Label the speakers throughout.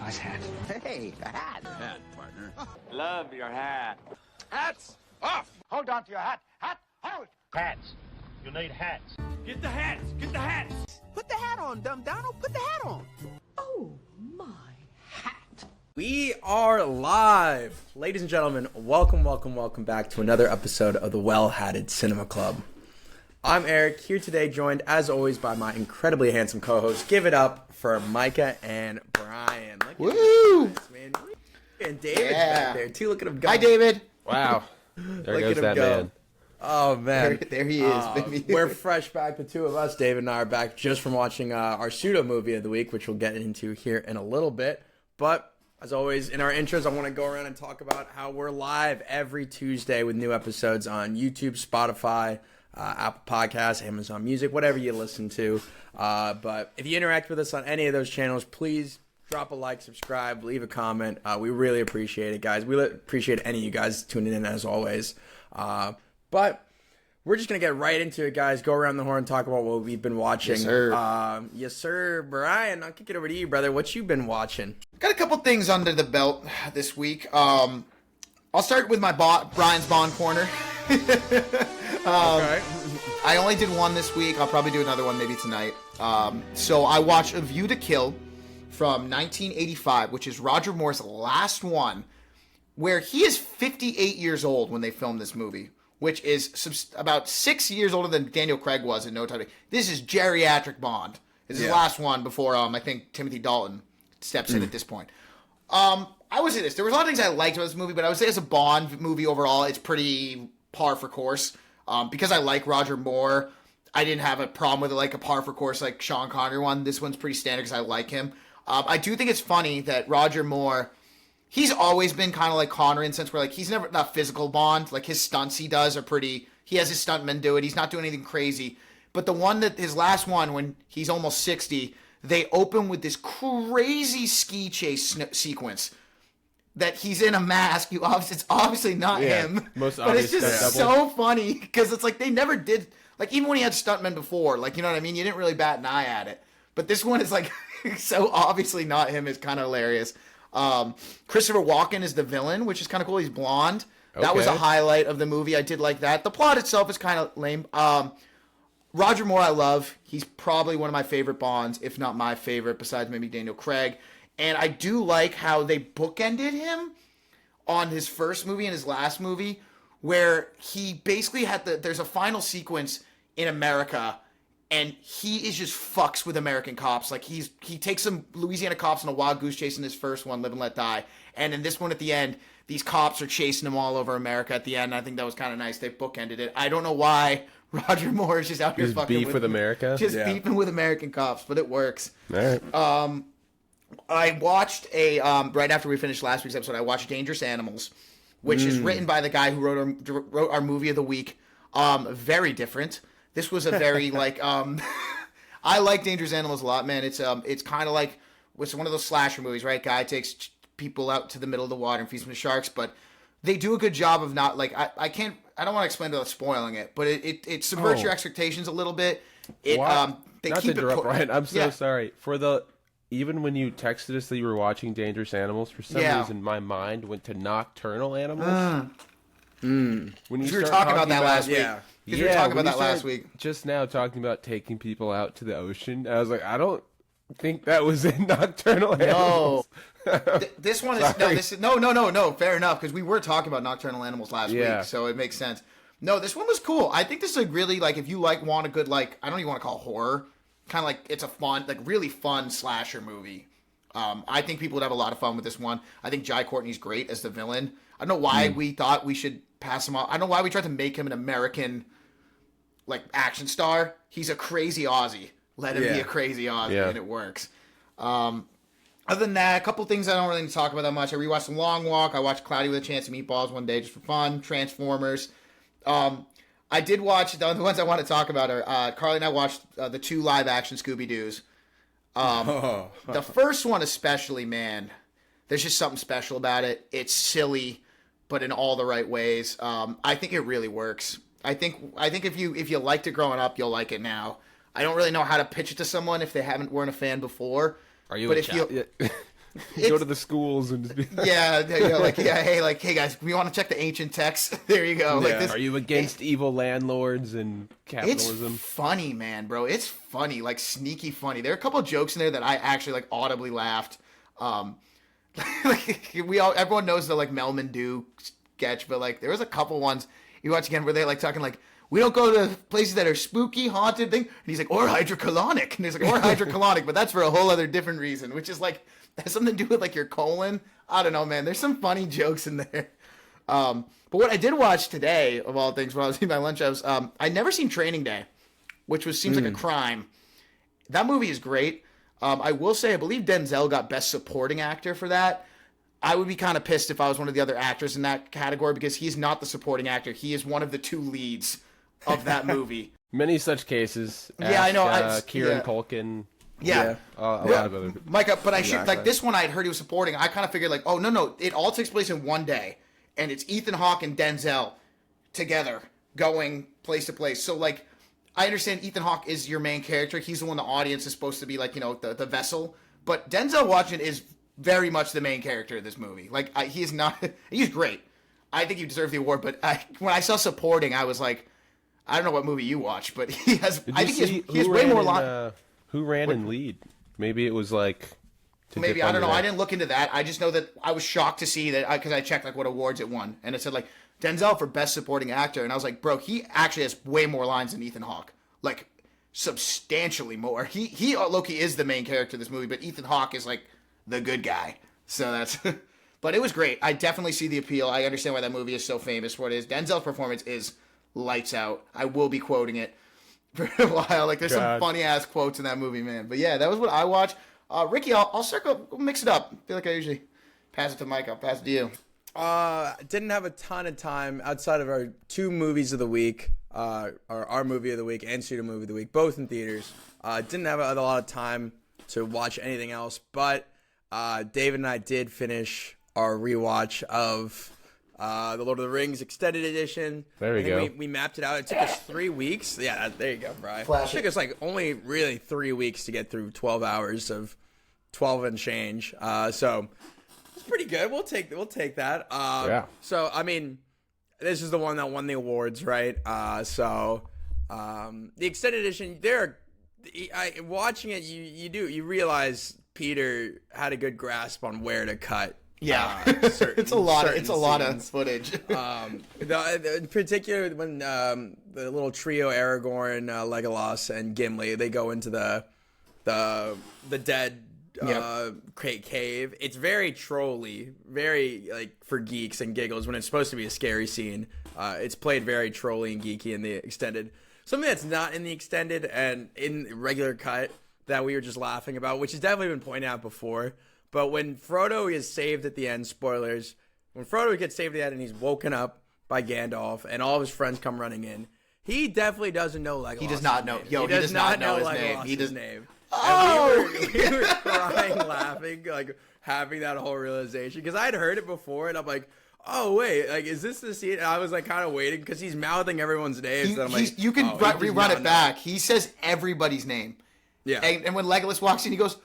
Speaker 1: nice hat.
Speaker 2: Hey, a hat.
Speaker 3: Hat, partner.
Speaker 4: Love your hat.
Speaker 1: Hats off! Hold on to your hat. Hat, hold!
Speaker 5: Hats. You need hats.
Speaker 4: Get the hats. Get the hats.
Speaker 2: Put the hat on, dumb Donald. Put the hat on.
Speaker 6: Oh, my hat.
Speaker 7: We are live. Ladies and gentlemen, welcome back to another episode of the Well-Hatted Cinema Club. I'm Eric, here today joined, as always, by my incredibly handsome co-host. Give it up for Micah and Brian.
Speaker 2: Woo!
Speaker 7: Man. And David's back there, too. Look at him go.
Speaker 2: Hi, David.
Speaker 8: Wow. There
Speaker 7: Look
Speaker 8: goes
Speaker 7: at him
Speaker 8: that
Speaker 7: go.
Speaker 8: man.
Speaker 7: Oh, man.
Speaker 2: There he is, baby.
Speaker 7: We're fresh back, the two of us. David and I are back just from watching our pseudo movie of the week, which we'll get into here in a little bit. But as always, in our intros, I want to go around and talk about how we're live every Tuesday with new episodes on YouTube, Spotify, Apple Podcasts, Amazon Music, whatever you listen to. But if you interact with us on any of those channels, please drop a like, subscribe, leave a comment. We really appreciate it, guys. We appreciate any of you guys tuning in, as always. But we're just going to get right into it, guys. Go around the horn, talk about what we've been watching.
Speaker 2: Yes, sir.
Speaker 7: Yes, sir. Brian, I'll kick it over to you, brother. What you been watching?
Speaker 2: Got a couple things under the belt this week. I'll start with my Brian's Bond corner.
Speaker 7: Okay.
Speaker 2: I only did one this week. I'll probably do another one maybe tonight. So I watched A View to Kill from 1985, which is Roger Moore's last one, where he is 58 years old when they filmed this movie, which is about 6 years older than Daniel Craig was in No Time to... This is geriatric Bond. This is his last one before, I think, Timothy Dalton steps in at this point. I would say this. There was a lot of things I liked about this movie, but I would say as a Bond movie overall, it's pretty par for course. Because I like Roger Moore, I didn't have a problem with it like a par for course like Sean Connery one. This one's pretty standard because I like him. I do think it's funny that Roger Moore, he's always been kind of like Connery in the sense where like he's never not physical Bond. Like his stunts he does are pretty, he has his stuntmen do it. He's not doing anything crazy. But the one that, his last one when he's almost 60, they open with this crazy ski chase sequence. That he's in a mask. It's obviously not him.
Speaker 8: Most
Speaker 2: but
Speaker 8: obvious
Speaker 2: it's just so funny because it's like they never did. Like even when he had stuntmen before, like you know what I mean. You didn't really bat an eye at it. But this one is like so obviously not him. It's kind of hilarious. Christopher Walken is the villain, which is kind of cool. He's blonde. That was a highlight of the movie. I did like that. The plot itself is kind of lame. Roger Moore, I love. He's probably one of my favorite Bonds, if not my favorite, besides maybe Daniel Craig. And I do like how they bookended him on his first movie and his last movie, where he basically had there's a final sequence in America, and he is just fucks with American cops. Like he takes some Louisiana cops on a wild goose chase in his first one, Live and Let Die, and in this one at the end, these cops are chasing him all over America at the end. I think that was kind of nice. They bookended it. I don't know why Roger Moore is just out here
Speaker 8: Just
Speaker 2: fucking
Speaker 8: beef with America,
Speaker 2: beefing with American cops, but it works.
Speaker 8: All right.
Speaker 2: I watched right after we finished last week's episode, I watched Dangerous Animals, which is written by the guy who wrote our movie of the week. Very different. This was a very I like Dangerous Animals a lot, man. It's kind of like it's one of those slasher movies, right? Guy takes people out to the middle of the water and feeds them to sharks, but they do a good job of not like I don't want to explain without spoiling it, but it subverts your expectations a little bit. They
Speaker 8: Not
Speaker 2: keep
Speaker 8: to interrupt, Ryan. I'm so
Speaker 2: Yeah.
Speaker 8: sorry even when you texted us that you were watching Dangerous Animals, for some reason my mind went to Nocturnal Animals. When
Speaker 2: We were talking about that last week.
Speaker 7: Yeah.
Speaker 2: Because we were talking about that last week.
Speaker 8: Just now talking about taking people out to the ocean. I was like, I don't think that was in Nocturnal Animals.
Speaker 2: This one is no. Fair enough, because we were talking about Nocturnal Animals last week, so it makes sense. No, this one was cool. I think this is a really if you want a good I don't even want to call it horror, kind of like it's a fun really fun slasher movie. I think people would have a lot of fun with this one. I think Jai Courtney's great as the villain. I don't know why we thought we should pass him off. I don't know why we tried to make him an American action star. He's a crazy Aussie. Let him be a crazy Aussie, and it works. Other than that, a couple things I don't really need to talk about that much. I rewatched The Long Walk. I watched Cloudy with a Chance of Meatballs one day just for fun. Transformers. I did watch, the ones I want to talk about are, Carly and I watched the 2 live-action Scooby-Doos. The first one especially, man, there's just something special about it. It's silly, but in all the right ways. I think it really works. I think if you liked it growing up, you'll like it now. I don't really know how to pitch it to someone if they weren't a fan before.
Speaker 8: Are you?
Speaker 2: But if you,
Speaker 8: Go to the schools and just be
Speaker 2: hey guys, we want to check the ancient texts. There you go. Like this.
Speaker 8: Are you against evil landlords and capitalism?
Speaker 2: It's funny, man, bro. It's funny, like sneaky funny. There are a couple of jokes in there that I actually like audibly laughed. Like everyone knows the like Melman Do sketch, but like there was a couple ones you watch again where they're like talking like, we don't go to places that are spooky, haunted thing. And he's like, or hydrocolonic. And he's like, or hydrocolonic, but that's for a whole other different reason, which is like, has something to do with like your colon. I don't know, man. There's some funny jokes in there. But what I did watch today, of all things, when I was eating my lunch, I'd never seen Training Day, which seems like a crime. That movie is great. I will say, I believe Denzel got Best Supporting Actor for that. I would be kind of pissed if I was one of the other actors in that category because he's not the supporting actor. He is one of the two leads of that movie.
Speaker 8: Many such cases.
Speaker 2: Yeah, I know.
Speaker 8: Kieran Culkin.
Speaker 2: Yeah.
Speaker 8: A lot of other.
Speaker 2: Micah, but I should, like, this one I had heard he was supporting. I kind of figured, like, oh, no. It all takes place in one day. And it's Ethan Hawke and Denzel together going place to place. So, like, I understand Ethan Hawke is your main character. He's the one the audience is supposed to be, like, you know, the vessel. But Denzel Washington is very much the main character of this movie. Like, he is not... He's great. I think he deserves the award. But when I saw supporting, I was like, I don't know what movie you watch, but he has... I think he has way more line...
Speaker 8: Who ran in lead? Maybe it was like...
Speaker 2: Maybe, I don't know. I didn't look into that. I just know that I was shocked to see that, because I checked like what awards it won. And it said like, Denzel for Best Supporting Actor. And I was like, bro, he actually has way more lines than Ethan Hawke. Like, substantially more. He low-key is the main character of this movie, but Ethan Hawke is like the good guy. So that's... But it was great. I definitely see the appeal. I understand why that movie is so famous for what it is. Denzel's performance is lights out. I will be quoting it for a while. Like, there's some funny ass quotes in that movie, man. But yeah, that was what I watched. Ricky, I'll circle, we'll mix it up. I feel like I usually pass it to Mike. I'll pass it to you.
Speaker 7: Didn't have a ton of time outside of our two movies of the week, or our movie of the week and Pseudo movie of the week, both in theaters. Didn't have a lot of time to watch anything else, but David and I did finish our rewatch of the Lord of the Rings Extended Edition.
Speaker 8: There we go.
Speaker 7: We mapped it out. It took us 3 weeks. Yeah, there you go, Brian. It took us like only really 3 weeks to get through 12 hours of 12 and change. So it's pretty good. We'll take that.
Speaker 8: Yeah.
Speaker 7: So I mean, this is the one that won the awards, right? The Extended Edition. Watching it, you realize Peter had a good grasp on where to cut.
Speaker 2: Yeah, it's a lot of footage.
Speaker 7: In particular, when the little trio Aragorn, Legolas, and Gimli, they go into the dead cave. It's very trolly, very like for geeks and giggles when it's supposed to be a scary scene. It's played very trolly and geeky in the extended. Something that's not in the extended and in regular cut that we were just laughing about, which has definitely been pointed out before. But when Frodo is saved at the end, spoilers, when Frodo gets saved at the end and he's woken up by Gandalf and all of his friends come running in, he definitely doesn't know Legolas.
Speaker 2: He does not know. He does not know his name. He does.
Speaker 7: Name.
Speaker 2: Oh!
Speaker 7: And we were crying, laughing, like having that whole realization. Because I'd heard it before and I'm like, oh, wait, like, is this the scene? And I was like kind of waiting because he's mouthing everyone's names.
Speaker 2: You can rerun it back. He says everybody's name.
Speaker 7: Yeah.
Speaker 2: And when Legolas walks in, he goes,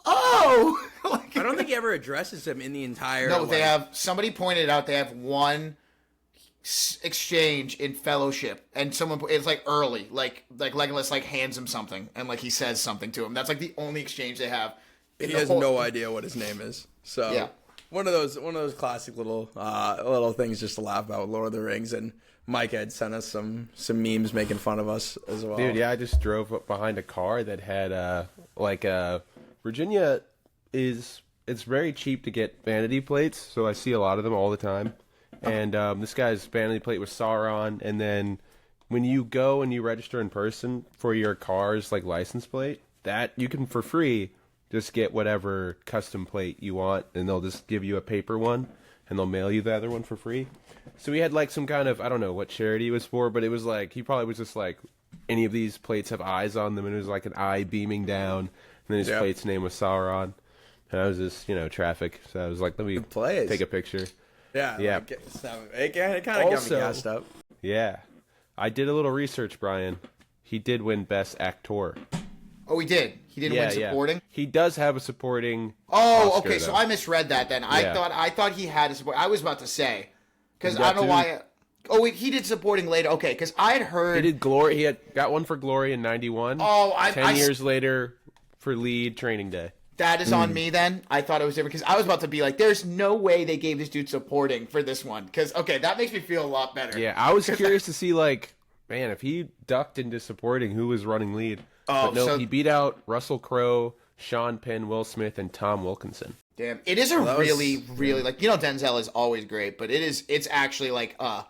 Speaker 2: oh!
Speaker 7: Like, I don't think he ever addresses him in the entire...
Speaker 2: No, they have... Somebody pointed out they have one exchange in Fellowship, and someone... It's, like, early. Like Legolas, like, hands him something, and, like, he says something to him. That's, like, the only exchange they have.
Speaker 7: He has no idea what his name is. So,
Speaker 2: yeah.
Speaker 7: One of those classic little things just to laugh about with Lord of the Rings, and Mike had sent us some memes making fun of us as well.
Speaker 8: Dude, yeah, I just drove up behind a car that had, Virginia it's very cheap to get vanity plates, so I see a lot of them all the time. And this guy's vanity plate was Sauron, and then when you go and you register in person for your car's like license plate, that you can for free just get whatever custom plate you want, and they'll just give you a paper one, and they'll mail you the other one for free. So we had like some kind of, I don't know what charity it was for, but it was like, he probably was just like, any of these plates have eyes on them, and it was like an eye beaming down, and then his plate's name was Sauron. And I was just, traffic, so I was like, let me take a picture.
Speaker 7: Yeah.
Speaker 8: Like,
Speaker 7: it kind of got me gassed up.
Speaker 8: Yeah. I did a little research, Brian. He did win Best Actor.
Speaker 2: Oh, he did. He didn't win supporting.
Speaker 8: He does have a supporting.
Speaker 2: Oh,
Speaker 8: Oscar,
Speaker 2: okay.
Speaker 8: though.
Speaker 2: So I misread that then. I thought he had a support. I was about to say because I don't know why. Oh, wait, he did supporting later. Okay, because I had heard
Speaker 8: He did Glory. He had got one for Glory in '91.
Speaker 2: Oh,
Speaker 8: 10 years later for lead Training Day.
Speaker 2: That is on me then. I thought it was different because I was about to be like, there's no way they gave this dude supporting for this one. Because, okay, that makes me feel a lot better.
Speaker 8: Yeah, I was curious to see, like, man, if he ducked into supporting, who was running lead?
Speaker 2: Oh,
Speaker 8: but no,
Speaker 2: so
Speaker 8: he beat out Russell Crowe, Sean Penn, Will Smith, and Tom Wilkinson.
Speaker 2: damn. It is a really, like, Denzel is always great, but it's actually like, one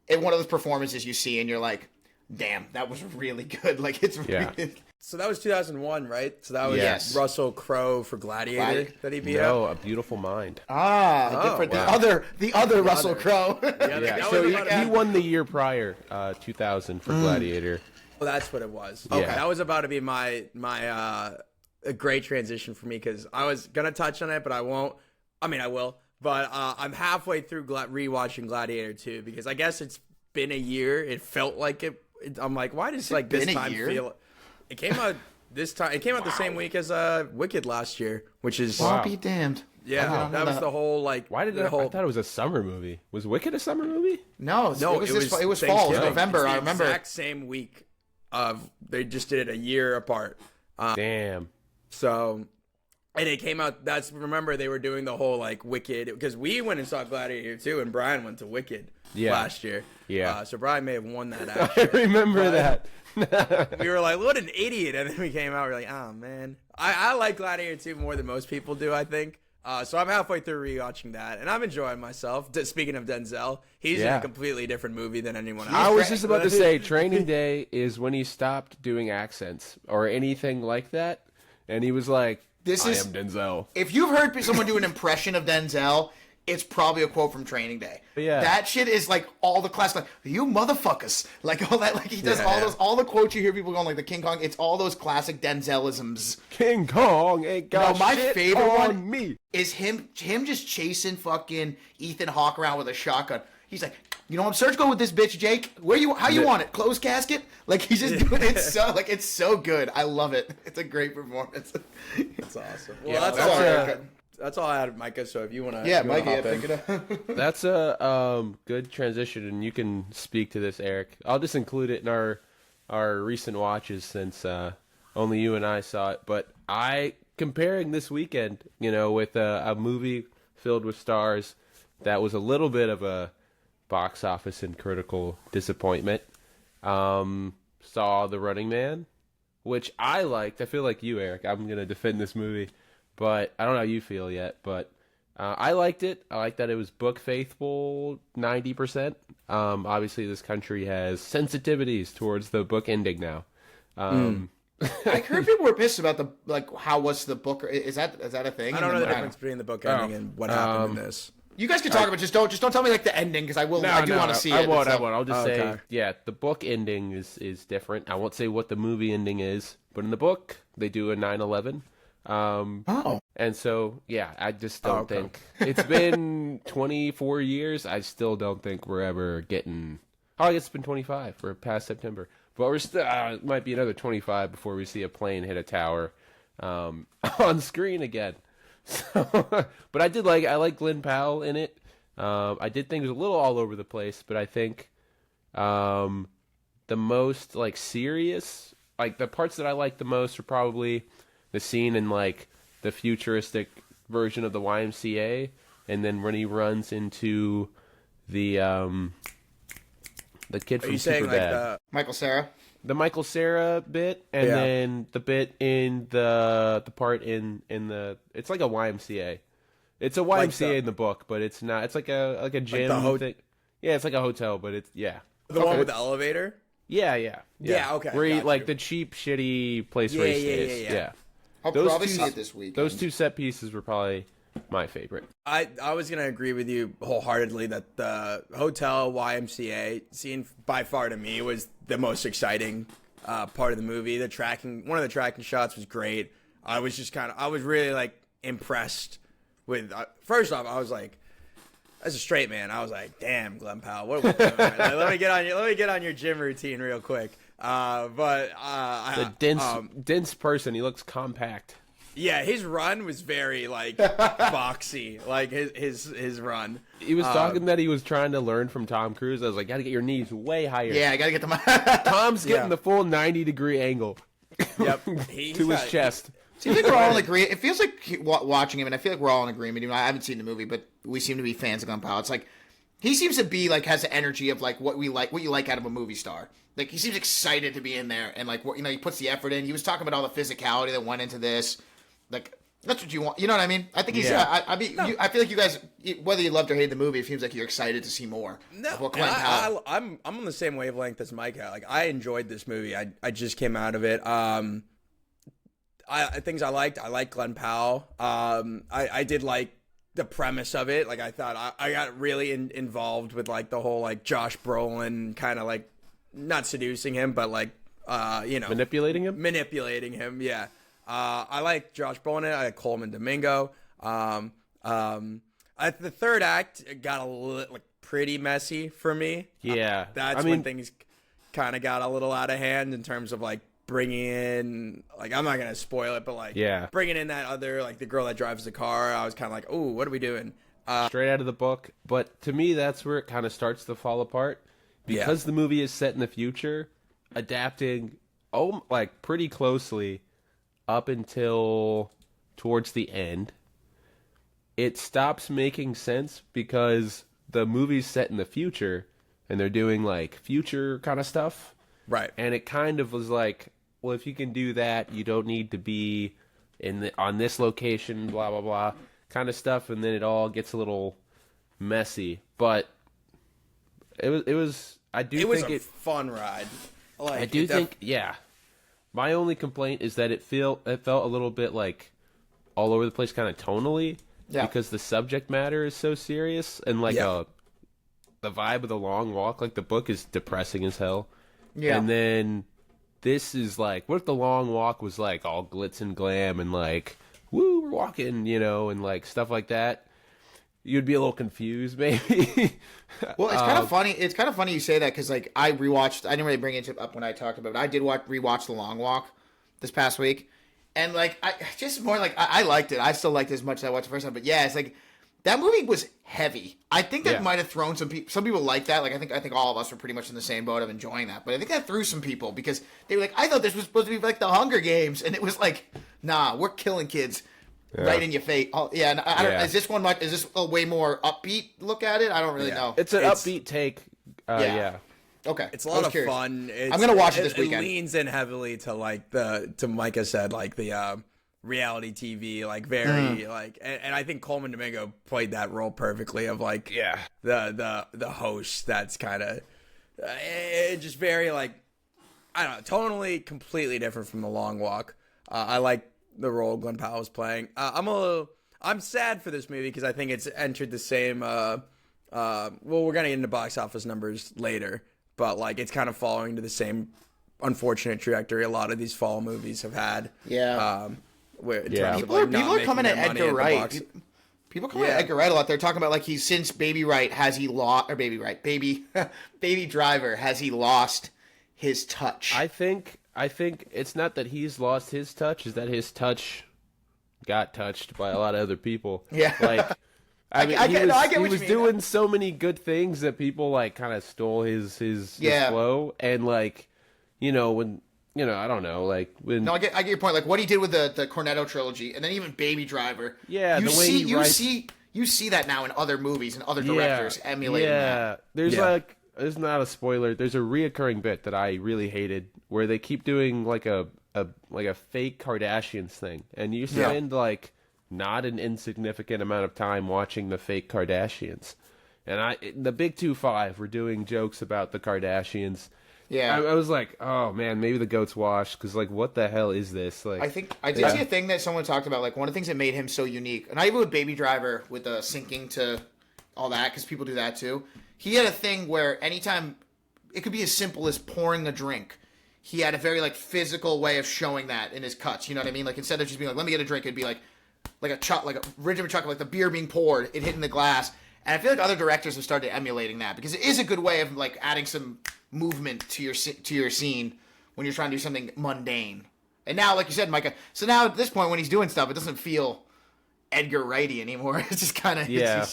Speaker 2: of those performances you see and you're like, damn, that was really good. Like, it's really...
Speaker 7: So that was 2001, right? So that was
Speaker 2: Yes.
Speaker 7: Russell Crowe for Gladiator that he beat out.
Speaker 8: No, A Beautiful Mind.
Speaker 2: Different.
Speaker 7: wow.
Speaker 2: The other Russell Crowe.
Speaker 8: Yeah, so he won the year prior, 2000, for Gladiator.
Speaker 7: Well, that's what it was.
Speaker 8: Yeah.
Speaker 7: Okay, that was about to be my a great transition for me because I was gonna touch on it, but I won't. I mean, I will, but I'm halfway through rewatching Gladiator 2 because I guess it's been a year. It felt like it. I'm like, why does like this time feel? It came out this time. It came out the same week as Wicked last year, which is
Speaker 2: I'll be damned.
Speaker 7: yeah. That was the whole like.
Speaker 8: Why did
Speaker 7: the
Speaker 8: I
Speaker 7: whole?
Speaker 8: thought it was a summer movie. Was Wicked a summer movie?
Speaker 2: No, it was fall. It was fall. It was November.
Speaker 7: It's the
Speaker 2: I remember.
Speaker 7: exact same week. They just did it a year apart.
Speaker 8: Damn.
Speaker 7: So, and it came out. Remember they were doing the whole like Wicked because we went and saw Gladiator 2 and Brian went to Wicked last year.
Speaker 8: Yeah.
Speaker 7: So Brian may have won that.
Speaker 8: I
Speaker 7: Actually.
Speaker 8: remember that.
Speaker 7: We were like, what an idiot, and then we came out. We were like, oh man, I like Gladiator 2 more than most people do. I think. So I'm halfway through rewatching that, and I'm enjoying myself. Speaking of Denzel, he's in a completely different movie than anyone else.
Speaker 8: I was just about to say, Training Day is when he stopped doing accents or anything like that, and he was like, I am Denzel.
Speaker 2: If you've heard someone do an impression of Denzel, it's probably a quote from Training Day.
Speaker 8: Yeah.
Speaker 2: That shit is like all the class, like, you motherfuckers. Like all that, like he does all the quotes you hear people going like the King Kong, it's all those classic Denzelisms.
Speaker 8: King Kong ain't got
Speaker 2: my
Speaker 8: shit
Speaker 2: favorite
Speaker 8: on
Speaker 2: one
Speaker 8: me.
Speaker 2: Is him just chasing fucking Ethan Hawke around with a shotgun. He's like, you know, I'm surgical with this bitch, Jake. How you want it? Closed casket? Like he's just doing it it's so good. I love it. It's a great performance.
Speaker 7: That's awesome. Well, that's all I had, Micah. So if you want to,
Speaker 2: Micah, pick it up.
Speaker 8: That's a good transition, and you can speak to this, Eric. I'll just include it in our recent watches since only you and I saw it. But comparing this weekend, with a movie filled with stars that was a little bit of a box office and critical disappointment. Saw The Running Man, which I liked. I feel like you, Eric. I'm gonna defend this movie. But I don't know how you feel yet, but I liked it. I like that it was book faithful 90%. Obviously, this country has sensitivities towards the book ending now.
Speaker 2: I heard people were pissed about how was the book? Is that a thing?
Speaker 7: I don't know the difference between the book ending and what happened in this.
Speaker 2: You guys can talk about just don't tell me like the ending because I will. I do want to see it.
Speaker 8: I won't. I'll just say, the book ending is different. I won't say what the movie ending is, but in the book they do a 9/11. And so, I just don't think it's been 24 years. I still don't think we're ever getting. Oh, I guess it's been 25. We're past September, but we're still. It might be another 25 before we see a plane hit a tower, on screen again. So, but I like Glenn Powell in it. I did think it was a little all over the place, but I think, the most serious, the parts that I like the most are probably the scene in the futuristic version of the YMCA, and then when he runs into the kid from Superbad,
Speaker 2: Michael Cera,
Speaker 8: the Michael Cera bit, and then the bit in the part in the it's like a YMCA. It's a YMCA in the book, but it's not. It's like a gym thing. Yeah, it's like a hotel, but it's the
Speaker 7: one with the elevator.
Speaker 8: Yeah.
Speaker 7: Okay.
Speaker 8: Where he the cheap, shitty place where he stays. Yeah.
Speaker 2: I'll probably see it this week.
Speaker 8: Those two set pieces were probably my favorite.
Speaker 7: I was going to agree with you wholeheartedly that the hotel YMCA scene by far to me was the most exciting part of the movie. One of the tracking shots was great. I was just I was really impressed with, first off, I was like, as a straight man, I was like, damn, Glenn Powell, what are we doing? Let me get on your gym routine real quick.
Speaker 8: The dense person. He looks compact.
Speaker 7: Yeah, his run was very like boxy. Like his run.
Speaker 8: He was talking that he was trying to learn from Tom Cruise. I was like, gotta get your knees way higher.
Speaker 2: Yeah, I gotta get them.
Speaker 8: Tom's getting the full 90-degree angle.
Speaker 7: Yep.
Speaker 8: to his chest.
Speaker 2: Seems like we're all in agreement. It feels like watching him, and I feel like we're all in agreement. Even I haven't seen the movie, but we seem to be fans of Glen Powell. It's like he seems to be like has the energy of like what you like out of a movie star. Like he seems excited to be in there, and like he puts the effort in. He was talking about all the physicality that went into this. Like that's what you want. You know what I mean? I think he's. Yeah. I feel like you guys, whether you loved or hated the movie, it seems like you're excited to see more.
Speaker 7: No,
Speaker 2: of what Glen Powell.
Speaker 7: I'm on the same wavelength as Micah. Like I enjoyed this movie. I just came out of it. Things I liked. I liked Glen Powell. I did like the premise of it. Like I thought I got really involved with like the whole like Josh Brolin kind of like not seducing him, but like
Speaker 8: manipulating him.
Speaker 7: Yeah. I like Josh Brolin. I like Coleman Domingo. The third act got pretty messy for me.
Speaker 8: Yeah,
Speaker 7: that's when things kind of got a little out of hand in terms of like bringing in, like, I'm not gonna spoil it, but like, bringing in that other, like, the girl that drives the car. I was kind of like, oh, what are we doing?
Speaker 8: Straight out of the book. But to me, that's where it kind of starts to fall apart because the movie is set in the future, adapting like pretty closely up until towards the end. It stops making sense because the movie's set in the future and they're doing like future kind of stuff.
Speaker 7: Right.
Speaker 8: And it kind of was like, well, if you can do that, you don't need to be on this location, blah, blah, blah, kind of stuff. And then it all gets a little messy. But it was I do think
Speaker 7: it was a fun ride. Like,
Speaker 8: I do think, my only complaint is that it felt a little bit like all over the place kind of tonally. Yeah. Because the subject matter is so serious and like the vibe of The Long Walk, like the book is depressing as hell. Yeah. And then this is like, what if The Long Walk was like all glitz and glam and like, woo, we're walking, and like stuff like that. You'd be a little confused, maybe.
Speaker 2: Well, it's kind of funny. It's kind of funny you say that because like I rewatched. I didn't really bring it up when I talked about it. I did rewatch The Long Walk this past week, and like I liked it. I still liked it as much as I watched the first time. But yeah, it's like that movie was heavy. I think that might have thrown some people. Some people like that. Like I think all of us were pretty much in the same boat of enjoying that. But I think that threw some people because they were like, I thought this was supposed to be like The Hunger Games, and it was like, nah, we're killing kids. Right in your face. Oh, yeah, and I don't. Is this one much? Is this a way more upbeat look at it? I don't really know.
Speaker 8: It's an upbeat take. Okay,
Speaker 7: it's a lot of fun.
Speaker 2: I'm gonna watch it this weekend.
Speaker 7: It leans in heavily to like to Micah said, like the reality TV, like very like, and I think Coleman Domingo played that role perfectly of like the host that's kind of just very like, I don't know, tonally completely different from The Long Walk. I like the role Glen Powell was playing. I'm sad for this movie because I think it's entered the same. Well, we're gonna get into box office numbers later, but like it's kind of following to the same unfortunate trajectory a lot of these fall movies have had.
Speaker 2: People are coming at Edgar Wright. People come at Edgar Wright a lot. They're talking about like he's since Baby Wright has he lost or Baby Wright Baby Driver has he lost his touch?
Speaker 8: I think it's not that he's lost his touch, is that his touch got touched by a lot of other people.
Speaker 2: Yeah.
Speaker 8: Like, he was doing so many good things that people, like, kind of stole his flow. And, like, when, I don't know, like, when...
Speaker 2: No, I get your point. Like, what he did with the Cornetto trilogy, and then even Baby Driver.
Speaker 8: Yeah,
Speaker 2: you see that now in other movies and other directors emulating that.
Speaker 8: There's, like... It's not a spoiler. There's a reoccurring bit that I really hated where they keep doing like a fake Kardashians thing, and you spend like not an insignificant amount of time watching the fake Kardashians. And the Big 2-5 were doing jokes about the Kardashians. Yeah, I was like, oh man, maybe the goat's washed because like, what the hell is this? Like,
Speaker 2: I think I did see a thing that someone talked about. Like one of the things that made him so unique, and I even with Baby Driver with the syncing to all that because people do that too. He had a thing where anytime it could be as simple as pouring a drink, he had a very like physical way of showing that in his cuts. You know what I mean? Like instead of just being like, "Let me get a drink," it'd be like a ridge of chocolate, like the beer being poured, it hitting the glass. And I feel like other directors have started emulating that because it is a good way of like adding some movement to your scene when you're trying to do something mundane. And now, like you said, Micah, so now at this point when he's doing stuff, it doesn't feel Edgar Wrighty anymore. It's just kind of...
Speaker 8: Yeah.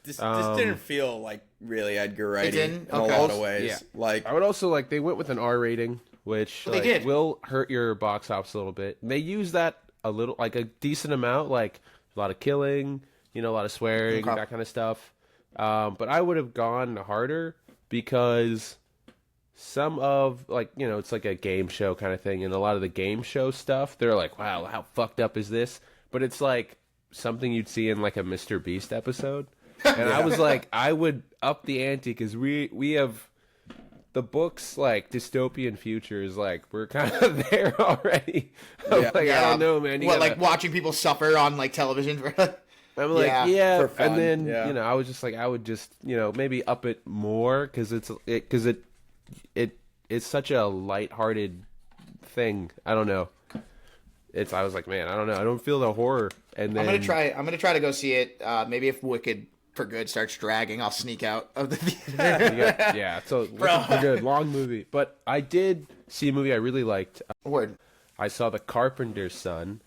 Speaker 7: This didn't feel like really Edgar Wrighty
Speaker 2: didn't?
Speaker 7: in a lot of ways.
Speaker 8: Yeah.
Speaker 7: Like,
Speaker 8: I would also like they went with an R rating, which
Speaker 2: Well, they did.
Speaker 8: will hurt your box office a little bit. And they use that a little, like a decent amount, like a lot of killing, a lot of swearing,
Speaker 2: Okay.
Speaker 8: that kind of stuff. But I would have gone harder because some of it's like a game show kind of thing, and a lot of the game show stuff, they're like, wow, how fucked up is this? But it's like something you'd see in like a Mr. Beast episode. And I was like, I would up the ante because we have the books like dystopian futures, like we're kind of there already. I'm I don't know, man.
Speaker 2: like watching people suffer on like television?
Speaker 8: I'm like,
Speaker 7: for fun.
Speaker 8: And then I was just like, I would just maybe up it more because it's such a lighthearted thing. I don't know. I was like, man, I don't know. I don't feel the horror. And then
Speaker 2: I'm gonna try to go see it. Maybe if Wicked for Good starts dragging, I'll sneak out of the theater.
Speaker 8: So Wicked for Good, long movie. But I did see a movie I really liked.
Speaker 2: Word.
Speaker 8: I saw The Carpenter's Son.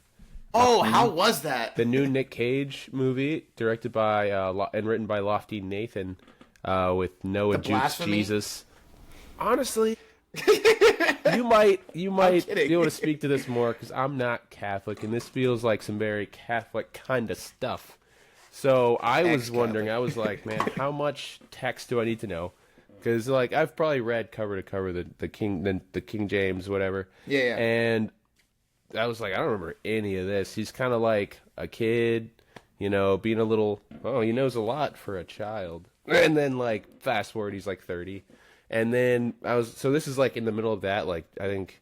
Speaker 2: Oh, how was that?
Speaker 8: The new Nick Cage movie, directed by and written by Lofty Nathan, with Noah
Speaker 2: The
Speaker 8: Jukes
Speaker 2: blasphemy?
Speaker 8: Jesus. Honestly, you might be able to speak to this more because I'm not Catholic, and this feels like some very Catholic kind of stuff. So I was wondering, I was like, man, how much text do I need to know? Because like I've probably read cover to cover the King James, whatever.
Speaker 2: Yeah.
Speaker 8: And I was like, I don't remember any of this. He's kind of like a kid, being a little. Oh, he knows a lot for a child. And then like fast forward, he's like 30. And then so this is like in the middle of that. Like I think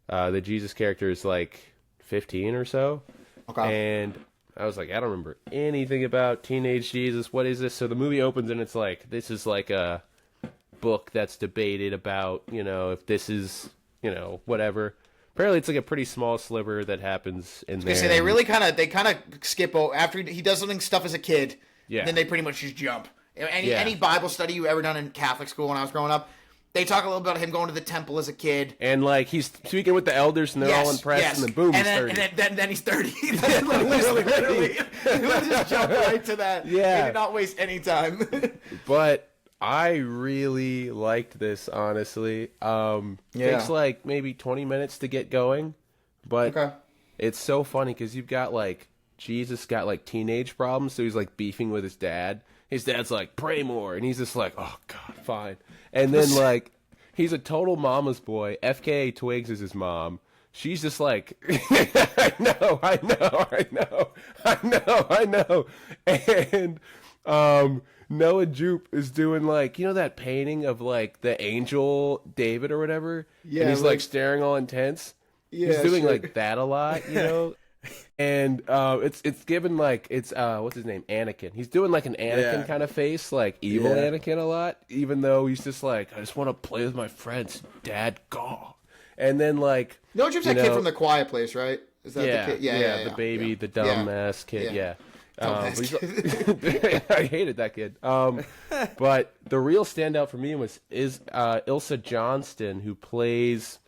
Speaker 8: the Jesus character is like 15 or so.
Speaker 2: Okay.
Speaker 8: And I was like, I don't remember anything about teenage Jesus. What is this? So the movie opens and it's like, this is like a book that's debated about, if this is, whatever. Apparently it's like a pretty small sliver that happens in there.
Speaker 2: So they kind of skip over after he does something stuff as a kid.
Speaker 8: Yeah.
Speaker 2: Then they pretty much just jump. Any Bible study you ever done in Catholic school when I was growing up, they talk a little about him going to the temple as a kid.
Speaker 8: And like he's speaking with the elders and they're all impressed, and then boom, he's 30.
Speaker 2: And then he's 30. literally, just jump right to that.
Speaker 8: Yeah.
Speaker 2: They did not waste any time.
Speaker 8: But I really liked this, honestly. Takes like maybe 20 minutes to get going, but it's so funny because you've got like Jesus got like teenage problems, so he's like beefing with his dad. His dad's like, pray more, and he's just like, oh God, fine. And then like he's a total mama's boy. FKA Twigs is his mom. She's just like, I know. And Noah Jupe is doing like, that painting of like the angel David or whatever. Yeah. And he's like staring all intense. Yeah. He's doing like that a lot, And it's given like it's what's his name? Anakin. He's doing like an Anakin kind of face, like evil Anakin a lot, even though he's just like, I just want to play with my friends, Dad, go. And then like
Speaker 2: Noah Jupe's that kid from The Quiet Place, right? Is that the kid? Yeah,
Speaker 8: the baby, the dumb ass kid,
Speaker 2: Yeah.
Speaker 8: I hated that kid. But the real standout for me is Ilsa Johnston, who plays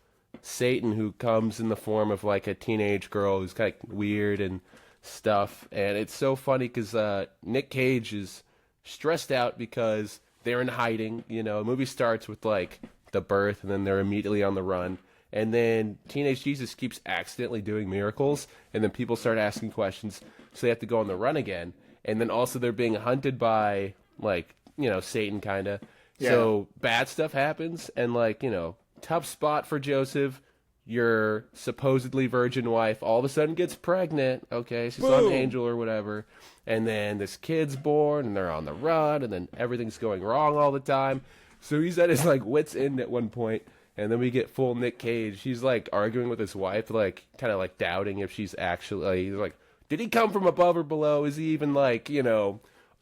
Speaker 8: Satan, who comes in the form of like a teenage girl who's kind of weird and stuff. And it's so funny because Nick Cage is stressed out because they're in hiding. The movie starts with like the birth, and then they're immediately on the run. And then teenage Jesus keeps accidentally doing miracles, and then people start asking questions, so they have to go on the run again. And then also they're being hunted by like Satan kind of. Yeah. So bad stuff happens, and like tough spot for Joseph. Your supposedly virgin wife all of a sudden gets pregnant. Okay, she's an angel or whatever. And then this kid's born, and they're on the run, and then everything's going wrong all the time. So he's at his like wit's end at one point, and then we get full Nick Cage. He's like arguing with his wife, like kind of like doubting if she's actually. He's like, did he come from above or below? Is he even like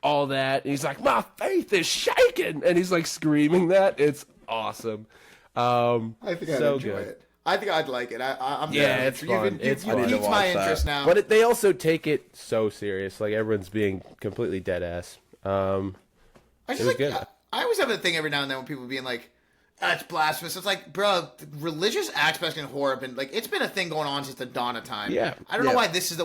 Speaker 8: all that? And he's like, my faith is shaking, and he's like screaming that. It's awesome.
Speaker 2: I think I'd enjoy it. I think I'd like it. I'm there.
Speaker 8: It's fun. It's fun.
Speaker 2: It piques my interest now.
Speaker 8: But they also take it so serious. Like everyone's being completely dead ass. It was good.
Speaker 2: I always have a thing every now and then when people being like, That's blasphemous. It's like, bro, religious aspects in horror have been like, it's been a thing going on since the dawn of time.
Speaker 8: Yeah.
Speaker 2: I don't know why this is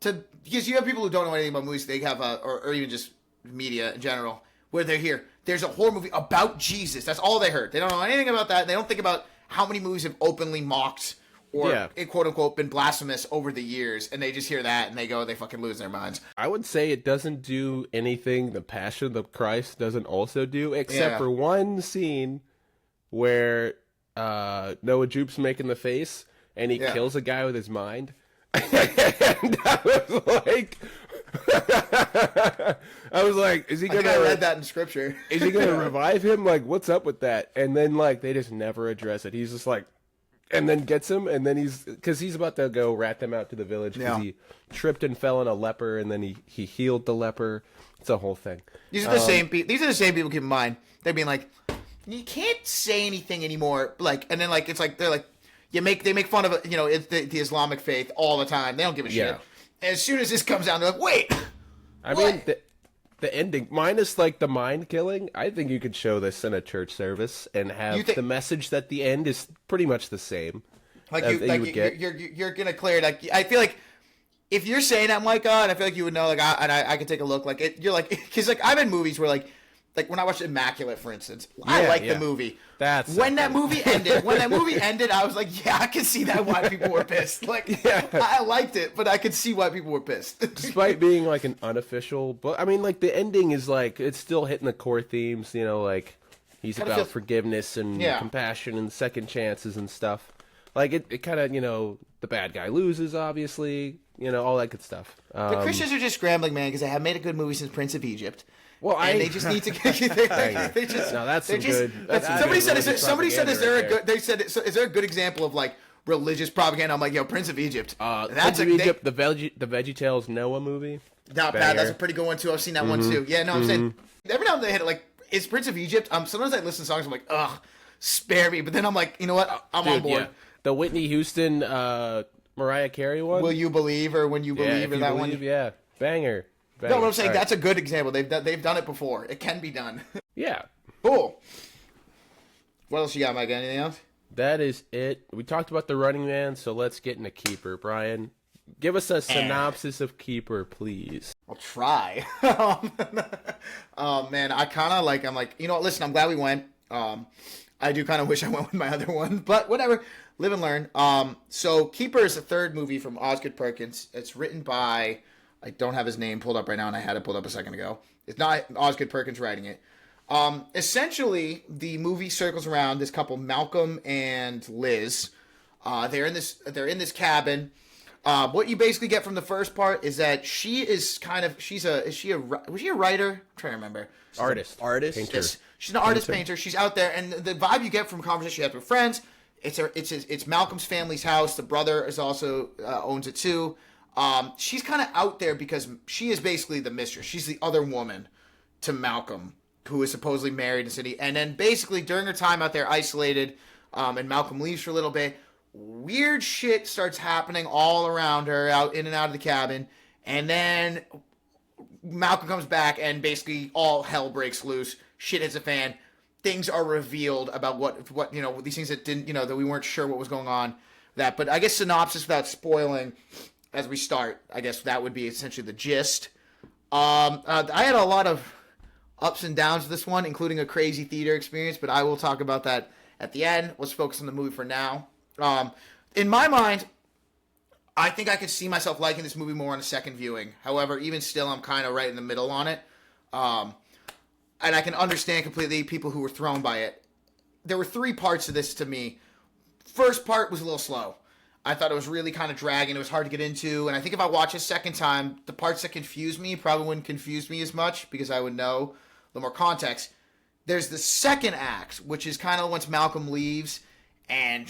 Speaker 2: because you have people who don't know anything about movies. They have or even just media in general, where they're here. There's a horror movie about Jesus. That's all they heard. They don't know anything about that. They don't think about how many movies have openly mocked or quote unquote been blasphemous over the years, and they just hear that and they fucking lose their minds.
Speaker 8: I would say it doesn't do anything the Passion of the Christ doesn't also do, except for one scene where Noah Jupe's making the face and he kills a guy with his mind. And I was like, is he gonna?
Speaker 2: I read that in scripture.
Speaker 8: Is he gonna revive him? Like, what's up with that? And then like they just never address it. He's just like, and then gets him, and then because he's about to go rat them out to the village because he tripped and fell on a leper, and then he healed the leper. It's a whole thing.
Speaker 2: These are the same people. These are the same people. Keep in mind, they're being like, you can't say anything anymore. Like, and then like it's like they're like, they make fun of it's the Islamic faith all the time. They don't give a shit. And as soon as this comes out, they're like, wait.
Speaker 8: I mean, the ending, minus like the mind killing, I think you could show this in a church service and have the message that the end is pretty much the same.
Speaker 2: Like you're gonna clear it. Like I feel like if you're saying that, my God, I feel like you would know. Like I could take a look. Like you're like because like I've been movies where like when I watched Immaculate, for instance, I like the movie. When that movie ended, I was like, yeah, I can see that why people were pissed. Like, I liked it, but I could see why people were pissed.
Speaker 8: Despite being like an unofficial book, I mean, like the ending is like it's still hitting the core themes. Like he's about forgiveness and compassion and second chances and stuff. Like it kind of the bad guy loses, obviously. All that good stuff.
Speaker 2: The Christians are just scrambling, man, because they have made a good movie since Prince of Egypt.
Speaker 8: Well,
Speaker 2: they just need to. They just.
Speaker 8: No, that's good.
Speaker 2: Somebody said, "Is there a good?" They said, "Is there a good example of like religious propaganda?" I'm like, "Yo, Prince of Egypt."
Speaker 8: Prince of Egypt, the VeggieTales Noah movie.
Speaker 2: Not bad. That's a pretty good one too. I've seen that one too. Yeah, no, I'm saying every now and then they hit it. Like, is Prince of Egypt? Sometimes I listen to songs. I'm like, ugh, spare me. But then I'm like, you know what? I'm on board.
Speaker 8: Yeah. The Whitney Houston, Mariah Carey one.
Speaker 2: Will you believe or when you believe or that one?
Speaker 8: Yeah, banger.
Speaker 2: No, what I'm saying, that's a good example. They've done it before. It can be done.
Speaker 8: Yeah.
Speaker 2: Cool. What else you got, Mike? Anything else?
Speaker 8: That is it. We talked about the Running Man, so let's get into Keeper. Brian, give us a synopsis of Keeper, please.
Speaker 2: I'll try. Oh, man, I'm like, you know what, listen, I'm glad we went. I do kind of wish I went with my other one, but whatever. Live and learn. So Keeper is the third movie from Osgood Perkins. It's written by... I don't have his name pulled up right now, and I had it pulled up a second ago. It's not Osgood Perkins writing it. Essentially, the movie circles around this couple, Malcolm and Liz. They're in this cabin. What you basically get from the first part is that she is was she a writer? I'm trying to remember.
Speaker 8: Artist. Painter.
Speaker 2: Yes, she's an artist painter. She's out there, and the vibe you get from conversation she has with friends. It's Malcolm's family's house. The brother is also owns it too. She's kind of out there because she is basically the mistress. She's the other woman to Malcolm, who is supposedly married in the city. And then basically during her time out there isolated, and Malcolm leaves for a little bit, weird shit starts happening all around her, out in and out of the cabin. And then Malcolm comes back and basically all hell breaks loose. Shit hits a fan. Things are revealed about what these things that didn't, that we weren't sure what was going on. But I guess synopsis without spoiling. As we start, I guess that would be essentially the gist. I had a lot of ups and downs with this one, including a crazy theater experience, but I will talk about that at the end. Let's focus on the movie for now. In my mind, I think I could see myself liking this movie more on a second viewing. However, even still, I'm kind of right in the middle on it. And I can understand completely people who were thrown by it. There were three parts to this to me. First part was a little slow. I thought it was really kind of dragging. It was hard to get into. And I think if I watch a second time, the parts that confused me probably wouldn't confuse me as much because I would know the more context. There's the second act, which is kind of once Malcolm leaves. And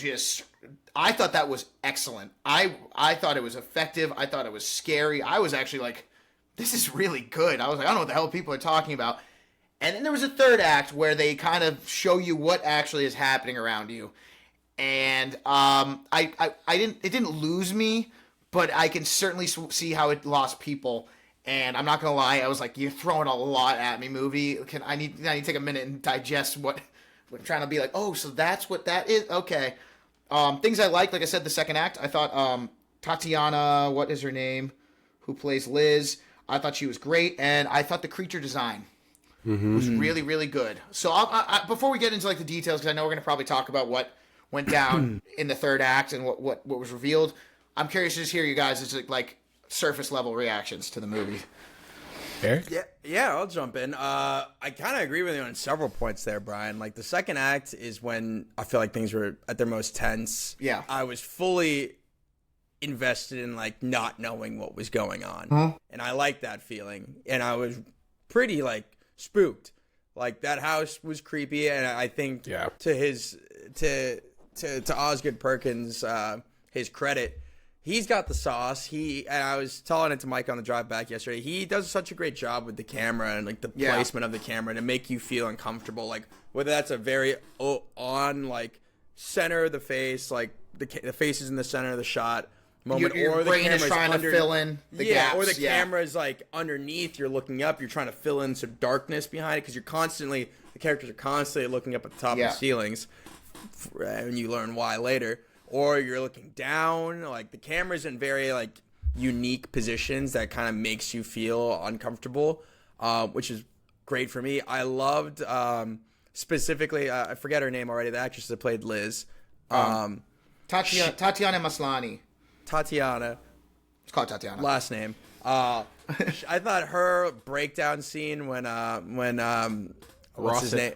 Speaker 2: I thought that was excellent. I thought it was effective. I thought it was scary. I was actually like, this is really good. I was like, I don't know what the hell people are talking about. And then there was a third act where they kind of show you what actually is happening around you. And it didn't lose me, but I can certainly see how it lost people. And I'm not gonna lie, I was like, you're throwing a lot at me, movie. I need to take a minute and digest what we're trying to be like, oh, so that's what that is. Okay. Things I like I said, the second act, I thought Tatiana, what is her name, who plays Liz, I thought she was great, and I thought the creature design was really, really good. So I before we get into like the details, because I know we're going to probably talk about what went down in the third act and what was revealed, I'm curious to just hear you guys' like surface level reactions to the movie.
Speaker 8: Eric?
Speaker 7: Yeah, I'll jump in. I kind of agree with you on several points there, Brian. Like, the second act is when I feel like things were at their most tense.
Speaker 2: Yeah.
Speaker 7: I was fully invested in, like, not knowing what was going on. And I liked that feeling. And I was pretty, like, spooked. Like, that house was creepy, and I think to Osgood Perkins, his credit, he's got the sauce. And I was telling it to Mike on the drive back yesterday. He does such a great job with the camera and like the placement of the camera to make you feel uncomfortable. Like, whether that's a very on like center of the face, like the face is in the center of the shot moment,
Speaker 2: Your
Speaker 7: or the
Speaker 2: brain
Speaker 7: camera's
Speaker 2: is trying to fill in the gaps.
Speaker 7: or the camera's like underneath. You're looking up. You're trying to fill in some darkness behind it because the characters are constantly looking up at the top of the ceilings, and you learn why later. Or you're looking down, like the camera's in very like unique positions that kind of makes you feel uncomfortable, which is great for me. I loved specifically, I forget her name already, the actress that played Liz.
Speaker 2: Tatiana Maslany.
Speaker 7: Tatiana.
Speaker 2: It's called Tatiana.
Speaker 7: Last name. I thought her breakdown scene when what's his name?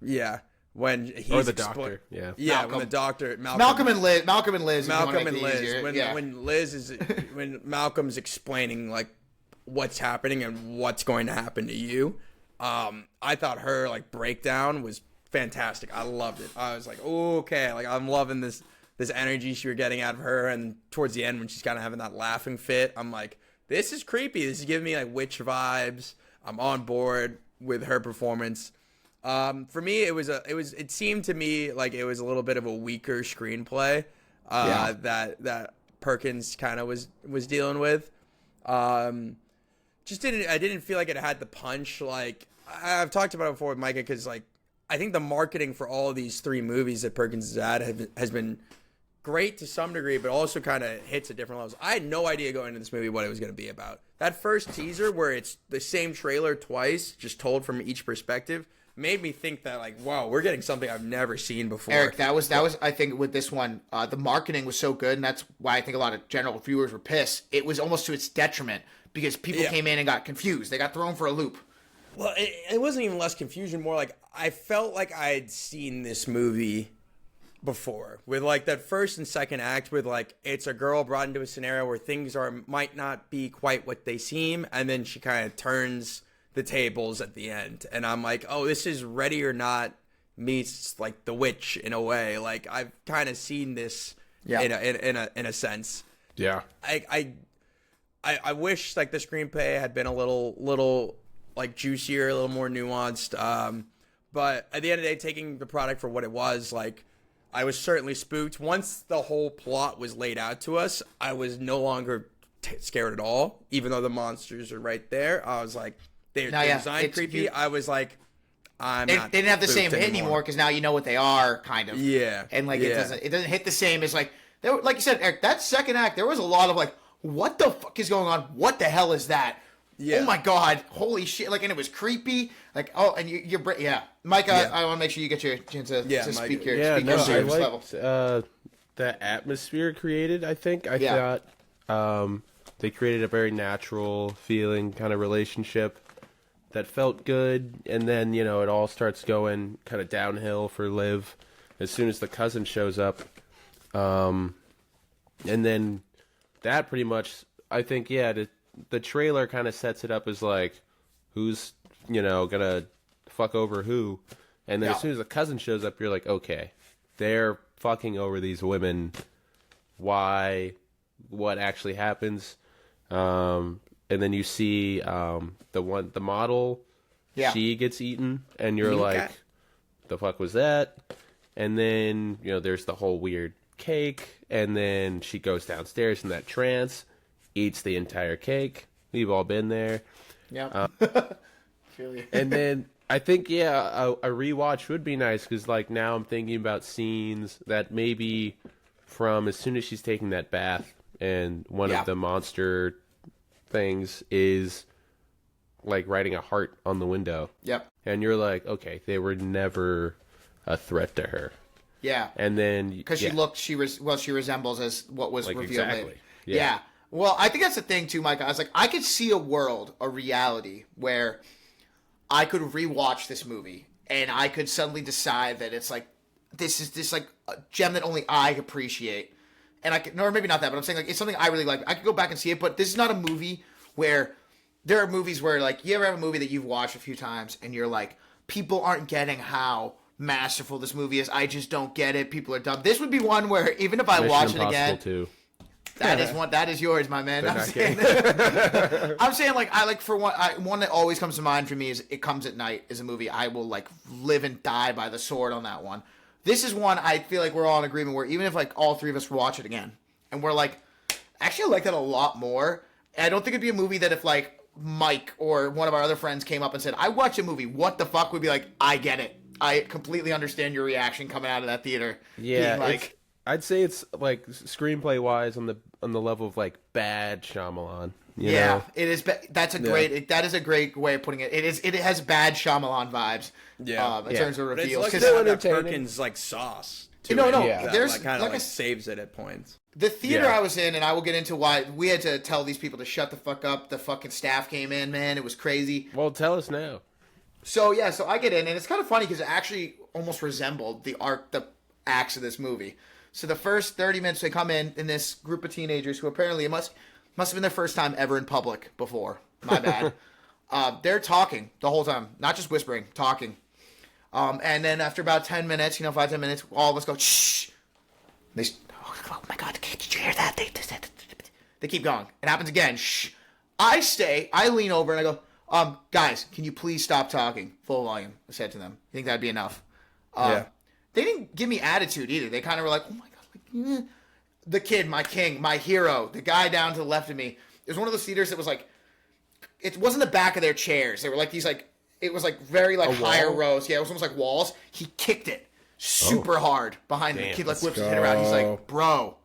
Speaker 7: Yeah. When he's
Speaker 8: the doctor, yeah,
Speaker 7: Malcolm. When the doctor
Speaker 2: Malcolm and Liz.
Speaker 7: When Liz is when Malcolm's explaining like what's happening and what's going to happen to you, I thought her like breakdown was fantastic. I loved it. I was like, okay, like I'm loving this energy she was getting out of her, and towards the end when she's kind of having that laughing fit, I'm like, this is creepy. This is giving me like witch vibes. I'm on board with her performance. For me, it seemed to me like it was a little bit of a weaker screenplay that Perkins kind of was dealing with. I didn't feel like it had the punch. Like I've talked about it before with Micah, because like I think the marketing for all of these three movies that Perkins has had has been great to some degree, but also kind of hits at different levels. I had no idea going into this movie what it was going to be about. That first teaser where it's the same trailer twice, just told from each perspective, made me think that like, wow, we're getting something I've never seen before.
Speaker 2: Eric, that was I think with this one, the marketing was so good, and that's why I think a lot of general viewers were pissed. It was almost to its detriment because people came in and got confused. They got thrown for a loop.
Speaker 7: Well, it wasn't even less confusion, more like I felt like I had seen this movie before, with like that first and second act, with like it's a girl brought into a scenario where things might not be quite what they seem, and then she kind of turns the tables at the end, and I'm like, oh, this is Ready or Not meets like The Witch in a way. Like I've kind of seen this in a sense.
Speaker 8: Yeah.
Speaker 7: I wish like the screenplay had been a little like juicier, a little more nuanced. But at the end of the day, taking the product for what it was, like I was certainly spooked. Once the whole plot was laid out to us, I was no longer scared at all, even though the monsters are right there. I was like, they're designed creepy. I was like, they didn't have the same hit anymore
Speaker 2: because now you know what they are, kind of.
Speaker 7: Yeah.
Speaker 2: And like it doesn't hit the same as like like you said, Eric, that second act, there was a lot of like, what the fuck is going on? What the hell is that? Yeah. Oh my god, holy shit! Like, and it was creepy. Like, oh, and you're Mike. I want to make sure you get your chance to speak your
Speaker 8: I
Speaker 2: level.
Speaker 8: liked the atmosphere created. I thought they created a very natural feeling kind of relationship that felt good, and then it all starts going kind of downhill for Liv as soon as the cousin shows up, and then that pretty much, I think, the trailer kind of sets it up as like, who's gonna fuck over who, and then as soon as the cousin shows up, you're like, okay, they're fucking over these women. Why? What actually happens? And then you see the model, she gets eaten, and you're like, the fuck was that? And then there's the whole weird cake, and then she goes downstairs in that trance, eats the entire cake. We've all been there.
Speaker 2: Yeah. feel you.
Speaker 8: And then I think, a rewatch would be nice because, like, now I'm thinking about scenes that maybe from as soon as she's taking that bath and one of the monster things is, like, writing a heart on the window.
Speaker 2: Yep.
Speaker 8: And you're like, okay, they were never a threat to her.
Speaker 2: Yeah.
Speaker 8: And then...
Speaker 2: Because she resembles as what was revealed
Speaker 8: exactly.
Speaker 2: later.
Speaker 8: Yeah.
Speaker 2: Well, I think that's the thing, too, Mike. I was like, I could see a reality where I could rewatch this movie and I could suddenly decide that it's like, this is this like a gem that only I appreciate. And I could, or maybe not that, but I'm saying like, it's something I really like. I could go back and see it, but this is not a movie where, there are movies where like, you ever have a movie that you've watched a few times and you're like, people aren't getting how masterful this movie is. I just don't get it. People are dumb. This would be one where even if I watch it again, that is yours, my man. I'm saying like one that always comes to mind for me is It Comes at Night is a movie I will like live and die by the sword on that one. This is one I feel like we're all in agreement where even if like all three of us watch it again and we're like, actually I like that a lot more. And I don't think it'd be a movie that if like Mike or one of our other friends came up and said, I watched a movie, what the fuck, would be like, I get it. I completely understand your reaction coming out of that theater.
Speaker 8: Yeah,
Speaker 2: like,
Speaker 8: I'd say it's like screenplay wise on the level of like bad Shyamalan. You
Speaker 2: yeah,
Speaker 8: know?
Speaker 2: it is. That's a great. That is a great way of putting it. It is. It has bad Shyamalan vibes.
Speaker 7: Yeah,
Speaker 2: in terms of reveals.
Speaker 7: It's like
Speaker 2: Cause
Speaker 7: that Perkins like sauce.
Speaker 2: No,
Speaker 7: that,
Speaker 2: there's
Speaker 7: like, kind of
Speaker 2: like
Speaker 7: like saves it at points.
Speaker 2: The theater I was in, and I will get into why we had to tell these people to shut the fuck up. The fucking staff came in, man. It was crazy.
Speaker 8: Well, tell us now.
Speaker 2: So I get in, and it's kind of funny because it actually almost resembled the acts of this movie. So the first 30 minutes they come in this group of teenagers who apparently it must have been their first time ever in public before. My bad. They're talking the whole time, not just whispering, talking. And then after about 10 minutes, 5-10 minutes, all of us go, shh. Oh my God, did you hear that? They keep going. It happens again. Shh. I lean over and I go, guys, can you please stop talking? Full volume, I said to them. You think that'd be enough? They didn't give me attitude either. They kind of were like, oh my God. Like, the kid, my king, my hero, the guy down to the left of me. It was one of those theaters that was like, it wasn't the back of their chairs. They were like these like, it was like very like higher rows. Yeah, it was almost like walls. He kicked it super hard behind the kid, like whips his head around. He's like, bro.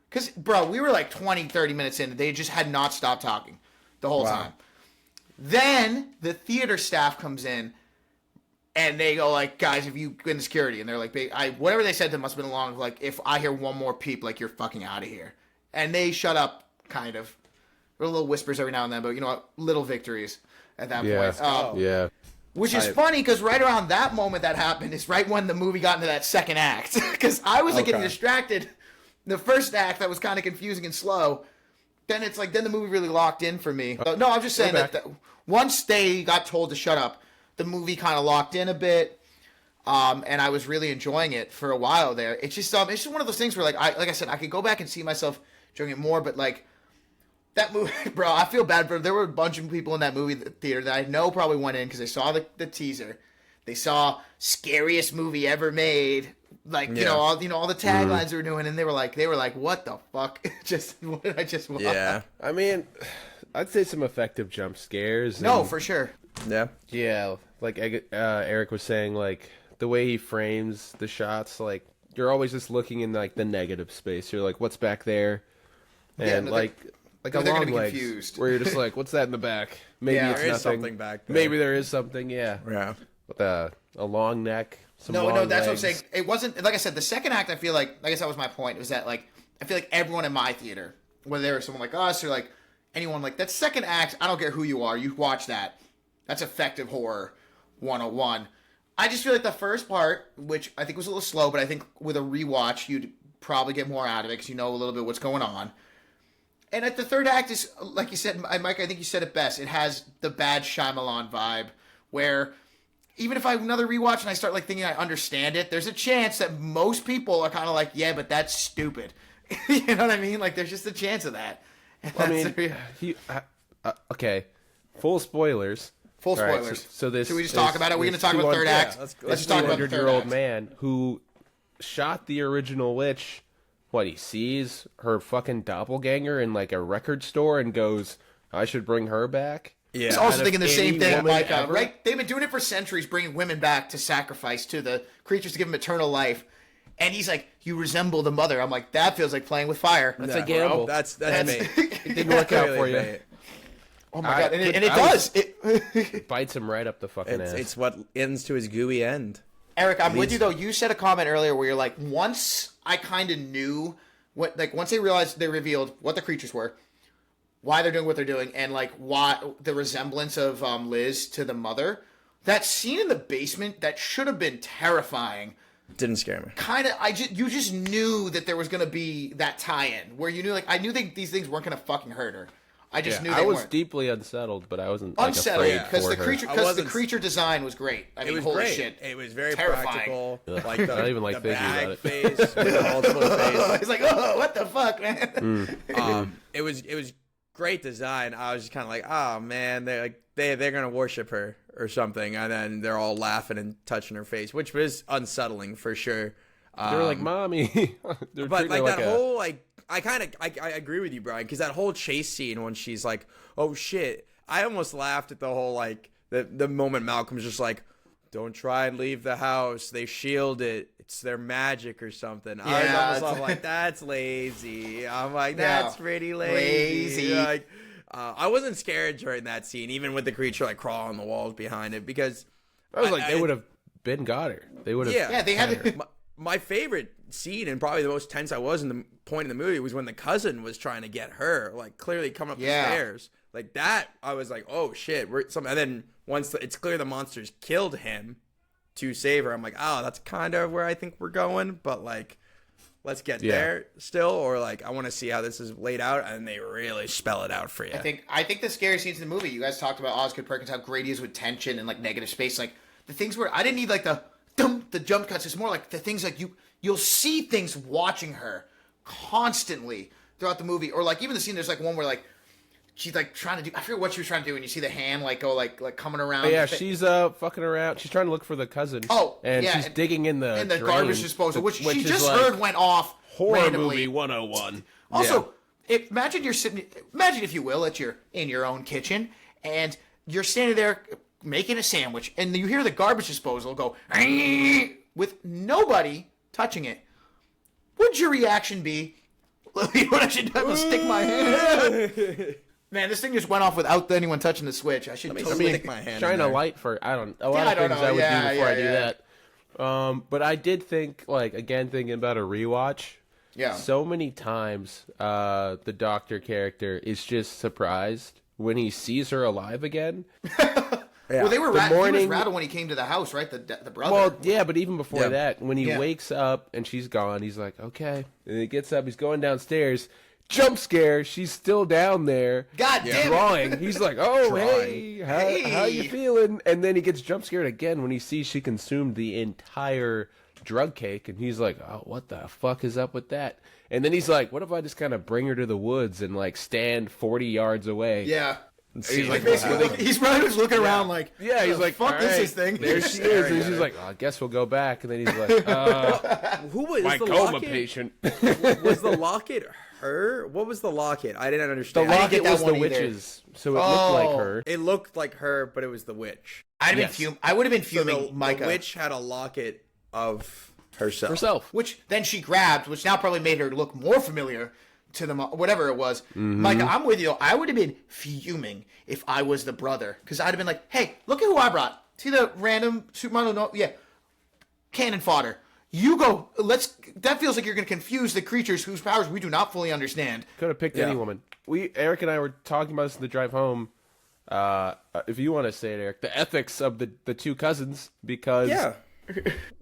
Speaker 2: Because, we were like 20, 30 minutes in. They just had not stopped talking the whole time. Then the theater staff comes in and they go like, guys, have you been to security? And they're like, whatever they said to them must have been along like, if I hear one more peep, like, you're fucking out of here. And they shut up, kind of. There were little whispers every now and then, but, little victories at that point. Which is funny because right around that moment that happened is right when the movie got into that second act. Because I was like getting distracted. The first act that was kind of confusing and slow. Then it's like, then the movie really locked in for me. No, I'm just saying that once they got told to shut up, the movie kind of locked in a bit. And I was really enjoying it for a while there. It's just one of those things where like I said, I could go back and see myself enjoying it more, but like that movie, bro, I feel bad for. There were a bunch of people in that movie theater that I know probably went in because they saw the teaser, they saw scariest movie ever made, like all the taglines they were doing, and they were like, what the fuck? What did I just watch?
Speaker 8: Yeah, I mean, I'd say some effective jump scares.
Speaker 2: No, for sure.
Speaker 8: Yeah, like Eric was saying, like the way he frames the shots, like you're always just looking in like the negative space. You're like, what's back there? And like a long legs, where you're just like, what's that in the back? Maybe it's
Speaker 7: there
Speaker 8: nothing.
Speaker 7: Is something back there.
Speaker 8: Maybe there is something. Yeah. With a long neck.
Speaker 2: No, that's
Speaker 8: legs.
Speaker 2: what I'm saying. It wasn't, like I said, the second act, I feel like, I guess that was my point, was that like, I feel like everyone in my theater, whether they were someone like us or like anyone, like that second act, I don't care who you are, you watch that. That's effective horror 101. I just feel like the first part, which I think was a little slow, but I think with a rewatch, you'd probably get more out of it because you know a little bit what's going on. And at the third act is, like you said, Mike, I think you said it best. It has the bad Shyamalan vibe where even if I have another rewatch and I start like thinking I understand it, there's a chance that most people are kind of like, yeah, but that's stupid. You know what I mean? Like there's just a chance of that.
Speaker 8: I mean, okay, full spoilers.
Speaker 2: Full spoilers.
Speaker 8: Right, so this.
Speaker 2: Should we just talk about it? We're going to talk about the third act. Let's just talk about the third act.
Speaker 8: 200-year-old man who shot the original witch. What, he sees her fucking doppelganger in like a record store and goes, I should bring her back?
Speaker 2: I
Speaker 7: Yeah,
Speaker 2: was also
Speaker 8: out of
Speaker 2: thinking the same
Speaker 8: any
Speaker 2: thing,
Speaker 8: woman
Speaker 2: Micah.
Speaker 8: ever.
Speaker 2: Right? They've been doing it for centuries, bringing women back to sacrifice to the creatures to give them eternal life. And he's like, "You resemble the mother." I'm like, "That feels like playing with fire."
Speaker 8: That's
Speaker 7: No,
Speaker 8: a gamble.
Speaker 7: bro, that's bait.
Speaker 8: It didn't work out for you.
Speaker 7: Bait.
Speaker 2: Oh my god! And it
Speaker 8: I
Speaker 2: does.
Speaker 8: It bites him right up the fucking ass.
Speaker 7: It's what ends to his gooey end.
Speaker 2: Eric, I'm with you though. You said a comment earlier where you're like, once I kind of knew what, like, once they realized, they revealed what the creatures were, why they're doing what they're doing, and like why the resemblance of Liz to the mother. That scene in the basement that should have been terrifying.
Speaker 7: Didn't scare me.
Speaker 2: Kind of, you just knew that there was gonna be that tie-in where you knew, like, I knew these things weren't gonna fucking hurt her. I just knew they
Speaker 8: I was
Speaker 2: weren't.
Speaker 8: deeply unsettled, but I wasn't like,
Speaker 2: Unsettled
Speaker 8: afraid
Speaker 2: because
Speaker 8: for
Speaker 2: the
Speaker 8: her.
Speaker 2: creature,
Speaker 7: I
Speaker 2: because the
Speaker 7: wasn't-
Speaker 2: creature design was great. I mean,
Speaker 7: It was
Speaker 2: holy
Speaker 7: great.
Speaker 2: shit!
Speaker 7: It was very
Speaker 2: Terrifying.
Speaker 7: practical.
Speaker 8: Ugh.
Speaker 7: Like the,
Speaker 8: I don't even like
Speaker 7: the
Speaker 8: thinking
Speaker 7: bag
Speaker 8: about it.
Speaker 7: face with the multiple face.
Speaker 2: He's like, "Oh, what the fuck, man?"
Speaker 7: It was great design. I was just kind of like, oh man, they're gonna worship her or something, and then they're all laughing and touching her face, which was unsettling for sure.
Speaker 8: They were like, "Mommy." They're
Speaker 7: But
Speaker 8: treating her
Speaker 7: like that
Speaker 8: a-
Speaker 7: whole like, I agree with you, Brian, because that whole chase scene when she's like, oh shit, I almost laughed at the whole like the moment Malcolm's just like, don't try and leave the house. They shield it. It's their magic or something. I was
Speaker 2: Yeah,
Speaker 7: almost
Speaker 2: it's-
Speaker 7: like, that's lazy. I'm like,
Speaker 2: Yeah.
Speaker 7: that's pretty lazy.
Speaker 2: Lazy.
Speaker 7: Like, I wasn't scared during that scene, even with the creature like crawling on the walls behind it, because
Speaker 8: I was like, they would have been got her. They would have.
Speaker 2: Yeah, they had to.
Speaker 7: my favorite scene and probably the most tense I was in the point in the movie was when the cousin was trying to get her, like clearly coming up
Speaker 2: Yeah.
Speaker 7: the stairs. Like that, I was like, oh shit. And then once it's clear the monsters killed him to save her, I'm like, oh, that's kind of where I think we're going. But like, let's get there still, or like, I want to see how this is laid out, and they really spell it out for you.
Speaker 2: I think the scary scenes in the movie. You guys talked about Osgood, Perkins, how great he is with tension and like negative space. Like the things where I didn't need like the jump cuts. It's more like the things like you'll see things watching her constantly throughout the movie, or like even the scene. There's like one where like she's like trying to do. I forget what she was trying to do, and you see the hand like go like coming around.
Speaker 8: But yeah, she's fucking around. She's trying to look for the cousin.
Speaker 2: Oh,
Speaker 8: and
Speaker 2: yeah,
Speaker 8: she's digging in the
Speaker 2: in the
Speaker 8: drain,
Speaker 2: garbage disposal, which she
Speaker 8: is
Speaker 2: just
Speaker 8: like
Speaker 2: heard went off
Speaker 8: horror
Speaker 2: randomly.
Speaker 8: movie 101.
Speaker 2: Also, imagine you're sitting. Imagine, if you will, in your own kitchen, and you're standing there making a sandwich, and you hear the garbage disposal go with nobody touching it. Would your reaction be? You know what I should do? I'm gonna stick my hand. Man, this thing just went off without anyone touching the switch. I should totally
Speaker 7: stick my hand.
Speaker 8: Shine
Speaker 7: in
Speaker 8: a
Speaker 7: there.
Speaker 8: light for a lot
Speaker 2: I
Speaker 8: of
Speaker 2: don't
Speaker 8: things
Speaker 2: know.
Speaker 8: I would
Speaker 2: Yeah,
Speaker 8: do before I do
Speaker 2: yeah.
Speaker 8: that. But I did think, like, again, thinking about a rewatch.
Speaker 2: Yeah.
Speaker 8: So many times, the doctor character is just surprised when he sees her alive again.
Speaker 2: Well, they were
Speaker 8: The
Speaker 2: he was
Speaker 8: morning-
Speaker 2: rattled when he came to the house, right? The brother.
Speaker 8: Well, yeah, but even before
Speaker 7: Yeah.
Speaker 8: that, when he
Speaker 2: Yeah.
Speaker 8: wakes up and she's gone, he's like, okay. And he gets up, he's going downstairs. Jump scare, she's still down there.
Speaker 2: God damn it.
Speaker 8: Drawing. He's like, oh,
Speaker 7: Drawing.
Speaker 8: hey, how
Speaker 2: Hey.
Speaker 8: you feeling? And then he gets jump scared again when he sees she consumed the entire drug cake. And he's like, oh, what the fuck is up with that? And then he's like, what if I just kind of bring her to the woods and, like, stand 40 yards away?
Speaker 2: Yeah.
Speaker 8: He's like,
Speaker 2: He's probably just looking around like,
Speaker 8: yeah, he's
Speaker 2: "The
Speaker 8: like,
Speaker 2: fuck
Speaker 8: all
Speaker 2: is
Speaker 8: right,
Speaker 2: this thing?"
Speaker 8: There she is.
Speaker 7: Staring
Speaker 8: And
Speaker 7: at
Speaker 8: she's
Speaker 7: her.
Speaker 8: like, oh, I guess we'll go back. And then he's like,
Speaker 7: Who was
Speaker 8: my
Speaker 7: the
Speaker 8: coma
Speaker 7: locket?
Speaker 8: patient.
Speaker 7: Was the locket her? What was the locket? I didn't
Speaker 8: The
Speaker 7: understand.
Speaker 2: didn't
Speaker 8: locket
Speaker 2: get that
Speaker 8: was the
Speaker 2: one either.
Speaker 8: witches, so it looked like
Speaker 2: Oh.
Speaker 8: her.
Speaker 7: It looked like her, but it was the witch.
Speaker 2: I'd have
Speaker 8: Yes.
Speaker 2: been I would have been
Speaker 7: So
Speaker 2: fuming,
Speaker 7: the
Speaker 2: Micah.
Speaker 7: witch had a locket of herself.
Speaker 8: Herself.
Speaker 2: Which then she grabbed, which now probably made her look more familiar to the whatever it was. Micah, I'm with you. I would have been fuming if I was the brother, because I'd have been like, "Hey, look at who I brought. See the random supermodel? No, yeah, cannon fodder. You go. That feels like you're going to confuse the creatures whose powers we do not fully understand."
Speaker 8: Could have picked any woman. Eric and I were talking about this in the drive home. If you want to say it, Eric, the ethics of the two cousins, because
Speaker 7: Yeah.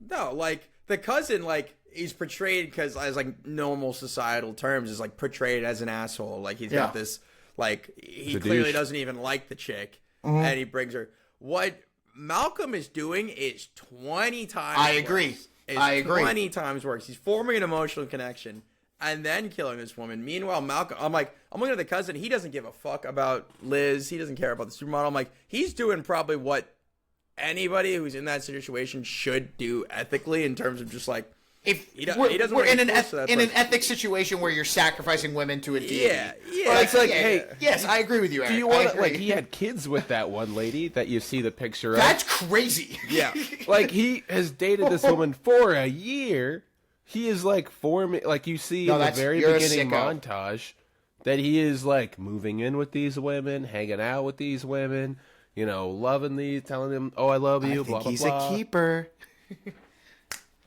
Speaker 7: No, like the cousin, like he's portrayed because as like normal societal terms is like portrayed as an asshole. Like he's got
Speaker 2: Yeah.
Speaker 7: this, like he
Speaker 8: a
Speaker 7: clearly
Speaker 8: douche.
Speaker 7: doesn't even like the chick, and he brings her. What Malcolm is doing is 20 times.
Speaker 2: I agree.
Speaker 7: worse. Is
Speaker 2: I agree.
Speaker 7: 20 times worse. He's forming an emotional connection and then killing this woman. Meanwhile, Malcolm, I'm looking at the cousin. He doesn't give a fuck about Liz. He doesn't care about the supermodel. I'm like, he's doing probably what anybody who's in that situation should do ethically in terms of just like
Speaker 2: if
Speaker 7: He doesn't
Speaker 2: we're
Speaker 7: wanna
Speaker 2: in
Speaker 7: get
Speaker 2: an
Speaker 7: close to that
Speaker 2: in an
Speaker 7: person.
Speaker 2: ethic situation where you're sacrificing women to a deity.
Speaker 7: Yeah.
Speaker 2: Well,
Speaker 8: It's like, hey,
Speaker 2: yes, I agree with you, Eric.
Speaker 8: Do you
Speaker 2: I
Speaker 8: want
Speaker 2: agree.
Speaker 8: like he had kids with that one lady that you see the picture of?
Speaker 2: That's crazy.
Speaker 7: Yeah.
Speaker 8: Like he has dated this woman for a year. He is like forming, like you see
Speaker 2: No,
Speaker 8: in the
Speaker 2: that's-
Speaker 8: very
Speaker 2: you're a
Speaker 8: beginning
Speaker 2: sicko.
Speaker 8: montage, that he is like moving in with these women, hanging out with these women, you know, loving these, telling them, "Oh, I love you."
Speaker 2: I
Speaker 8: blah
Speaker 2: think
Speaker 8: blah
Speaker 2: he's
Speaker 8: blah.
Speaker 2: a keeper.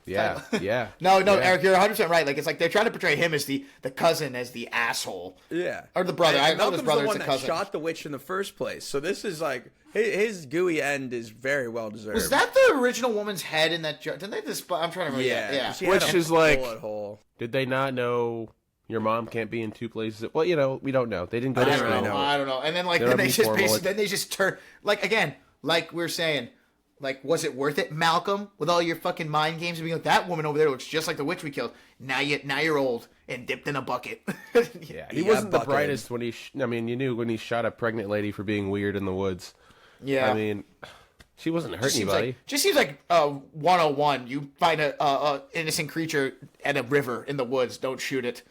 Speaker 8: Yeah, yeah.
Speaker 2: No,
Speaker 8: yeah.
Speaker 2: Eric, you're 100% right. Like, it's like they're trying to portray him as the cousin, as the asshole.
Speaker 7: Yeah.
Speaker 2: Or the brother. I know his
Speaker 7: Malcolm's
Speaker 2: brother
Speaker 7: the
Speaker 2: is
Speaker 7: one
Speaker 2: the
Speaker 7: that
Speaker 2: cousin.
Speaker 7: shot the witch in the first place. So this is like his gooey end is very well deserved.
Speaker 2: Was that the original woman's head in that jar? Didn't they just... I'm trying to remember.
Speaker 7: Yeah. She had
Speaker 8: Which
Speaker 7: a
Speaker 8: is like-
Speaker 7: bullet hole.
Speaker 8: Did they not know your mom can't be in two places? Well, you know, we don't know. They didn't go
Speaker 7: I
Speaker 8: to
Speaker 7: didn't
Speaker 8: school.
Speaker 7: really know.
Speaker 2: I don't know. And then, like,
Speaker 8: They're
Speaker 2: then
Speaker 8: not
Speaker 2: they
Speaker 8: being
Speaker 2: just
Speaker 8: formal.
Speaker 2: basically... Then they just turn... Like, again, like we were saying... Like, was it worth it, Malcolm? With all your fucking mind games and being like, that woman over there looks just like the witch we killed. Now you're old and dipped in a bucket.
Speaker 8: Yeah, he
Speaker 7: got
Speaker 8: wasn't the
Speaker 7: bucketed.
Speaker 8: brightest when he. I mean, you knew when he shot a pregnant lady for being weird in the woods.
Speaker 2: Yeah.
Speaker 8: I mean, she wasn't hurting anybody.
Speaker 2: Just seems like 101. You find a innocent creature at a river in the woods. Don't shoot it.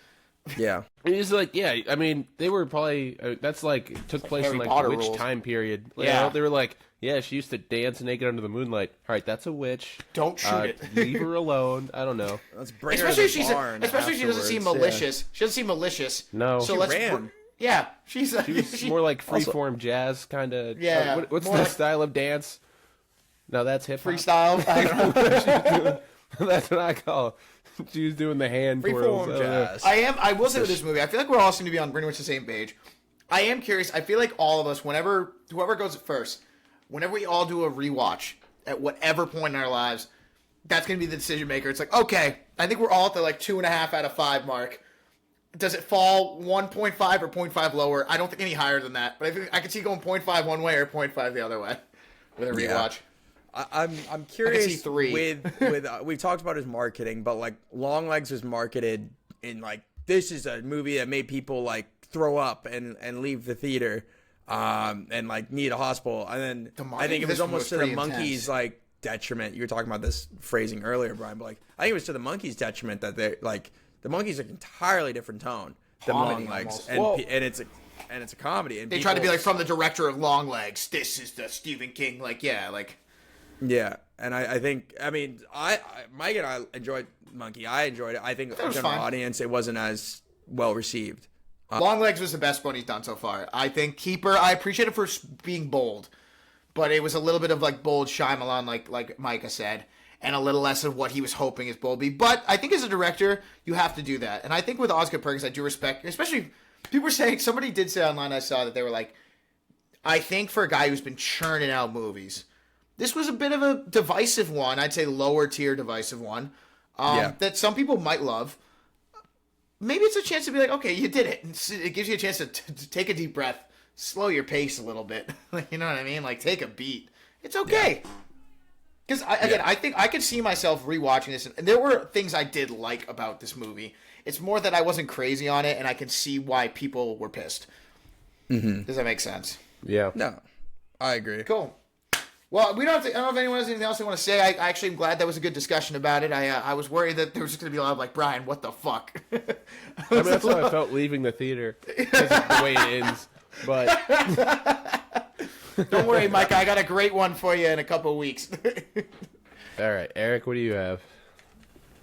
Speaker 7: Yeah.
Speaker 8: He's like, yeah. I mean, they were probably. That's like took place
Speaker 2: Harry
Speaker 8: in like
Speaker 2: Potter
Speaker 8: the witch
Speaker 2: rules.
Speaker 8: time period. Like,
Speaker 2: Yeah.
Speaker 8: you know, they were like, yeah, she used to dance naked under the moonlight. All right, that's a witch.
Speaker 2: Don't shoot it.
Speaker 8: Leave her alone. I don't know.
Speaker 7: Let's bring
Speaker 2: Especially
Speaker 7: her
Speaker 2: if
Speaker 7: to the
Speaker 2: she's
Speaker 7: barn
Speaker 2: especially if she doesn't seem
Speaker 7: afterwards.
Speaker 2: malicious. She doesn't seem malicious.
Speaker 8: No.
Speaker 2: So
Speaker 8: She
Speaker 2: let's
Speaker 7: ran.
Speaker 2: yeah, she's
Speaker 8: She was more like freeform jazz kind of.
Speaker 2: Yeah,
Speaker 8: what's
Speaker 2: more
Speaker 8: the
Speaker 2: like-
Speaker 8: style of dance? No, that's hip hop.
Speaker 2: freestyle. I don't know.
Speaker 8: That's what I call. She was doing the hand twirls.
Speaker 7: Freeform
Speaker 8: I don't know.
Speaker 7: jazz.
Speaker 2: I will say with this movie, I feel like we're all seem to be on pretty much the same page. I am curious. I feel like all of us, whoever goes first, whenever we all do a rewatch at whatever point in our lives, that's going to be the decision maker. It's like, okay, I think we're all at the like 2.5 out of 5 mark. Does it fall 1.5 or 0.5 lower? I don't think any higher than that. But I think I could see going 0.5 one way or 0.5 the other way with a rewatch.
Speaker 7: I'm curious
Speaker 2: see 3.
Speaker 7: with we've talked about his marketing, but like Longlegs was marketed in like this is a movie that made people like throw up and leave the theater and like need a hospital. And then
Speaker 2: The
Speaker 7: I
Speaker 2: marketing
Speaker 7: think it
Speaker 2: for
Speaker 7: was
Speaker 2: this one
Speaker 7: almost
Speaker 2: was
Speaker 7: to the
Speaker 2: pretty
Speaker 7: monkeys
Speaker 2: intense.
Speaker 7: like detriment. You were talking about this phrasing earlier, Brian, but like I think it was to the monkeys' detriment that they like the monkeys are an entirely different tone than
Speaker 2: Comedy
Speaker 7: Longlegs,
Speaker 2: almost.
Speaker 7: and it's a comedy. And
Speaker 2: They tried to be like from the director of Longlegs. This is the Stephen King. Like, yeah, like.
Speaker 7: Yeah, and I think Mike and I enjoyed Monkey. I enjoyed it. I think
Speaker 2: That was
Speaker 7: general
Speaker 2: fine.
Speaker 7: audience it wasn't as well received.
Speaker 2: Longlegs was the best one he's done so far. I think Keeper, I appreciate it for being bold, but it was a little bit of like bold Shyamalan, like Micah said, and a little less of what he was hoping his bold be. But I think as a director, you have to do that. And I think with Osgood Perkins, I do respect, especially people were saying, somebody did say online, I saw that they were like, I think for a guy who's been churning out movies, this was a bit of a divisive one. I'd say lower tier divisive one that some people might love. Maybe it's a chance to be like, okay, you did it. It gives you a chance to take a deep breath, slow your pace a little bit. You know what I mean? Like, take a beat. It's okay. Because, I think I could see myself rewatching this. And there were things I did like about this movie. It's more that I wasn't crazy on it, and I can see why people were pissed. Mm-hmm. Does that make sense?
Speaker 8: Yeah.
Speaker 7: No, I agree.
Speaker 2: Cool. Well, we don't have to, I don't know if anyone has anything else they want to say. I actually am glad that was a good discussion about it. I was worried that there was just going to be a lot of like, Brian, what the fuck?
Speaker 8: I mean, that's how I felt leaving the theater. Because of the way it ends. But
Speaker 2: Don't worry, Mike. I got a great one for you in a couple of weeks.
Speaker 8: all right, Eric, what do you have?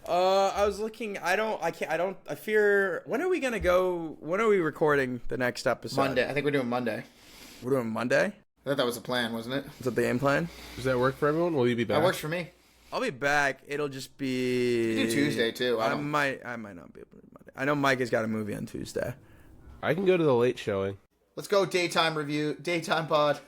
Speaker 7: I was looking. I fear. When are we gonna go? When are we recording the next episode?
Speaker 2: Monday. I think we're doing Monday.
Speaker 7: We're doing Monday.
Speaker 2: I thought that was the plan, wasn't it?
Speaker 7: Is that the game plan?
Speaker 8: Does that work for everyone? Will you be back?
Speaker 2: That works for me.
Speaker 7: I'll be back. It'll just be
Speaker 2: You do Tuesday, too. I
Speaker 7: I
Speaker 2: don't-
Speaker 7: might not be able to do Monday. I know Mike has got a movie on Tuesday.
Speaker 8: I can go to the late showing.
Speaker 2: Let's go daytime review. Daytime pod.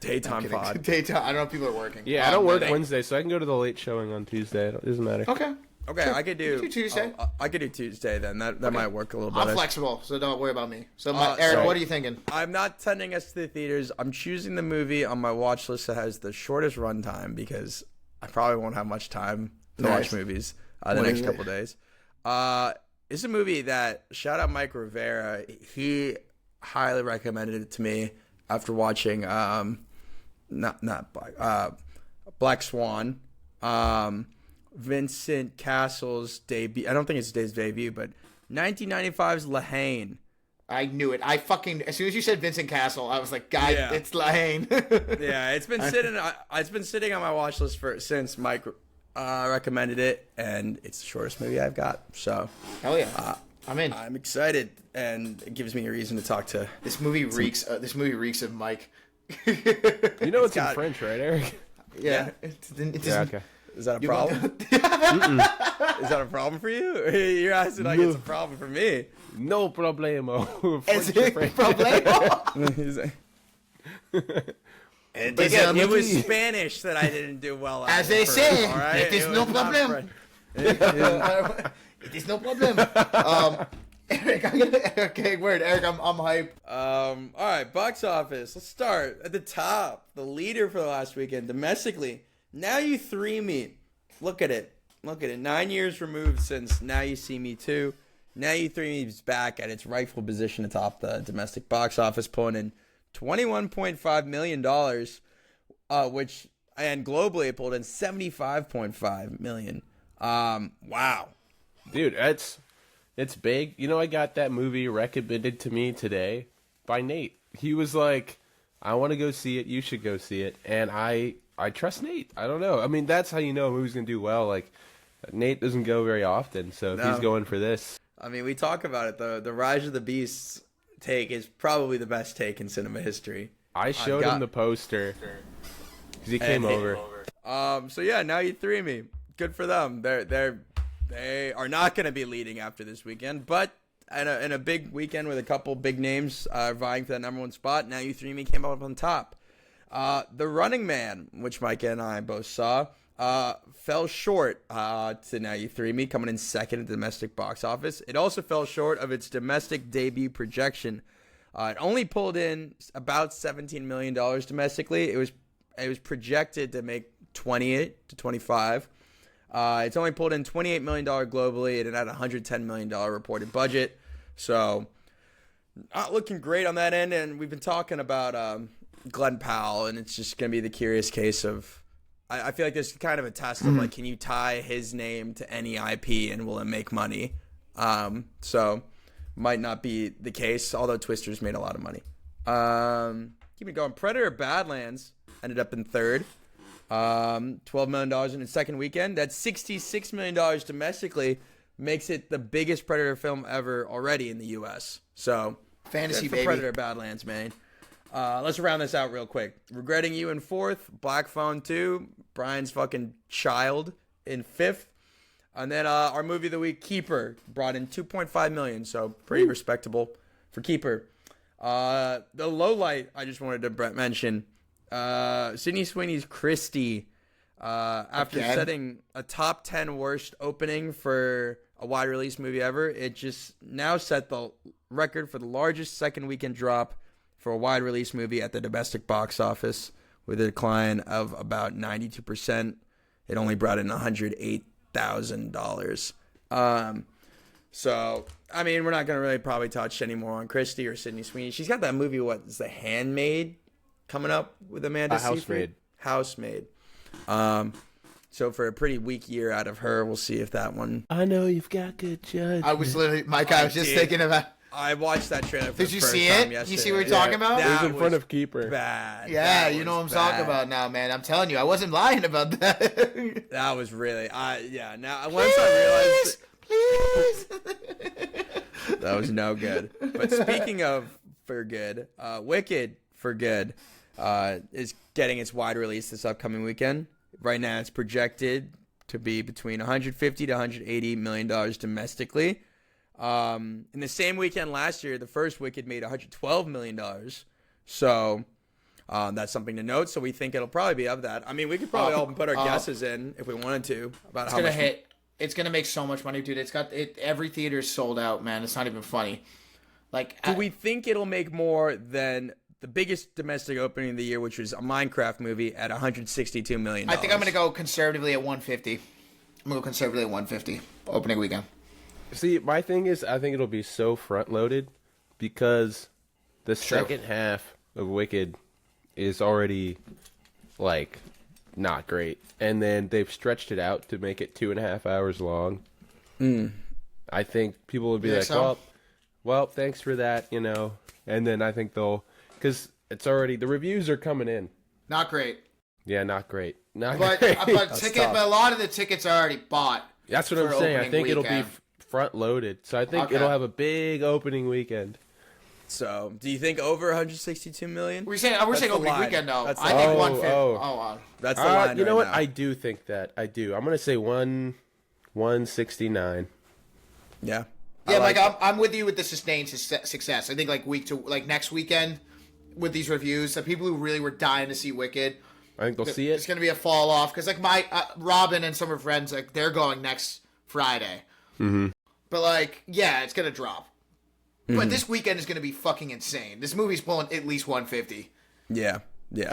Speaker 7: Daytime pod.
Speaker 2: Daytime. I don't know if people are working.
Speaker 8: Yeah, I don't work
Speaker 2: Monday.
Speaker 8: Wednesday, so I can go to the late showing on Tuesday. It doesn't matter.
Speaker 2: Okay.
Speaker 7: Okay, I could do
Speaker 2: do Tuesday.
Speaker 7: I could do Tuesday then. That might work a little
Speaker 2: I'm
Speaker 7: better.
Speaker 2: flexible, so don't worry about me. So,
Speaker 7: so-
Speaker 2: Eric, what are you thinking?
Speaker 7: I'm not sending us to the theaters. I'm choosing the movie on my watch list that has the shortest runtime because I probably won't have much time to
Speaker 2: Nice.
Speaker 7: watch movies the
Speaker 2: What
Speaker 7: next
Speaker 2: is it?
Speaker 7: couple days. It's a movie that shout out Mike Rivera. He highly recommended it to me after watching Black Swan. Vincent Cassel's debut. I don't think it's his debut, but 1995's Lahane.
Speaker 2: I knew it. I fucking as soon as you said Vincent Cassel, I was like, "God,
Speaker 7: Yeah.
Speaker 2: it's Lahane."
Speaker 7: Yeah, it's been sitting. It's been sitting on my watch list since Mike recommended it, and it's the shortest movie I've got. So,
Speaker 2: Hell yeah, I'm in.
Speaker 7: I'm excited, and it gives me a reason to talk to.
Speaker 2: This movie reeks. This movie reeks of Mike.
Speaker 8: You know it's in
Speaker 7: got-
Speaker 8: French, right, Eric?
Speaker 2: Yeah.
Speaker 8: Yeah, okay.
Speaker 7: Is that a problem? Is that a problem for you? You're asking like it's a problem for me.
Speaker 8: No problemo.
Speaker 2: Is
Speaker 8: French,
Speaker 2: it
Speaker 8: French.
Speaker 2: problemo?
Speaker 7: He's like-
Speaker 2: It
Speaker 7: Again, it was Spanish that I didn't do well at.
Speaker 2: As they
Speaker 7: first,
Speaker 2: say,
Speaker 7: all right?
Speaker 2: it is no
Speaker 7: was not
Speaker 2: problem.
Speaker 7: French.
Speaker 2: It is no problem. Eric, okay, word. Eric, I'm hype.
Speaker 7: All right, box office. Let's start at the top. The leader for the last weekend domestically. Now You Three Me. Look at it. 9 years removed since Now You See Me 2. Now You Three Me is back at its rightful position atop the domestic box office, pulling in $21.5 million, and globally it pulled in $75.5 million. Wow.
Speaker 8: Dude, it's big. You know, I got that movie recommended to me today by Nate. He was like, I want to go see it. You should go see it. And I trust Nate. I don't know. I mean, that's how you know a movie's going to do well. Like, Nate doesn't go very often, so if he's going for this.
Speaker 7: I mean, we talk about it. The Rise of the Beasts take is probably the best take in cinema history.
Speaker 8: I showed him the poster because he came over.
Speaker 7: So yeah, Now You Three Me. Good for them. They are not going to be leading after this weekend, but in a big weekend with a couple big names vying for that number one spot, Now You Three Me came up on top. The Running Man, which Mike and I both saw, fell short to Now You Three Me, coming in second at the domestic box office. It also fell short of its domestic debut projection. It only pulled in about $17 million domestically. It was projected to make 28 to 25. It's only pulled in $28 million globally, and it had a $110 million reported budget. So, not looking great on that end. And we've been talking about Glenn Powell, and it's just going to be the curious case of. I feel like there's kind of a test of like, can you tie his name to any IP and will it make money? So, might not be the case, although Twister's made a lot of money. Keep it going. Predator Badlands ended up in third. $12 million in its second weekend. That's $66 million domestically. Makes it the biggest Predator film ever already in the U.S. So,
Speaker 2: Fantasy,
Speaker 7: good for
Speaker 2: baby.
Speaker 7: Predator Badlands, man. Let's round this out real quick. Regretting You in fourth. Black Phone 2. Brian's fucking child in fifth. And then our movie of the week, Keeper, brought in $2.5 million. So, pretty respectable for Keeper. The low light I just wanted to mention. Sydney Sweeney's Christie, after setting a top 10 worst opening for a wide release movie ever, it just now set the record for the largest second weekend drop for a wide release movie at the domestic box office, with a decline of about 92%. It only brought in $108,000. So, I mean, we're not going to really probably touch anymore on Christie or Sydney Sweeney. She's got that movie, what is The Handmaid, coming up with Amanda Seyfried. Housemaid. So for a pretty weak year out of her, we'll see if that one.
Speaker 8: I know you've got good judgment.
Speaker 2: I was literally, Mike. I was just thinking about.
Speaker 7: I watched that trailer. For
Speaker 2: Did
Speaker 7: the
Speaker 2: you
Speaker 7: first
Speaker 2: see
Speaker 7: time
Speaker 2: it?
Speaker 7: yesterday.
Speaker 2: You see what we're talking about?
Speaker 8: It was
Speaker 7: That
Speaker 8: in front of Keeper.
Speaker 7: Bad.
Speaker 2: Yeah,
Speaker 7: That
Speaker 2: you know what I'm
Speaker 7: was
Speaker 2: talking
Speaker 7: bad.
Speaker 2: about now, man. I'm telling you, I wasn't lying about that.
Speaker 7: That was really. Yeah. Now once I realized
Speaker 2: Please.
Speaker 7: that was no good. But speaking of for good, Wicked for good is getting its wide release this upcoming weekend. Right now, it's projected to be between $150 to $180 million domestically. In the same weekend last year, the first Wicked made $112 million. So that's something to note. So we think it'll probably be of that. I mean, we could probably all put our guesses in if we wanted to about
Speaker 2: It's
Speaker 7: how
Speaker 2: gonna
Speaker 7: much.
Speaker 2: hit. It's gonna make so much money, dude. It's got it. Every theater is sold out, man. It's not even funny. Like,
Speaker 7: Do we think it'll make more than the biggest domestic opening of the year, which was a Minecraft movie at $162 million?
Speaker 2: I think I'm gonna go conservatively at 150. I'm gonna go conservatively at 150 opening weekend.
Speaker 8: See, my thing is, I think it'll be so front-loaded because the second half of Wicked is already, like, not great. And then they've stretched it out to make it 2.5 hours long. I think people would be like, well, thanks for that, you know. And then I think they'll, because it's already, the reviews are coming in.
Speaker 2: Not great.
Speaker 8: Yeah, not great. Not
Speaker 2: But
Speaker 8: great.
Speaker 2: but a lot of the tickets are already bought.
Speaker 8: That's what I'm saying. I think it'll be front loaded. So I think it'll have a big opening weekend.
Speaker 7: So, do you think over 162 million?
Speaker 2: We're saying opening weekend though.
Speaker 7: That's
Speaker 2: I think 150.
Speaker 7: That's the line.
Speaker 8: You know
Speaker 7: right
Speaker 8: what?
Speaker 7: now.
Speaker 8: I do think that. I do. I'm gonna say 169.
Speaker 7: Yeah.
Speaker 2: Yeah, I'm with you with the sustained success. I think next weekend with these reviews, the people who really were dying to see Wicked,
Speaker 8: I think they'll see it.
Speaker 2: It's going to be a fall off because my Robin and some of her friends they're going next Friday.
Speaker 8: Mm-hmm.
Speaker 2: But it's going to drop. Mm-hmm. But this weekend is going to be fucking insane. This movie's pulling at least 150.
Speaker 7: Yeah.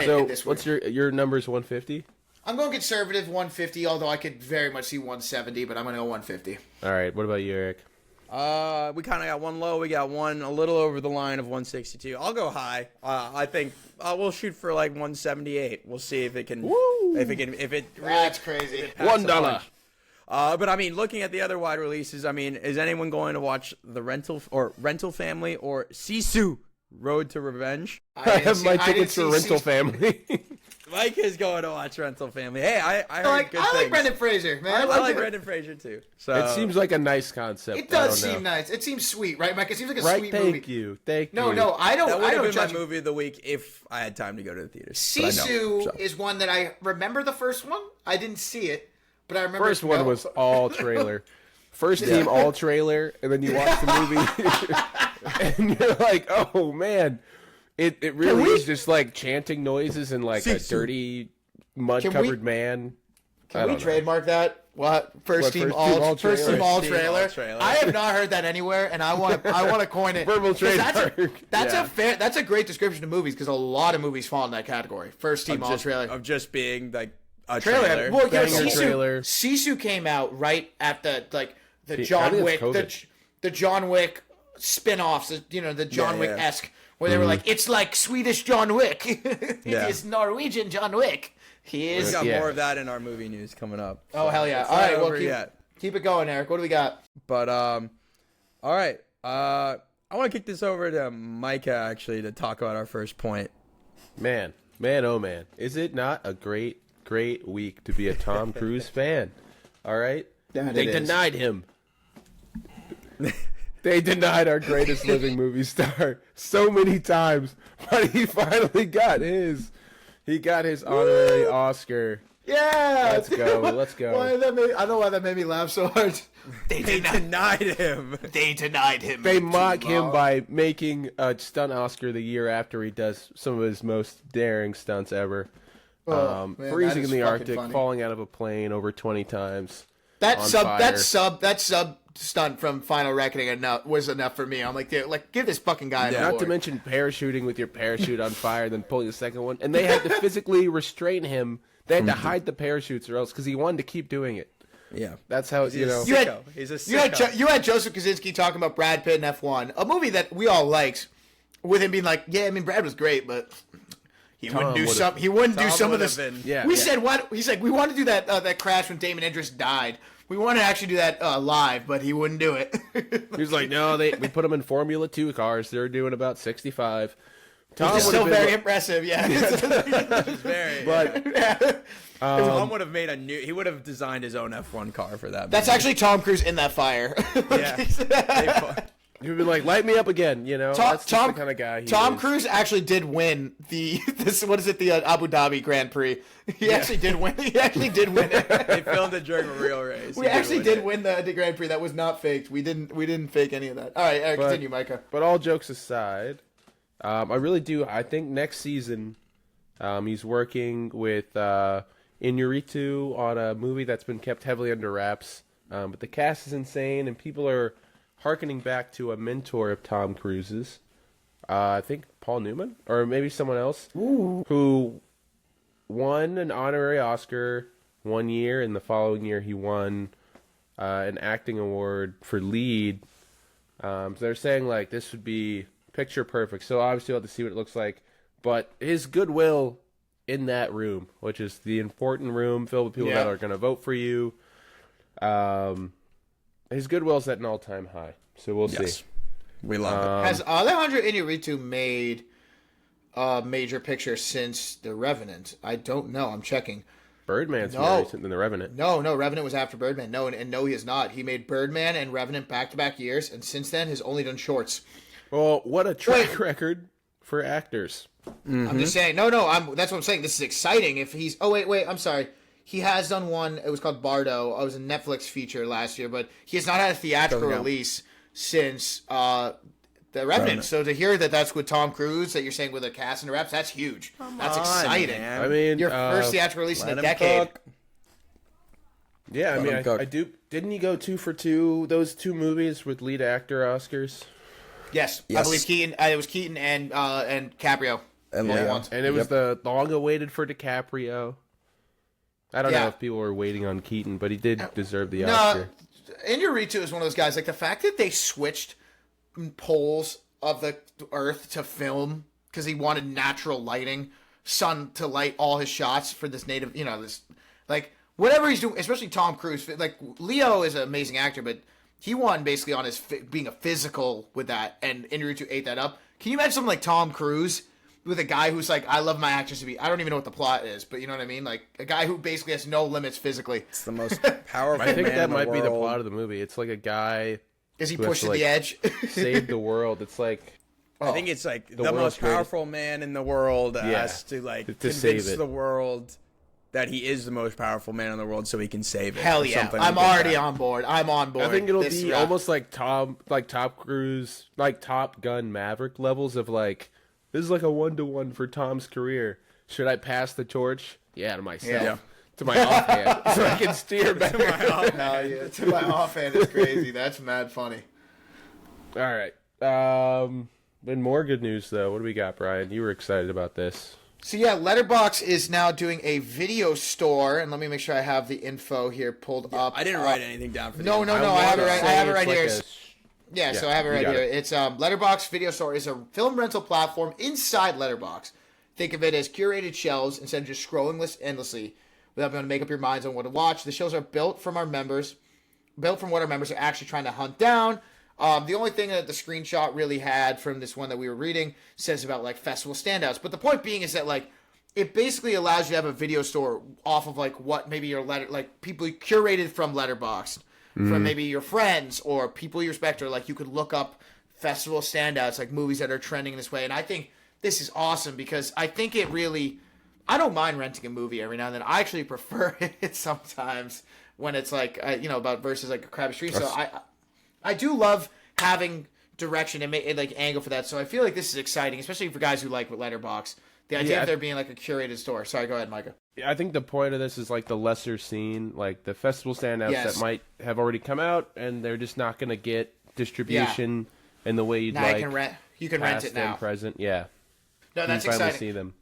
Speaker 8: So what's your number's 150?
Speaker 2: I'm going conservative 150, although I could very much see 170, but I'm going to go 150.
Speaker 8: All right. What about you, Eric?
Speaker 7: We kind of got one low. We got one a little over the line of 162. I'll go high. I think we'll shoot for 178. We'll see if it can. Woo! If it really,
Speaker 2: that's crazy.
Speaker 8: $1.
Speaker 7: But I mean, looking at the other wide releases, I mean, is anyone going to watch the Rental Family or Sisu Road to Revenge?
Speaker 8: I have my tickets for Rental Family.
Speaker 7: Mike is going to watch Rental Family. Hey, I heard good things.
Speaker 2: I like Brendan Fraser, man.
Speaker 7: I like Brendan Fraser too. So
Speaker 8: it seems like a nice concept.
Speaker 2: It does seem nice. It seems sweet, right, Mike? It seems like a sweet movie.
Speaker 8: Thank you.
Speaker 2: No, I don't.
Speaker 7: That would have been
Speaker 2: judge
Speaker 7: my movie of the week if I had time to go to the theaters.
Speaker 2: Sisu is one that I remember. The first one, I didn't see it, but I remember.
Speaker 8: First one was all trailer. First team all trailer, and then you watch the movie, and you're like, oh man, it really is just like chanting noises and a dirty mud-covered man.
Speaker 2: Can we trademark that? What first team all trailer? I have not heard that anywhere, and I want to coin it.
Speaker 8: Verbal trademark.
Speaker 2: That's a great description of movies because a lot of movies fall in that category. First team all trailer
Speaker 7: of just being a
Speaker 2: trailer.
Speaker 7: Well,
Speaker 8: trailer.
Speaker 2: Sisu came out right at the John Wick the John Wick spin-offs, the John Wick-esque where they were like, it's like Swedish John Wick. It is Norwegian John Wick.
Speaker 7: We got more of that in our movie news coming up.
Speaker 2: Oh, hell yeah. All right, well, keep it going, Eric. What do we got?
Speaker 7: But, all right. I want to kick this over to Micah, actually, to talk about our first point.
Speaker 8: Man, oh man. Is it not a great week to be a Tom Cruise fan? All right? They denied him. They denied our greatest living movie star so many times, but he finally got his. He got his honorary Oscar.
Speaker 2: Yeah!
Speaker 8: Let's go.
Speaker 2: I don't know why that made me laugh so hard.
Speaker 7: They denied him.
Speaker 2: They denied him.
Speaker 8: They mock him by making a stunt Oscar the year after he does some of his most daring stunts ever. Freezing in the Arctic, falling out of a plane over 20 times. That
Speaker 2: sub stunt from Final Reckoning was enough for me. I'm like, dude, give this fucking guy an award.
Speaker 8: Not to mention parachuting with your parachute on fire, then pulling the second one, and they had to physically restrain him. They had to hide the parachutes, or else because he wanted to keep doing it.
Speaker 7: Yeah,
Speaker 8: that's how
Speaker 7: he's a sicko.
Speaker 2: You had Joseph Kosinski talking about Brad Pitt in F1, a movie that we all liked, with him being like, yeah, I mean Brad was great, but he wouldn't do some of this. We said what? He's like, we want to do that crash when Damon Idris died. We want to actually do that live, but he wouldn't do it.
Speaker 8: He was like, no, we put them in Formula 2 cars. They're doing about 65.
Speaker 2: Tom was still very impressive, yeah.
Speaker 7: Very.
Speaker 2: But
Speaker 7: Tom would have made he would have designed his own F1 car for that.
Speaker 2: That's actually Tom Cruise in that fire.
Speaker 7: Yeah.
Speaker 8: You'd be like, light me up again, That's just the kind of guy he
Speaker 2: Tom
Speaker 8: is.
Speaker 2: Cruise actually did win the Abu Dhabi Grand Prix. He actually did win. He actually did win it.
Speaker 7: They filmed it during a real race.
Speaker 2: We actually did win the Grand Prix. That was not faked. We didn't fake any of that. All right, Eric, continue, Micah.
Speaker 8: But all jokes aside, I really do. I think next season, he's working with Inarritu on a movie that's been kept heavily under wraps. But the cast is insane, and people are harkening back to a mentor of Tom Cruise's, I think Paul Newman, or maybe someone else, who won an honorary Oscar one year, and the following year he won an acting award for lead. So they're saying, this would be picture perfect. So obviously we'll have to see what it looks like. But his goodwill in that room, which is the important room filled with people
Speaker 2: Yeah.
Speaker 8: that are going to vote for you. His goodwill's at an all-time high, so we'll see.
Speaker 7: We love it.
Speaker 2: Has Alejandro Inarritu made a major picture since The Revenant? I don't know. I'm checking.
Speaker 8: Birdman's more recent than The Revenant.
Speaker 2: No, Revenant was after Birdman. No, and no, he is not. He made Birdman and Revenant back-to-back years, and since then has only done shorts.
Speaker 8: Well, what a track record for actors.
Speaker 2: I'm just saying. No, that's what I'm saying. This is exciting. If he's... Oh, wait, I'm sorry. He has done one. It was called Bardo. It was a Netflix feature last year, but he has not had a theatrical release since The Revenant. So to hear that that's with Tom Cruise, that you're saying with a cast and reps, that's huge. That's exciting.
Speaker 7: Man.
Speaker 8: I mean,
Speaker 2: Your first theatrical release in a
Speaker 7: Let him
Speaker 2: decade.
Speaker 7: cook.
Speaker 8: yeah, I
Speaker 7: Let
Speaker 8: mean,
Speaker 7: him cook.
Speaker 8: I do. Didn't he go 2 for 2? Those 2 movies with lead actor Oscars.
Speaker 2: Yes, I believe Keaton. It was Keaton and Caprio.
Speaker 7: And
Speaker 2: Both
Speaker 7: Leo.
Speaker 2: ones.
Speaker 8: And it was the long-awaited for DiCaprio. I don't
Speaker 2: Yeah.
Speaker 8: know if people were waiting on Keaton, but he did deserve the
Speaker 2: No,
Speaker 8: Oscar.
Speaker 2: Inarritu is one of those guys. Like the fact that they switched poles of the Earth to film because he wanted natural lighting, sun to light all his shots for this native. This like whatever he's doing, especially Tom Cruise. Like Leo is an amazing actor, but he won basically on his being a physical with that, and Inarritu ate that up. Can you imagine something like Tom Cruise with a guy who's like, I love my actors to be, I don't even know what the plot is, but you know what I mean? Like a guy who basically has no limits physically.
Speaker 7: It's the most powerful
Speaker 8: I think
Speaker 7: man
Speaker 8: that
Speaker 7: in the
Speaker 8: might be the
Speaker 7: world.
Speaker 8: plot of the movie. It's like a guy
Speaker 2: Is he
Speaker 8: who has
Speaker 2: pushed to
Speaker 8: to,
Speaker 2: the
Speaker 8: like,
Speaker 2: edge?
Speaker 8: save the world. It's like
Speaker 7: I think it's like the
Speaker 8: world's
Speaker 7: most
Speaker 8: greatest-
Speaker 7: powerful man in the world
Speaker 8: Yeah,
Speaker 7: has to like
Speaker 8: to save
Speaker 7: convince
Speaker 8: it.
Speaker 7: the world that he is the most powerful man in the world so he can save it.
Speaker 2: Hell
Speaker 7: or
Speaker 2: yeah.
Speaker 7: something
Speaker 2: I'm
Speaker 7: like
Speaker 2: already
Speaker 7: that.
Speaker 2: on board. I'm on board.
Speaker 8: I think it'll
Speaker 2: This
Speaker 8: be
Speaker 2: route.
Speaker 8: almost like Top Cruise, like Top Gun Maverick levels of like, this is like a 1-to-1 for Tom's career. Should I pass the torch? Yeah, to myself.
Speaker 2: Yeah.
Speaker 8: To my offhand. So I can steer better.
Speaker 2: Hell yeah. To my offhand is crazy. That's mad funny.
Speaker 8: All right. Then more good news, though. What do we got, Brian? You were excited about this.
Speaker 2: So yeah, Letterboxd is now doing a video store, and let me make sure I have the info here pulled up.
Speaker 7: I didn't write anything down for
Speaker 2: No,
Speaker 7: the
Speaker 2: no, no. I have it right. I have it right here.
Speaker 8: Yeah,
Speaker 2: So I have it
Speaker 8: you
Speaker 2: right
Speaker 8: got
Speaker 2: here.
Speaker 8: it.
Speaker 2: It's Letterboxd Video Store is a film rental platform inside Letterboxd. Think of it as curated shelves instead of just scrolling endlessly without being able to make up your minds on what to watch. The shows are built from what our members are actually trying to hunt down. The only thing that the screenshot really had from this one that we were reading says about like festival standouts. But the point being is that like it basically allows you to have a video store off of like what maybe your people curated from Letterboxd, from maybe your friends or people you respect, or like you could look up festival standouts, like movies that are trending this way. And I think this is awesome because I think it really, I don't mind renting a movie every now and then. I actually prefer it sometimes when it's like, about versus like a crappy stream. So I do love having direction and like angle for that. So I feel like this is exciting, especially for guys who like Letterboxd. The idea of there being like a curated store. Sorry, go ahead, Micah.
Speaker 8: I think the point of this is like the lesser seen, like the festival standouts
Speaker 2: Yes.
Speaker 8: that might have already come out and they're just not going to get distribution in the way you'd
Speaker 2: Now
Speaker 8: like.
Speaker 2: you can rent
Speaker 8: past
Speaker 2: it now.
Speaker 8: and present. Yeah.
Speaker 2: No, that's
Speaker 8: you can finally
Speaker 2: exciting.
Speaker 8: see them.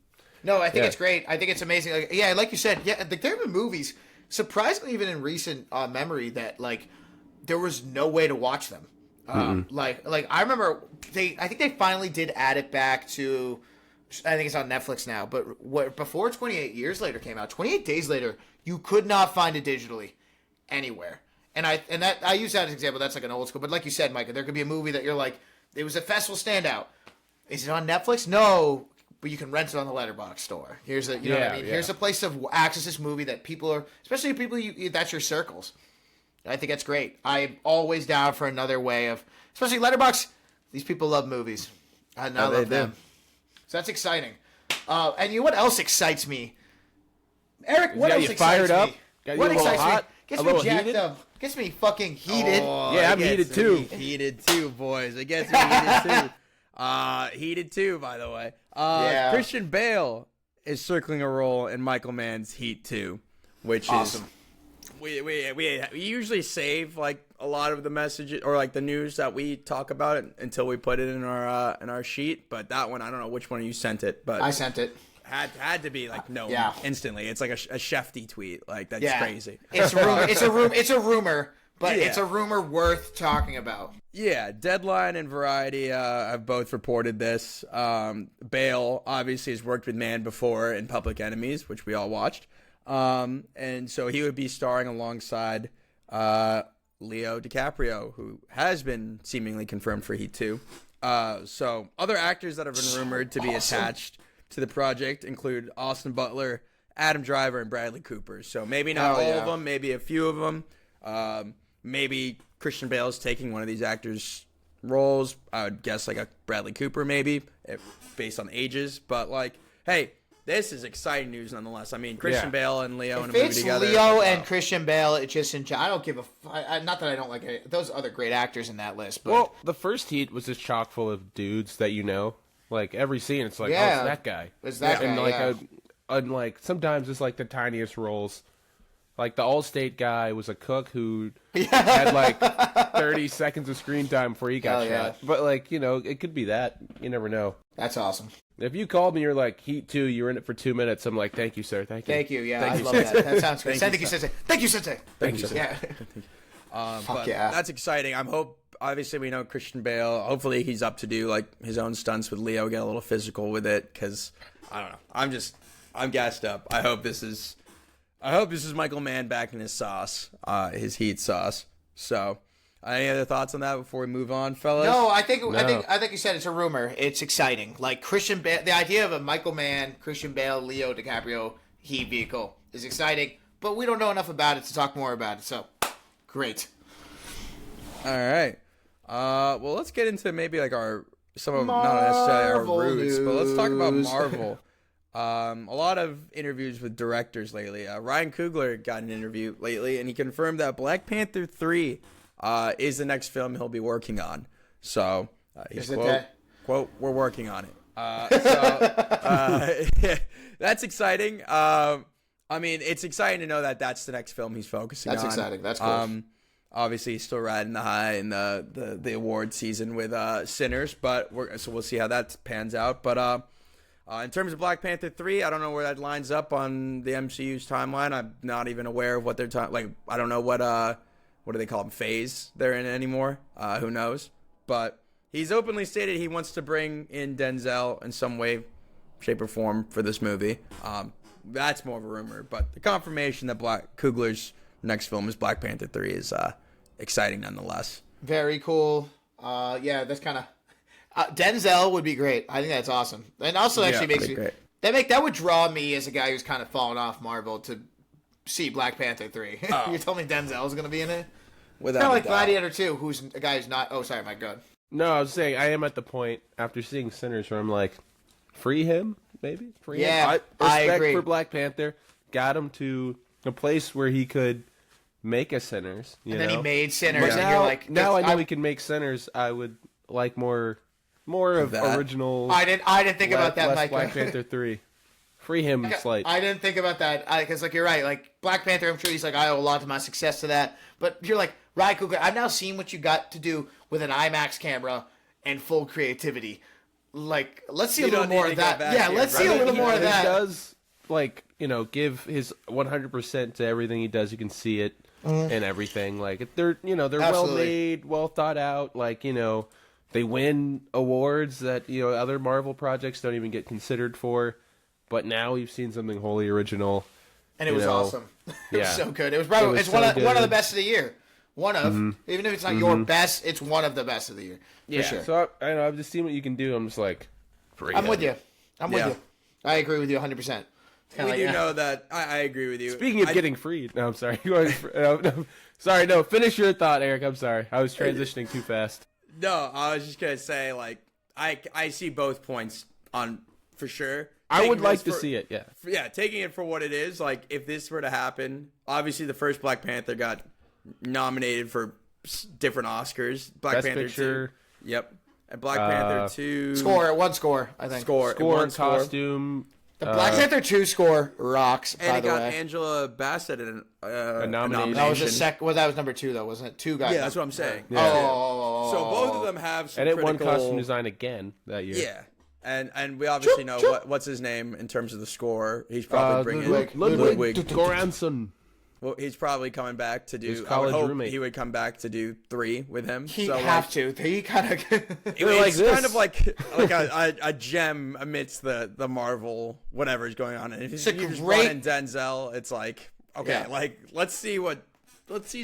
Speaker 2: No, I think
Speaker 8: Yeah.
Speaker 2: it's great. I think it's amazing. Like you said, there have been movies, surprisingly even in recent memory, that like there was no way to watch them. Like I remember I think they finally did add it back to. I think it's on Netflix now. But before 28 Years Later came out, 28 Days Later, you could not find it digitally anywhere. And I use that as an example. That's like an old school. But like you said, Micah, there could be a movie that you're like, it was a festival standout. Is it on Netflix? No, but you can rent it on the Letterboxd store. Here's a, you know what I mean?
Speaker 8: Yeah.
Speaker 2: Here's a place to access this movie that people are, especially people that's your circles. I think that's great. I'm always down for another way of, especially Letterboxd. These people love movies, and I love them. So that's exciting. And you know what else excites me? Eric, what else
Speaker 8: you
Speaker 2: excites
Speaker 8: fired up?
Speaker 2: me?
Speaker 8: Got you
Speaker 2: What
Speaker 8: a little
Speaker 2: excites me?
Speaker 8: hot?
Speaker 2: Gets
Speaker 8: A
Speaker 2: me
Speaker 8: little
Speaker 2: jacked
Speaker 8: heated?
Speaker 2: up. Gets me fucking heated.
Speaker 7: Oh,
Speaker 8: Yeah,
Speaker 7: it
Speaker 8: I'm heated
Speaker 7: gets
Speaker 8: too.
Speaker 7: me Heated too, boys. It gets me heated too. Heated too, by the way.
Speaker 2: Yeah.
Speaker 7: Christian Bale is circling a role in Michael Mann's Heat 2, which
Speaker 2: Awesome.
Speaker 7: is we usually save like a lot of the messages or like the news that we talk about it until we put it in our sheet. But that one, I don't know which one you sent it, but
Speaker 2: I sent it.
Speaker 7: had to be like known
Speaker 2: Yeah.
Speaker 7: instantly. It's like a Shefty tweet. Like that's
Speaker 2: Yeah.
Speaker 7: crazy.
Speaker 2: It's a rumor, but
Speaker 7: Yeah.
Speaker 2: it's a rumor worth talking about.
Speaker 7: Yeah, Deadline and Variety have both reported this. Bale obviously has worked with Mann before in Public Enemies, which we all watched. And so he would be starring alongside Leo DiCaprio, who has been seemingly confirmed for Heat 2. So other actors that have been rumored to be attached to the project include Austin Butler, Adam Driver, and Bradley Cooper. So maybe not all of them, maybe a few of them. Maybe Christian Bale's taking one of these actors' roles. I would guess like a Bradley Cooper maybe, based on ages. But like, hey, this is exciting news nonetheless. I mean, Christian Bale and Leo in a movie together.
Speaker 2: If it's Leo and Christian Bale, it just I don't give a not that I don't like it. Those other great actors in that list. But
Speaker 8: Well, the first Heat was just chock full of dudes that you know. Like every scene, it's like, oh, it's that guy.
Speaker 2: It's that
Speaker 8: and
Speaker 2: guy,
Speaker 8: like and like sometimes it's like the tiniest roles. Like the Allstate guy was a cook who had like 30 seconds of screen time before he got shot. But like, you know, it could be that. You never know.
Speaker 2: That's awesome.
Speaker 8: If you called me, you're like, Heat 2, you were in it for 2 minutes. I'm like, thank you, sir. Thank you.
Speaker 2: Thank you. Yeah,
Speaker 7: Thank
Speaker 2: I
Speaker 7: you,
Speaker 2: love
Speaker 7: sir.
Speaker 2: that. That sounds great.
Speaker 7: Thank
Speaker 2: Thank you, Sensei. Thank you, Sensei.
Speaker 8: Thank you, sir.
Speaker 2: Yeah.
Speaker 7: But
Speaker 2: yeah.
Speaker 7: that's exciting. Obviously we know Christian Bale. Hopefully he's up to do like his own stunts with Leo, get a little physical with it. Because I don't know. I'm gassed up. I hope this is Michael Mann back in his sauce, his Heat sauce. So, any other thoughts on that before we move on, fellas?
Speaker 2: No, I think you said it's a rumor. It's exciting. Like Christian Bale, the idea of a Michael Mann, Christian Bale, Leo DiCaprio Heat vehicle is exciting, but we don't know enough about it to talk more about it. So, great.
Speaker 7: All right. Well, let's get into maybe like some of not necessarily our roots, but let's talk about Marvel. A lot of interviews with directors lately. Ryan Coogler got an interview lately, and he confirmed that Black Panther 3 is the next film he'll be working on. So he's quote, we're working on it. That's exciting. I mean, it's exciting to know that that's the next film he's focusing on.
Speaker 2: That's exciting. That's cool.
Speaker 7: Obviously, he's still riding the high in the award season with Sinners, but so we'll see how that pans out. But in terms of Black Panther 3, I don't know where that lines up on the MCU's timeline. I'm not even aware of what they're like. I don't know what do they call them, phase they're in anymore. Who knows? But he's openly stated he wants to bring in Denzel in some way, shape, or form for this movie. That's more of a rumor, but the confirmation that Coogler's next film is Black Panther 3 is exciting nonetheless.
Speaker 2: Very cool. Yeah, that's kind of Denzel would be great. I think that's awesome, and also actually makes
Speaker 7: great.
Speaker 2: That would draw me as a guy who's kind of fallen off Marvel to see Black Panther 3.
Speaker 7: Oh.
Speaker 2: You told me Denzel's going to be in it.
Speaker 7: Without
Speaker 2: Kind of like
Speaker 7: a doubt.
Speaker 2: Gladiator 2, who's a guy who's not. Oh, sorry, Mike. Go ahead.
Speaker 8: No, I was saying I am at the point after seeing Sinners where I'm like, free him, maybe? Free him?
Speaker 2: Yeah,
Speaker 8: Respect
Speaker 2: I agree.
Speaker 8: for Black Panther. Got him to a place where he could make a Sinners.
Speaker 2: And then he made Sinners,
Speaker 8: But
Speaker 2: and
Speaker 8: now,
Speaker 2: you're like,
Speaker 8: now I know he can make Sinners. I would like more of
Speaker 7: that.
Speaker 8: original.
Speaker 2: I didn't think about that,
Speaker 8: less
Speaker 2: Mike.
Speaker 8: Black Panther 3. Free him, slight.
Speaker 2: I didn't think about that because, like, you're right. Like Black Panther, I'm sure he's like, I owe a lot to my success to that. But you're like, Ryan Coogler, I've now seen what you got to do with an IMAX camera and full creativity. Like, let's see a little more of that. Yeah, let's see a little more of that.
Speaker 8: He does, like, give his 100% to everything he does. You can see it and everything. Like, they're well made, well thought out. Like, they win awards that other Marvel projects don't even get considered for. But now we've seen something wholly original,
Speaker 2: and it was awesome. It was
Speaker 8: Yeah.
Speaker 2: so good. It was probably
Speaker 8: It was
Speaker 2: one
Speaker 8: so
Speaker 2: of the
Speaker 8: good.
Speaker 2: best of the year. One of, even if it's not your best, it's one of the best of the year.
Speaker 8: Yeah.
Speaker 2: For sure.
Speaker 8: So I know I've just seen what you can do. I'm just like, free
Speaker 2: I'm
Speaker 8: him.
Speaker 2: with you. I'm with
Speaker 7: Yeah.
Speaker 2: you. I agree with you 100%.
Speaker 7: We do know that. I agree with you.
Speaker 8: Speaking of getting freed, no, I'm sorry. Sorry, no. Finish your thought, Eric. I'm sorry. I was transitioning too fast.
Speaker 7: No, I was just gonna say, like, I see both points on for sure.
Speaker 8: I would
Speaker 7: Taking
Speaker 8: like
Speaker 7: this
Speaker 8: to see it. Yeah.
Speaker 7: Yeah, taking it for what it is. Like, if this were to happen, obviously the first Black Panther got nominated for different Oscars. Black
Speaker 8: Best
Speaker 7: Panther
Speaker 8: Picture.
Speaker 7: 2. Yep. And Black Panther 2.
Speaker 2: One score, I think.
Speaker 7: Score,
Speaker 8: Costume.
Speaker 2: The Black Panther 2 score rocks,
Speaker 7: And
Speaker 2: by
Speaker 7: it
Speaker 2: the
Speaker 7: got
Speaker 2: way.
Speaker 7: Angela Bassett a
Speaker 8: nomination.
Speaker 2: That was that was number 2, though, wasn't it? 2 guys.
Speaker 7: Yeah, that's what I'm saying.
Speaker 8: Yeah.
Speaker 2: Oh.
Speaker 7: So both of them have some
Speaker 8: And it won
Speaker 7: critical...
Speaker 8: costume design again that year.
Speaker 7: Yeah. And we obviously know what's his name in terms of the score. He's probably bringing
Speaker 2: Ludwig.
Speaker 8: Ludwig Göransson.
Speaker 7: Well, he's probably coming back to do.
Speaker 8: His
Speaker 7: I would
Speaker 8: college
Speaker 7: hope
Speaker 8: roommate.
Speaker 7: he would come back to do 3 with him.
Speaker 2: He
Speaker 7: so,
Speaker 2: have to. He kind of.
Speaker 7: It's
Speaker 8: like
Speaker 7: kind
Speaker 8: this.
Speaker 7: of like a gem amidst the Marvel whatever is going on. And if
Speaker 2: It's a
Speaker 7: you just
Speaker 2: great-
Speaker 7: run in Denzel, it's like okay,
Speaker 2: Yeah.
Speaker 7: like let's see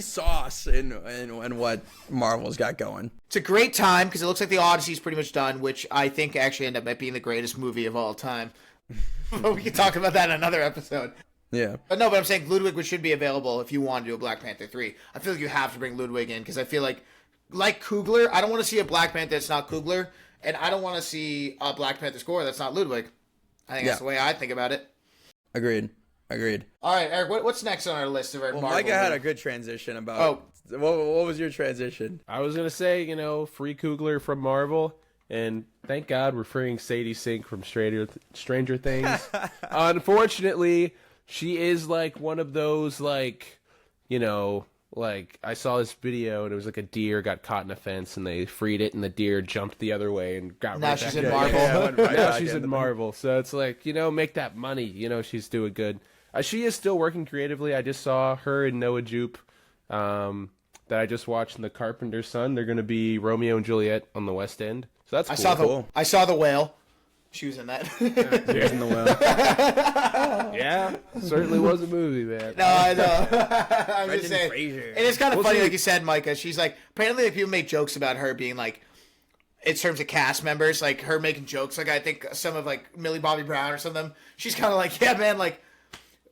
Speaker 7: Sauce and what Marvel's got going.
Speaker 2: It's a great time because it looks like the Odyssey's pretty much done, which I think actually ended up being the greatest movie of all time. But we can talk about that in another episode.
Speaker 7: Yeah.
Speaker 2: But no, but I'm saying Ludwig should be available if you want to do a Black Panther 3. I feel like you have to bring Ludwig in because I feel like Coogler, I don't want to see a Black Panther that's not Coogler, and I don't want to see a Black Panther score that's not Ludwig. I think that's the way I think about it.
Speaker 7: Agreed.
Speaker 2: All right, Eric, what's next on our list of our Marvel
Speaker 7: Micah had a
Speaker 2: movies?
Speaker 7: good transition about. What was your transition?
Speaker 8: I was gonna say, free Coogler from Marvel, and thank God we're freeing Sadie Sink from Stranger Things. Unfortunately, she is like one of those like I saw this video and it was like a deer got caught in a fence and they freed it and the deer jumped the other way and got
Speaker 2: Now
Speaker 8: right
Speaker 2: she's
Speaker 8: back
Speaker 2: in
Speaker 8: in.
Speaker 2: Marvel.
Speaker 8: Now she's in Marvel, so it's like make that money. She's doing good. She is still working creatively. I just saw her and Noah Jupe. That I just watched in The Carpenter's Son. They're going to be Romeo and Juliet on the West End. So that's cool.
Speaker 2: I saw the whale. She was in that.
Speaker 7: Here's in the well.
Speaker 8: Yeah, certainly was a movie, man.
Speaker 2: No, I know. I'm just
Speaker 7: Brendan
Speaker 2: saying.
Speaker 7: Fraser.
Speaker 2: And it's kind of
Speaker 8: We'll
Speaker 2: funny,
Speaker 8: see.
Speaker 2: like you said, Micah. She's like, apparently, like, people make jokes about her being like, in terms of cast members, like her making jokes. Like I think some of like Millie Bobby Brown or some of them. She's kind of like, yeah, man, like,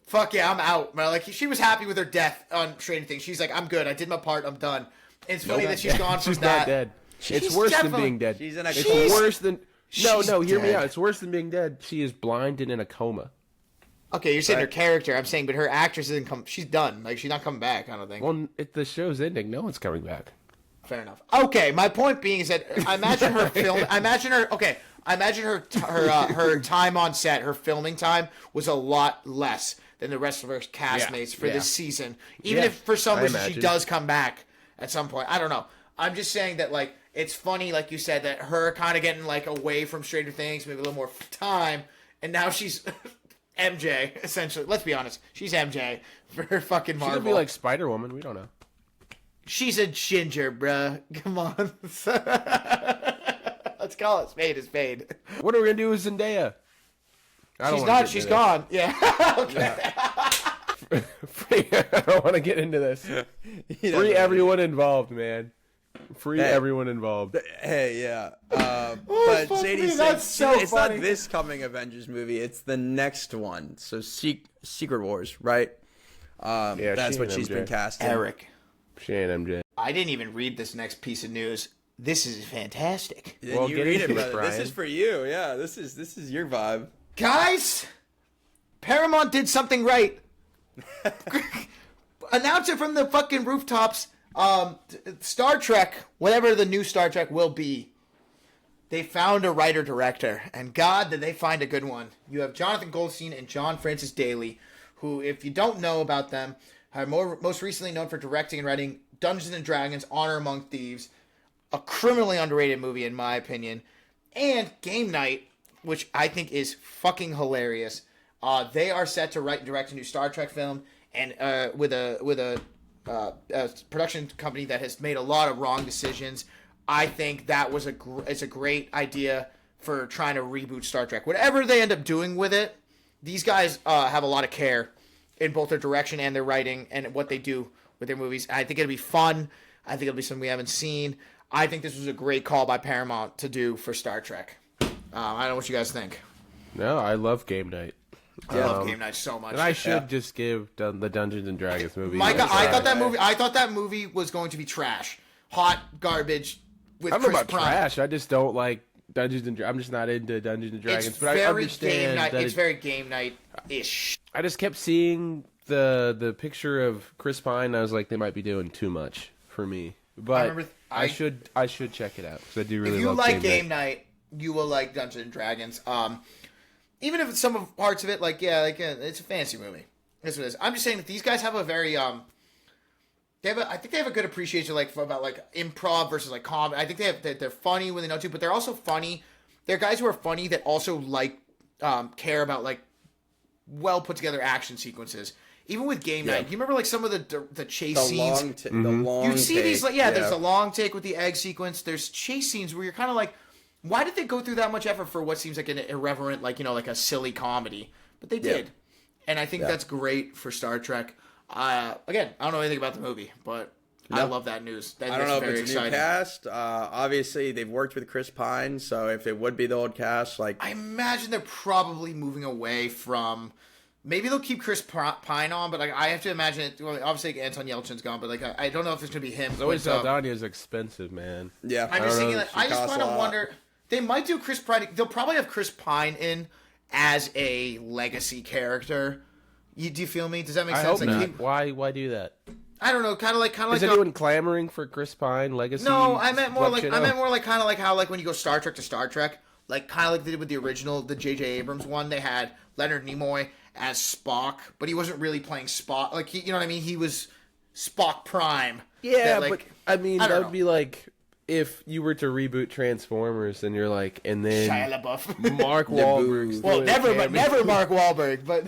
Speaker 2: fuck yeah, I'm out. Man. Like she was happy with her death on Stranger Things. She's like, I'm good. I did my part. I'm done. And it's funny that she's gone from
Speaker 8: She's
Speaker 2: that.
Speaker 8: not dead. It's
Speaker 2: She's
Speaker 8: worse than
Speaker 2: definitely-
Speaker 8: being dead.
Speaker 7: She's in a
Speaker 8: It's
Speaker 7: coma.
Speaker 8: worse than.
Speaker 2: She's
Speaker 8: No, hear me
Speaker 2: dead.
Speaker 8: out. It's worse than being dead. She is blind and in a coma.
Speaker 2: Okay, you're saying her character. I'm saying, but her actress isn't come. She's done. Like she's not coming back. I don't think.
Speaker 8: Well, the show's ending. No one's coming back.
Speaker 2: Fair enough. Okay, my point being is that I imagine her film. I imagine her. Okay, I imagine her her time on set, her filming time was a lot less than the rest of her castmates for this season. Even
Speaker 8: Yeah,
Speaker 2: if for some
Speaker 8: I
Speaker 2: reason she
Speaker 8: imagine.
Speaker 2: does come back at some point. I don't know. I'm just saying that like it's funny, like you said, that her kind of getting like away from Stranger Things, maybe a little more time, and now she's MJ essentially. Let's be honest, she's MJ for her fucking
Speaker 8: She
Speaker 2: Marvel.
Speaker 8: could be like Spider-Woman. We don't know.
Speaker 2: She's a ginger, bruh. Come on. Let's call it spade a spade.
Speaker 8: What are we gonna do with Zendaya? I don't
Speaker 2: She's
Speaker 8: wanna
Speaker 2: not.
Speaker 8: get
Speaker 2: She's
Speaker 8: into
Speaker 2: gone. Yeah. Okay.
Speaker 8: this. I don't want to get into this. Free everyone involved, man. Free everyone involved.
Speaker 7: Hey, yeah. But
Speaker 2: fuck
Speaker 7: Sadie
Speaker 2: me,
Speaker 7: Sink,
Speaker 2: that's so
Speaker 7: it's
Speaker 2: funny.
Speaker 7: not this coming Avengers movie. It's the next one. So Secret Wars, right?
Speaker 8: Yeah,
Speaker 7: That's
Speaker 8: she
Speaker 7: what
Speaker 8: and
Speaker 7: she's
Speaker 8: MJ.
Speaker 7: been casting.
Speaker 2: Eric,
Speaker 8: She ain't MJ.
Speaker 2: I didn't even read this next piece of news. This is fantastic.
Speaker 7: Then
Speaker 8: Well,
Speaker 7: you
Speaker 8: get
Speaker 7: read
Speaker 8: into
Speaker 7: it,
Speaker 8: it,
Speaker 7: brother. This
Speaker 8: Brian.
Speaker 7: is for you. Yeah, this is your vibe.
Speaker 2: Guys, Paramount did something right. Announce it from the fucking rooftops. Star Trek, whatever the new Star Trek will be, they found a writer-director, and God, did they find a good one. You have Jonathan Goldstein and John Francis Daly, who, if you don't know about them, are most recently known for directing and writing Dungeons & Dragons, Honor Among Thieves, a criminally underrated movie in my opinion, and Game Night, which I think is fucking hilarious. They are set to write and direct a new Star Trek film, and with a production company that has made a lot of wrong decisions. I think that was it's a great idea for trying to reboot Star Trek. Whatever they end up doing with it, these guys have a lot of care in both their direction and their writing and what they do with their movies. I think it'll be fun. I think it'll be something we haven't seen. I think this was a great call by Paramount to do for Star Trek. I don't know what you guys think.
Speaker 8: No, I love Game Night.
Speaker 2: I love Game Night so much.
Speaker 8: And I should just give the Dungeons and Dragons movie.
Speaker 2: Micah,
Speaker 8: a
Speaker 2: I
Speaker 8: try.
Speaker 2: thought that movie was going to be trash, hot garbage with
Speaker 8: I don't know
Speaker 2: Chris
Speaker 8: about
Speaker 2: Pine.
Speaker 8: trash. I just don't like Dungeons and I'm just not into Dungeons and Dragons.
Speaker 2: It's
Speaker 8: but I
Speaker 2: very
Speaker 8: understand
Speaker 2: game night.
Speaker 8: that
Speaker 2: It's very game night ish.
Speaker 8: I just kept seeing the picture of Chris Pine. And I was like, they might be doing too much for me. But
Speaker 2: remember
Speaker 8: I should check it out because I do really
Speaker 2: If you
Speaker 8: love
Speaker 2: like
Speaker 8: Game Night.
Speaker 2: game night, you will like Dungeons and Dragons. Even if it's some of parts of it, it's a fantasy movie. That's what it is. I'm just saying that these guys have a very I think they have a good appreciation about improv versus comedy. I think they're funny when they know to, but they're also funny. They're guys who are funny that also care about well put together action sequences. even with Game Night, you remember like some of the chase
Speaker 7: The
Speaker 2: scenes?
Speaker 7: long
Speaker 2: You see these,
Speaker 7: take,
Speaker 2: there's a long take with the egg sequence. There's chase scenes where you're kind of like, why did they go through that much effort for what seems like an irreverent, like, like a silly comedy? But they did. And I think that's great for Star Trek. Again, I don't know anything about the movie, but I love that news.
Speaker 7: I don't know if it's a new cast. Obviously, they've worked with Chris Pine, so if it would be the old cast, like...
Speaker 2: I imagine they're probably moving away from... Maybe they'll keep Chris Pine on, but like I have to imagine it. Well, obviously Anton Yelchin's gone, but like I don't know if it's gonna be him.
Speaker 8: Zoe Saldana's expensive, man.
Speaker 7: Yeah,
Speaker 2: I'm just thinking. I just kind of wonder. They might do Chris Pine. They'll probably have Chris Pine in as a legacy character. Do you feel me? Does that make sense?
Speaker 8: I hope not. Why do that?
Speaker 2: I don't know. Kind of like.
Speaker 8: Is anyone clamoring for Chris Pine legacy?
Speaker 2: No, I meant more like kind of like how like when you go Star Trek to Star Trek, like kind of like they did with the original, the J.J. Abrams one. They had Leonard Nimoy as Spock, but he wasn't really playing Spock. Like, you know what I mean? He was Spock Prime.
Speaker 8: Yeah,
Speaker 2: like,
Speaker 8: but I mean, that would be like if you were to reboot Transformers and you're like, and then
Speaker 2: Shia LaBeouf.
Speaker 8: Mark Wahlberg's
Speaker 2: well, never Mark Wahlberg, but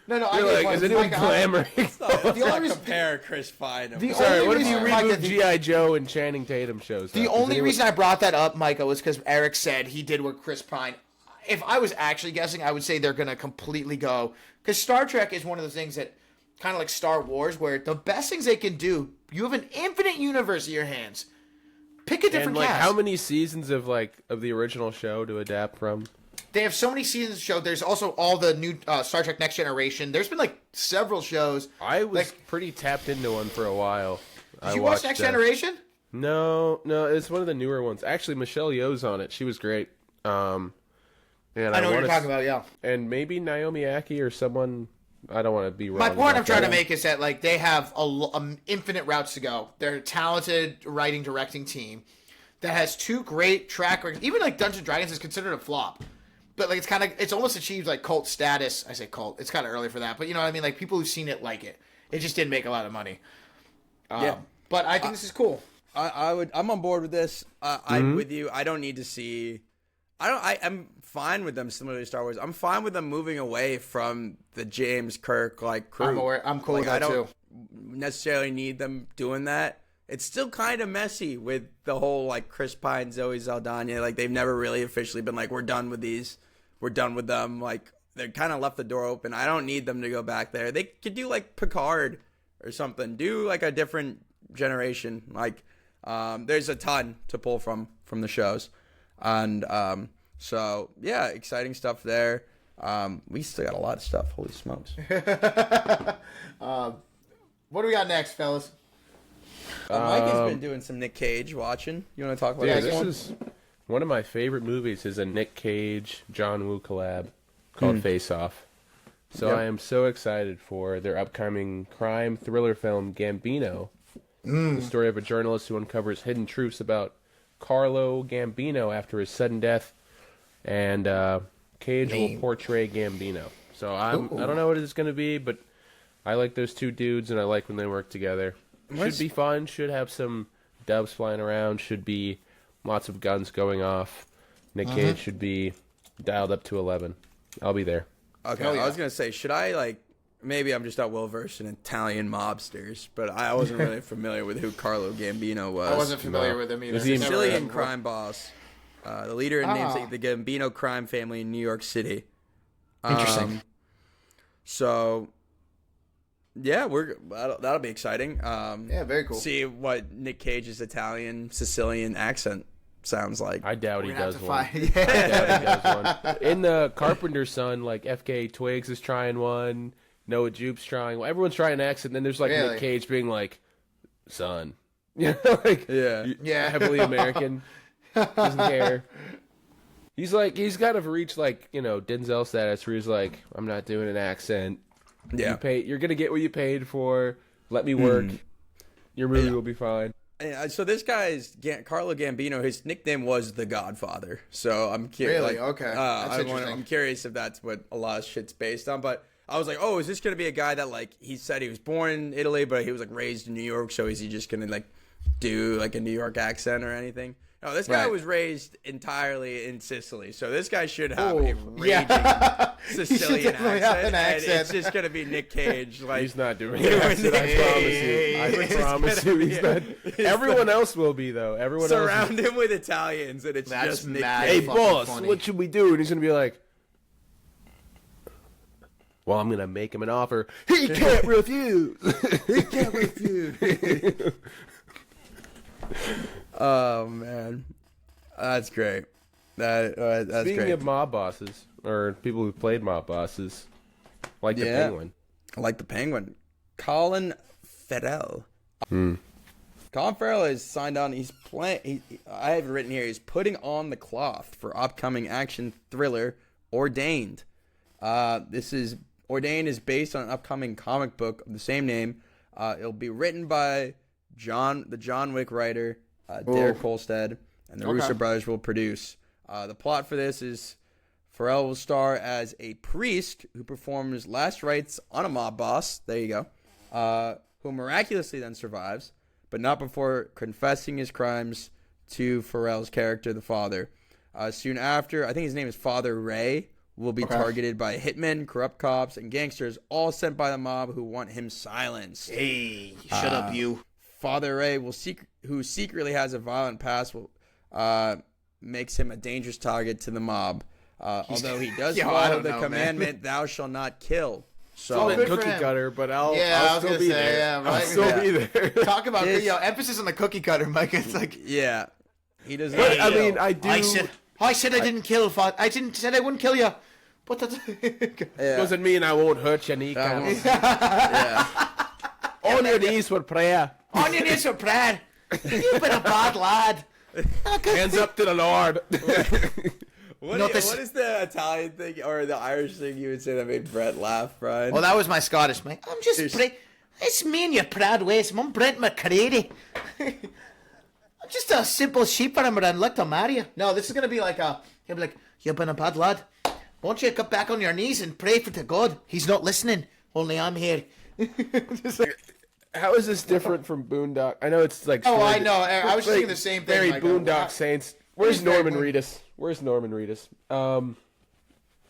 Speaker 2: no,
Speaker 8: you're like, is anyone clamoring?
Speaker 2: The only reason
Speaker 7: compare Chris Pine.
Speaker 8: Sorry, what if you reboot G.I. Joe and Channing Tatum shows?
Speaker 2: The only reason I brought that up, Micah, was because Eric said he did with Chris Pine. If I was actually guessing, I would say they're going to completely go. Because Star Trek is one of those things that, kind of like Star Wars, where the best things they can do, you have an infinite universe in your hands. Pick a different cast.
Speaker 8: How many seasons of the original show to adapt from?
Speaker 2: They have so many seasons of show. There's also all the new Star Trek Next Generation. There's been several shows.
Speaker 8: I was pretty tapped into one for a while.
Speaker 2: Did you watch Next Generation?
Speaker 8: No, it's one of the newer ones. Actually, Michelle Yeoh's on it. She was great. And
Speaker 2: I know what you're talking about, yeah.
Speaker 8: And maybe Naomi Ackie or someone. I don't want to be wrong.
Speaker 2: My point I'm trying to make is that they have infinite routes to go. They're a talented writing directing team that has two great track records. Even Dungeons & Dragons is considered a flop, but it's almost achieved cult status. I say cult. It's kind of early for that, but you know what I mean. People who've seen it like it. It just didn't make a lot of money. But I think this is cool.
Speaker 7: I'm on board with this. I'm with you. I don't need to see. I'm fine with them similar to Star Wars. I'm fine with them moving away from the James Kirk crew.
Speaker 2: I'm cool with that too.
Speaker 7: I don't necessarily need them doing that. It's still kind of messy with the whole Chris Pine, Zoe Saldana. They've never really officially been we're done with these. We're done with them. They kind of left the door open. I don't need them to go back there. They could do Picard or something. Do a different generation. There's a ton to pull from the shows. And so yeah, exciting stuff there. We still got a lot of stuff. Holy smokes!
Speaker 2: What do we got next, fellas?
Speaker 7: Mike has been doing some Nick Cage watching. You want to talk about this
Speaker 8: this
Speaker 7: one?
Speaker 8: is one of my favorite movies. Is a Nick Cage John Woo collab called Face Off. So I am so excited for their upcoming crime thriller film Gambino. The story of a journalist who uncovers hidden truths about Carlo Gambino after his sudden death, and Cage will portray Gambino. So I don't know what it's going to be, but I like those two dudes, and I like when they work together. Should be fun. Should have some doves flying around. Should be lots of guns going off. Nick Cage should be dialed up to 11. I'll be there.
Speaker 7: Okay, I was going to say, should I maybe I'm just not well versed in Italian mobsters, but I wasn't really familiar with who Carlo Gambino was.
Speaker 2: I wasn't familiar with him either.
Speaker 8: Was he
Speaker 7: He's a Sicilian crime boss, the leader and namesake of the Gambino crime family in New York City.
Speaker 2: Interesting.
Speaker 7: So, yeah, that'll be exciting.
Speaker 2: Yeah, very cool.
Speaker 7: See what Nick Cage's Italian Sicilian accent sounds like.
Speaker 8: I doubt he does one.
Speaker 2: I
Speaker 8: doubt he does one. In the Carpenter's Son, FK Twigs is trying one. Noah Jupe's trying. Well, everyone's trying an accent. Then there's
Speaker 2: Really?
Speaker 8: Nick Cage being son.
Speaker 2: Yeah.
Speaker 8: Heavily American. Doesn't care. He's got to reach Denzel status where he's I'm not doing an accent.
Speaker 7: Yeah.
Speaker 8: You're gonna get what you paid for. Let me work. Your movie will be fine.
Speaker 7: So this guy's Carlo Gambino. His nickname was the Godfather. So I'm curious.
Speaker 2: Really? Okay. That's interesting.
Speaker 7: I'm curious if that's what a lot of shit's based on. But I was is this gonna be a guy that he said he was born in Italy, but he was raised in New York? So is he just gonna do a New York accent or anything? No, this guy
Speaker 2: Right.
Speaker 7: was raised entirely in Sicily, so this guy should have a raging
Speaker 2: Yeah. He should
Speaker 7: Sicilian
Speaker 2: definitely have
Speaker 7: accent,
Speaker 2: an
Speaker 7: and
Speaker 2: accent.
Speaker 7: it's just gonna be Nick Cage. Like
Speaker 8: He's not doing
Speaker 7: doing
Speaker 8: it.
Speaker 7: the-
Speaker 8: I promise you. He's not. Everyone else will be though. Everyone else.
Speaker 7: surround him with Italians, and it's
Speaker 2: That's
Speaker 7: just Nick
Speaker 2: mad.
Speaker 7: Cage.
Speaker 8: Hey
Speaker 2: fucking
Speaker 8: boss,
Speaker 2: funny.
Speaker 8: what should we do? And he's gonna be like, "Well, I'm gonna make him an offer he can't refuse. He can't refuse."
Speaker 7: Oh man, that's great. That's
Speaker 8: Speaking
Speaker 7: great.
Speaker 8: of mob bosses or people who played mob bosses, like the
Speaker 7: Yeah.
Speaker 8: Penguin.
Speaker 7: I like the Penguin. Colin Farrell. Colin Farrell is signed on. He's playing. I have it written here. He's putting on the cloth for upcoming action thriller Ordained. Ordained is based on an upcoming comic book of the same name. It'll be written by the John Wick writer Derek Kolstad, and the Russo brothers will produce. The plot for this is Farrell will star as a priest who performs last rites on a mob boss. There you go. Who miraculously then survives, but not before confessing his crimes to Farrell's character, the father. Soon after, I think his name is Father Ray, will be targeted by hitmen, corrupt cops, and gangsters, all sent by the mob who want him silenced.
Speaker 2: Hey, shut up, you.
Speaker 7: Father Ray, who secretly has a violent past, makes him a dangerous target to the mob. Although he does
Speaker 2: Yo, I
Speaker 7: follow
Speaker 2: don't
Speaker 7: the
Speaker 2: know, man.
Speaker 7: commandment, "Thou shalt not kill."
Speaker 8: It's all
Speaker 7: So
Speaker 2: good for
Speaker 8: cookie
Speaker 2: him.
Speaker 8: cutter, but I'll
Speaker 2: I was
Speaker 8: still
Speaker 2: gonna
Speaker 8: be
Speaker 2: say,
Speaker 8: there.
Speaker 2: yeah,
Speaker 8: I'll
Speaker 2: right.
Speaker 8: still
Speaker 2: Yeah.
Speaker 8: be there.
Speaker 2: Talk about
Speaker 7: This-
Speaker 2: emphasis on the cookie cutter, Mike. It's like
Speaker 7: yeah, he doesn't.
Speaker 8: But I
Speaker 7: kill.
Speaker 8: mean, I do.
Speaker 2: I said I didn't kill. I didn't said I wouldn't kill you. But that's
Speaker 8: Doesn't mean I won't hurt you, Nico.
Speaker 7: yeah.
Speaker 8: On your knees for prayer.
Speaker 2: on your knees for prayer. You've been a bad lad.
Speaker 8: Hands up to the Lord.
Speaker 7: What is the Italian thing or the Irish thing you would say that made Brett laugh, Brian?
Speaker 2: Well, that was my Scottish, mate. I'm just it's me and your proud ways. I'm Brent McCready. I'm just a simple sheep farmer and like to marry you. No, this is gonna be like he'll be like, you've been a bad lad. Won't you get back on your knees and pray for to God? He's not listening. Only I'm here. Just like,
Speaker 8: How is this different from Boondock? I know it's like.
Speaker 2: oh, I
Speaker 8: sort of-
Speaker 2: know. I was
Speaker 8: like,
Speaker 2: thinking the same thing.
Speaker 8: Very
Speaker 2: Michael.
Speaker 8: Boondock Saints. Where's
Speaker 2: He's very
Speaker 8: Norman
Speaker 2: Boon-
Speaker 8: Reedus? Where's Norman Reedus? All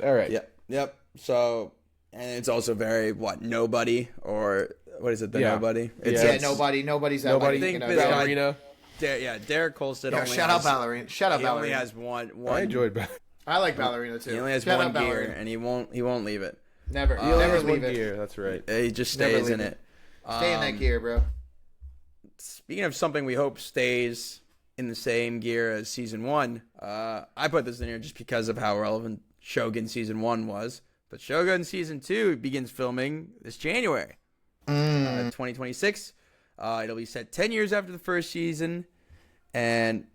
Speaker 8: right.
Speaker 7: Yep. So, and it's also very nobody or what is it? The
Speaker 8: Yeah.
Speaker 7: nobody.
Speaker 8: Yeah,
Speaker 2: Yeah, nobody's that.
Speaker 8: Nobody.
Speaker 2: Like,
Speaker 7: think
Speaker 2: you know,
Speaker 7: this guy-
Speaker 8: Ballerina.
Speaker 7: Derek Kolstad
Speaker 2: yeah,
Speaker 7: only
Speaker 2: shout
Speaker 7: has,
Speaker 2: out Ballerina. Shout out
Speaker 7: He only
Speaker 2: Ballerina.
Speaker 7: has one.
Speaker 8: I enjoyed that.
Speaker 2: I like Ballerina too.
Speaker 7: He only has
Speaker 2: Shout
Speaker 7: one
Speaker 2: out
Speaker 7: gear,
Speaker 2: Ballerina.
Speaker 7: and he won't leave it.
Speaker 2: Never,
Speaker 8: He only
Speaker 2: never
Speaker 8: has one
Speaker 2: leave it.
Speaker 8: gear. That's right.
Speaker 7: He just
Speaker 2: Never
Speaker 7: stays in
Speaker 2: leave
Speaker 7: it.
Speaker 2: Stay in that gear, bro.
Speaker 7: Speaking of something we hope stays in the same gear as season 1, I put this in here just because of how relevant Shogun season 1 was. But Shogun season 2 begins filming this January, 2026. It'll be set 10 years after the first season, and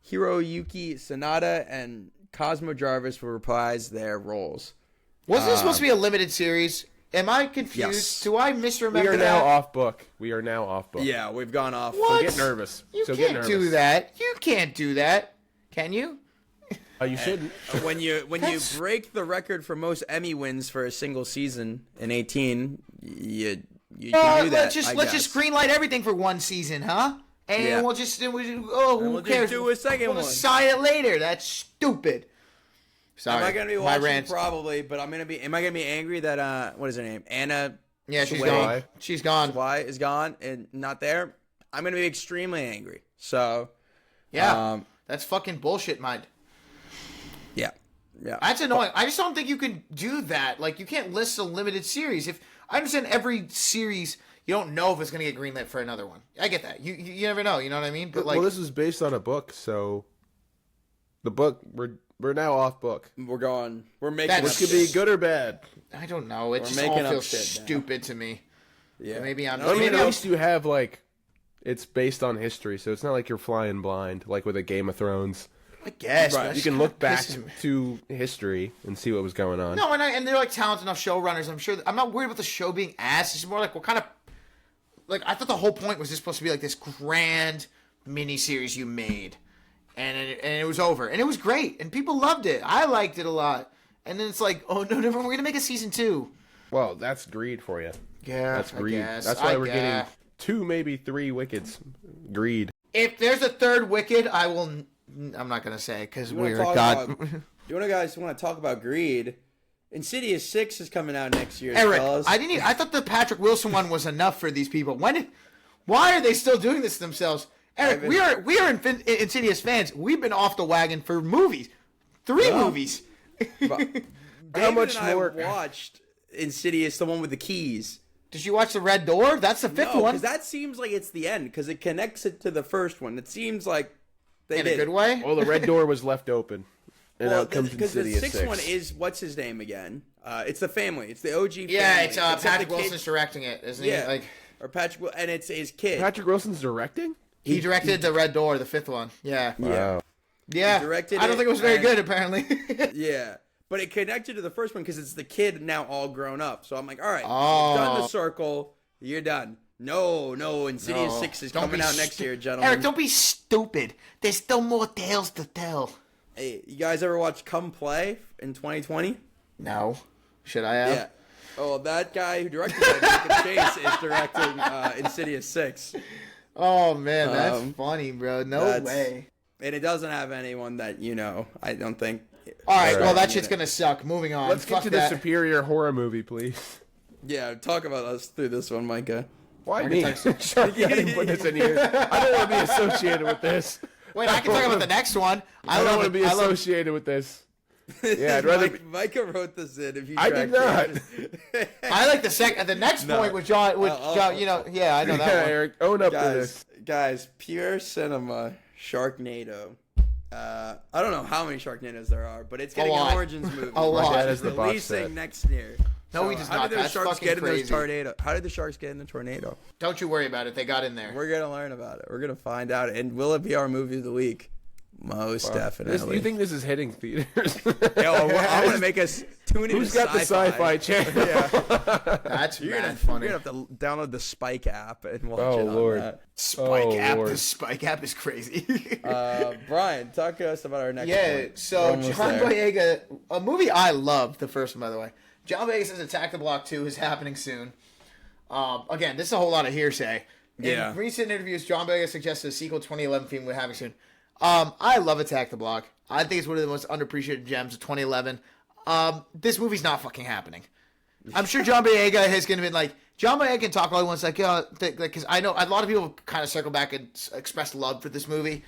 Speaker 7: Hiroyuki Sanada and Cosmo Jarvis will reprise their roles.
Speaker 2: Wasn't this supposed to be a limited series? Am I confused?
Speaker 7: Yes.
Speaker 2: Do I misremember
Speaker 8: We are
Speaker 2: that?
Speaker 8: now off book. We are now off book.
Speaker 7: Yeah, we've gone off.
Speaker 2: What?
Speaker 8: So get nervous.
Speaker 2: You
Speaker 8: so get
Speaker 2: can't
Speaker 8: nervous.
Speaker 2: do that. You can't do that. Can you?
Speaker 8: You shouldn't.
Speaker 7: When you break the record for most Emmy wins for a single season in 18, you can do that.
Speaker 2: Let's just greenlight everything for one season, huh? And
Speaker 7: Yeah.
Speaker 2: we'll just who
Speaker 7: we'll just
Speaker 2: cares?
Speaker 7: do a second
Speaker 2: we'll
Speaker 7: one.
Speaker 2: decide it later. That's stupid. Sorry,
Speaker 7: Am I gonna be
Speaker 2: my
Speaker 7: watching?
Speaker 2: rant.
Speaker 7: Probably, but I'm gonna be. Am I gonna be angry that what is her name? Anna.
Speaker 2: Yeah, she's
Speaker 7: Sway.
Speaker 2: gone. She's gone.
Speaker 7: Why is gone and not there? I'm gonna be extremely angry. So
Speaker 2: Yeah, that's fucking bullshit, mind.
Speaker 7: yeah.
Speaker 2: That's annoying. I just don't think you can do that. Like, you can't list a limited series. If I understand every series, you don't know if it's gonna get greenlit for another one. I get that. You never know. You know what I mean? But like,
Speaker 8: Well, this is based on a book, so the book we're now off book.
Speaker 7: We're going. We're making.
Speaker 2: That's-
Speaker 8: Which could be good or bad.
Speaker 2: I don't know. It
Speaker 7: We're
Speaker 2: just
Speaker 7: making
Speaker 2: all
Speaker 7: up
Speaker 2: feels
Speaker 7: shit now.
Speaker 2: stupid to me.
Speaker 7: Yeah.
Speaker 2: Maybe I'm.
Speaker 8: I mean,
Speaker 2: maybe
Speaker 8: at
Speaker 2: I'm-
Speaker 8: least you have like it's based on history, so it's not like you're flying blind like with a Game of Thrones.
Speaker 2: I guess
Speaker 7: Right.
Speaker 2: but that
Speaker 8: You can
Speaker 2: shit
Speaker 8: look back
Speaker 2: pisses me.
Speaker 8: to history and see what was going on.
Speaker 2: No, and they're like talented enough showrunners. I'm sure. I'm not worried about the show being ass. It's more like what kind of. Like, I thought the whole point was this supposed to be like this grand miniseries you made, and it was over, and it was great, and people loved it. I liked it a lot, and then it's like, oh no, never, we're gonna make a season 2.
Speaker 8: Well, that's greed for you.
Speaker 2: Yeah,
Speaker 8: That's
Speaker 2: I
Speaker 8: greed.
Speaker 2: guess.
Speaker 8: That's why
Speaker 2: I
Speaker 8: we're
Speaker 2: guess.
Speaker 8: getting 2, maybe 3 wickets. Greed.
Speaker 2: If there's a third Wicked, I will. I'm not gonna say because we're God.
Speaker 7: You guys want to talk about greed? Insidious 6 is coming out next year.
Speaker 2: Eric,
Speaker 7: fellas.
Speaker 2: I thought the Patrick Wilson one was enough for these people. Why are they still doing this to themselves? Eric, we are Insidious fans. We've been off the wagon for movies, 3 movies.
Speaker 7: How much more? I watched Insidious, the one with the keys.
Speaker 2: Did you watch The Red Door? That's the 5th one.
Speaker 7: Because that seems like it's the end, because it connects it to the first one. It seems like they
Speaker 2: in
Speaker 7: did.
Speaker 2: a good way.
Speaker 8: Well, the red door was left open. And out comes
Speaker 7: because the
Speaker 8: Insidious
Speaker 7: 6th
Speaker 8: 6.
Speaker 7: one is, what's his name again? It's the family. It's the OG family.
Speaker 2: Yeah, it's
Speaker 7: Except
Speaker 2: Patrick
Speaker 7: the kid-
Speaker 2: Wilson's directing it, isn't
Speaker 7: Yeah.
Speaker 2: he?
Speaker 7: Or Patrick, and it's his kid.
Speaker 8: Patrick Wilson's directing?
Speaker 2: He directed The Red Door, the 5th one. Yeah.
Speaker 8: Wow.
Speaker 2: Yeah.
Speaker 7: He directed
Speaker 2: I don't
Speaker 7: it,
Speaker 2: think it was very
Speaker 7: and-
Speaker 2: good, apparently.
Speaker 7: Yeah. But it connected to the first one because it's the kid now all grown up. So I'm like, all right,
Speaker 2: Oh.
Speaker 7: you've done the circle. You're done. No, Insidious 6 is
Speaker 2: Don't
Speaker 7: coming
Speaker 2: be
Speaker 7: out next year, gentlemen.
Speaker 2: Eric, don't be stupid. There's still more tales to tell.
Speaker 7: Hey, you guys ever watch Come Play in 2020?
Speaker 2: No. Should I have?
Speaker 7: Yeah. Oh, that guy who directed that, Nick Chase, is directing Insidious 6.
Speaker 2: Oh, man, that's funny, bro. No way.
Speaker 7: And it doesn't have anyone that you know, I don't think.
Speaker 2: All right, well, that
Speaker 7: You
Speaker 2: shit's
Speaker 7: know.
Speaker 2: going to suck. Moving on.
Speaker 8: Let's get
Speaker 2: Fuck
Speaker 8: to
Speaker 2: that.
Speaker 8: the superior horror movie, please.
Speaker 7: Yeah, talk about us through this one, Micah.
Speaker 8: Why me? Sharky, I didn't put this in here. I don't want to be associated with this.
Speaker 2: Wait, I can talk about the next one.
Speaker 8: I don't want to be associated with this. Yeah, I'd rather.
Speaker 7: Micah wrote this in. If you
Speaker 8: I did not.
Speaker 2: I like the next point with John. You know, yeah, I know that
Speaker 8: Yeah,
Speaker 2: one.
Speaker 8: Eric, own up to this.
Speaker 7: Guys, pure cinema, Sharknado. I don't know how many Sharknadoes there are, but it's getting
Speaker 2: lot.
Speaker 7: an Origins movie.
Speaker 2: A lot.
Speaker 8: dad has the box
Speaker 7: Releasing
Speaker 8: set.
Speaker 7: next year.
Speaker 2: No, he does
Speaker 7: how
Speaker 2: not.
Speaker 7: Did those
Speaker 2: That's
Speaker 7: sharks
Speaker 2: fucking
Speaker 7: get in
Speaker 2: crazy.
Speaker 7: those tornado? How did the sharks get in the tornado?
Speaker 2: Don't you worry about it. They got in there.
Speaker 7: We're gonna learn about it. We're gonna find out. And will it be our movie of the week? Most definitely.
Speaker 8: You think this is hitting theaters?
Speaker 7: I'm gonna make us tune in.
Speaker 8: Who's got the sci-fi channel?
Speaker 7: Yeah.
Speaker 2: That's
Speaker 7: You're
Speaker 2: mad funny.
Speaker 7: gonna have to download the Spike app and watch
Speaker 8: Oh,
Speaker 7: it on
Speaker 8: Lord.
Speaker 7: that.
Speaker 2: Spike
Speaker 8: Oh,
Speaker 2: app.
Speaker 8: Lord.
Speaker 2: The Spike app is crazy.
Speaker 7: Brian, talk to us about our next
Speaker 2: Yeah,
Speaker 7: point.
Speaker 2: so
Speaker 7: We're almost
Speaker 2: John
Speaker 7: there.
Speaker 2: Boyega, a movie I loved, the first one, by the way. John Boyega says Attack the Block 2 is happening soon. Again, this is a whole lot of hearsay.
Speaker 7: Yeah.
Speaker 2: In recent interviews, John Boyega suggested a sequel 2011 film we're having soon. I love Attack the Block. I think it's one of the most underappreciated gems of 2011. This movie's not fucking happening. I'm sure John Boyega has going to be like, John Boyega can talk all he wants, like, because I know a lot of people kind of circle back and express love for this movie.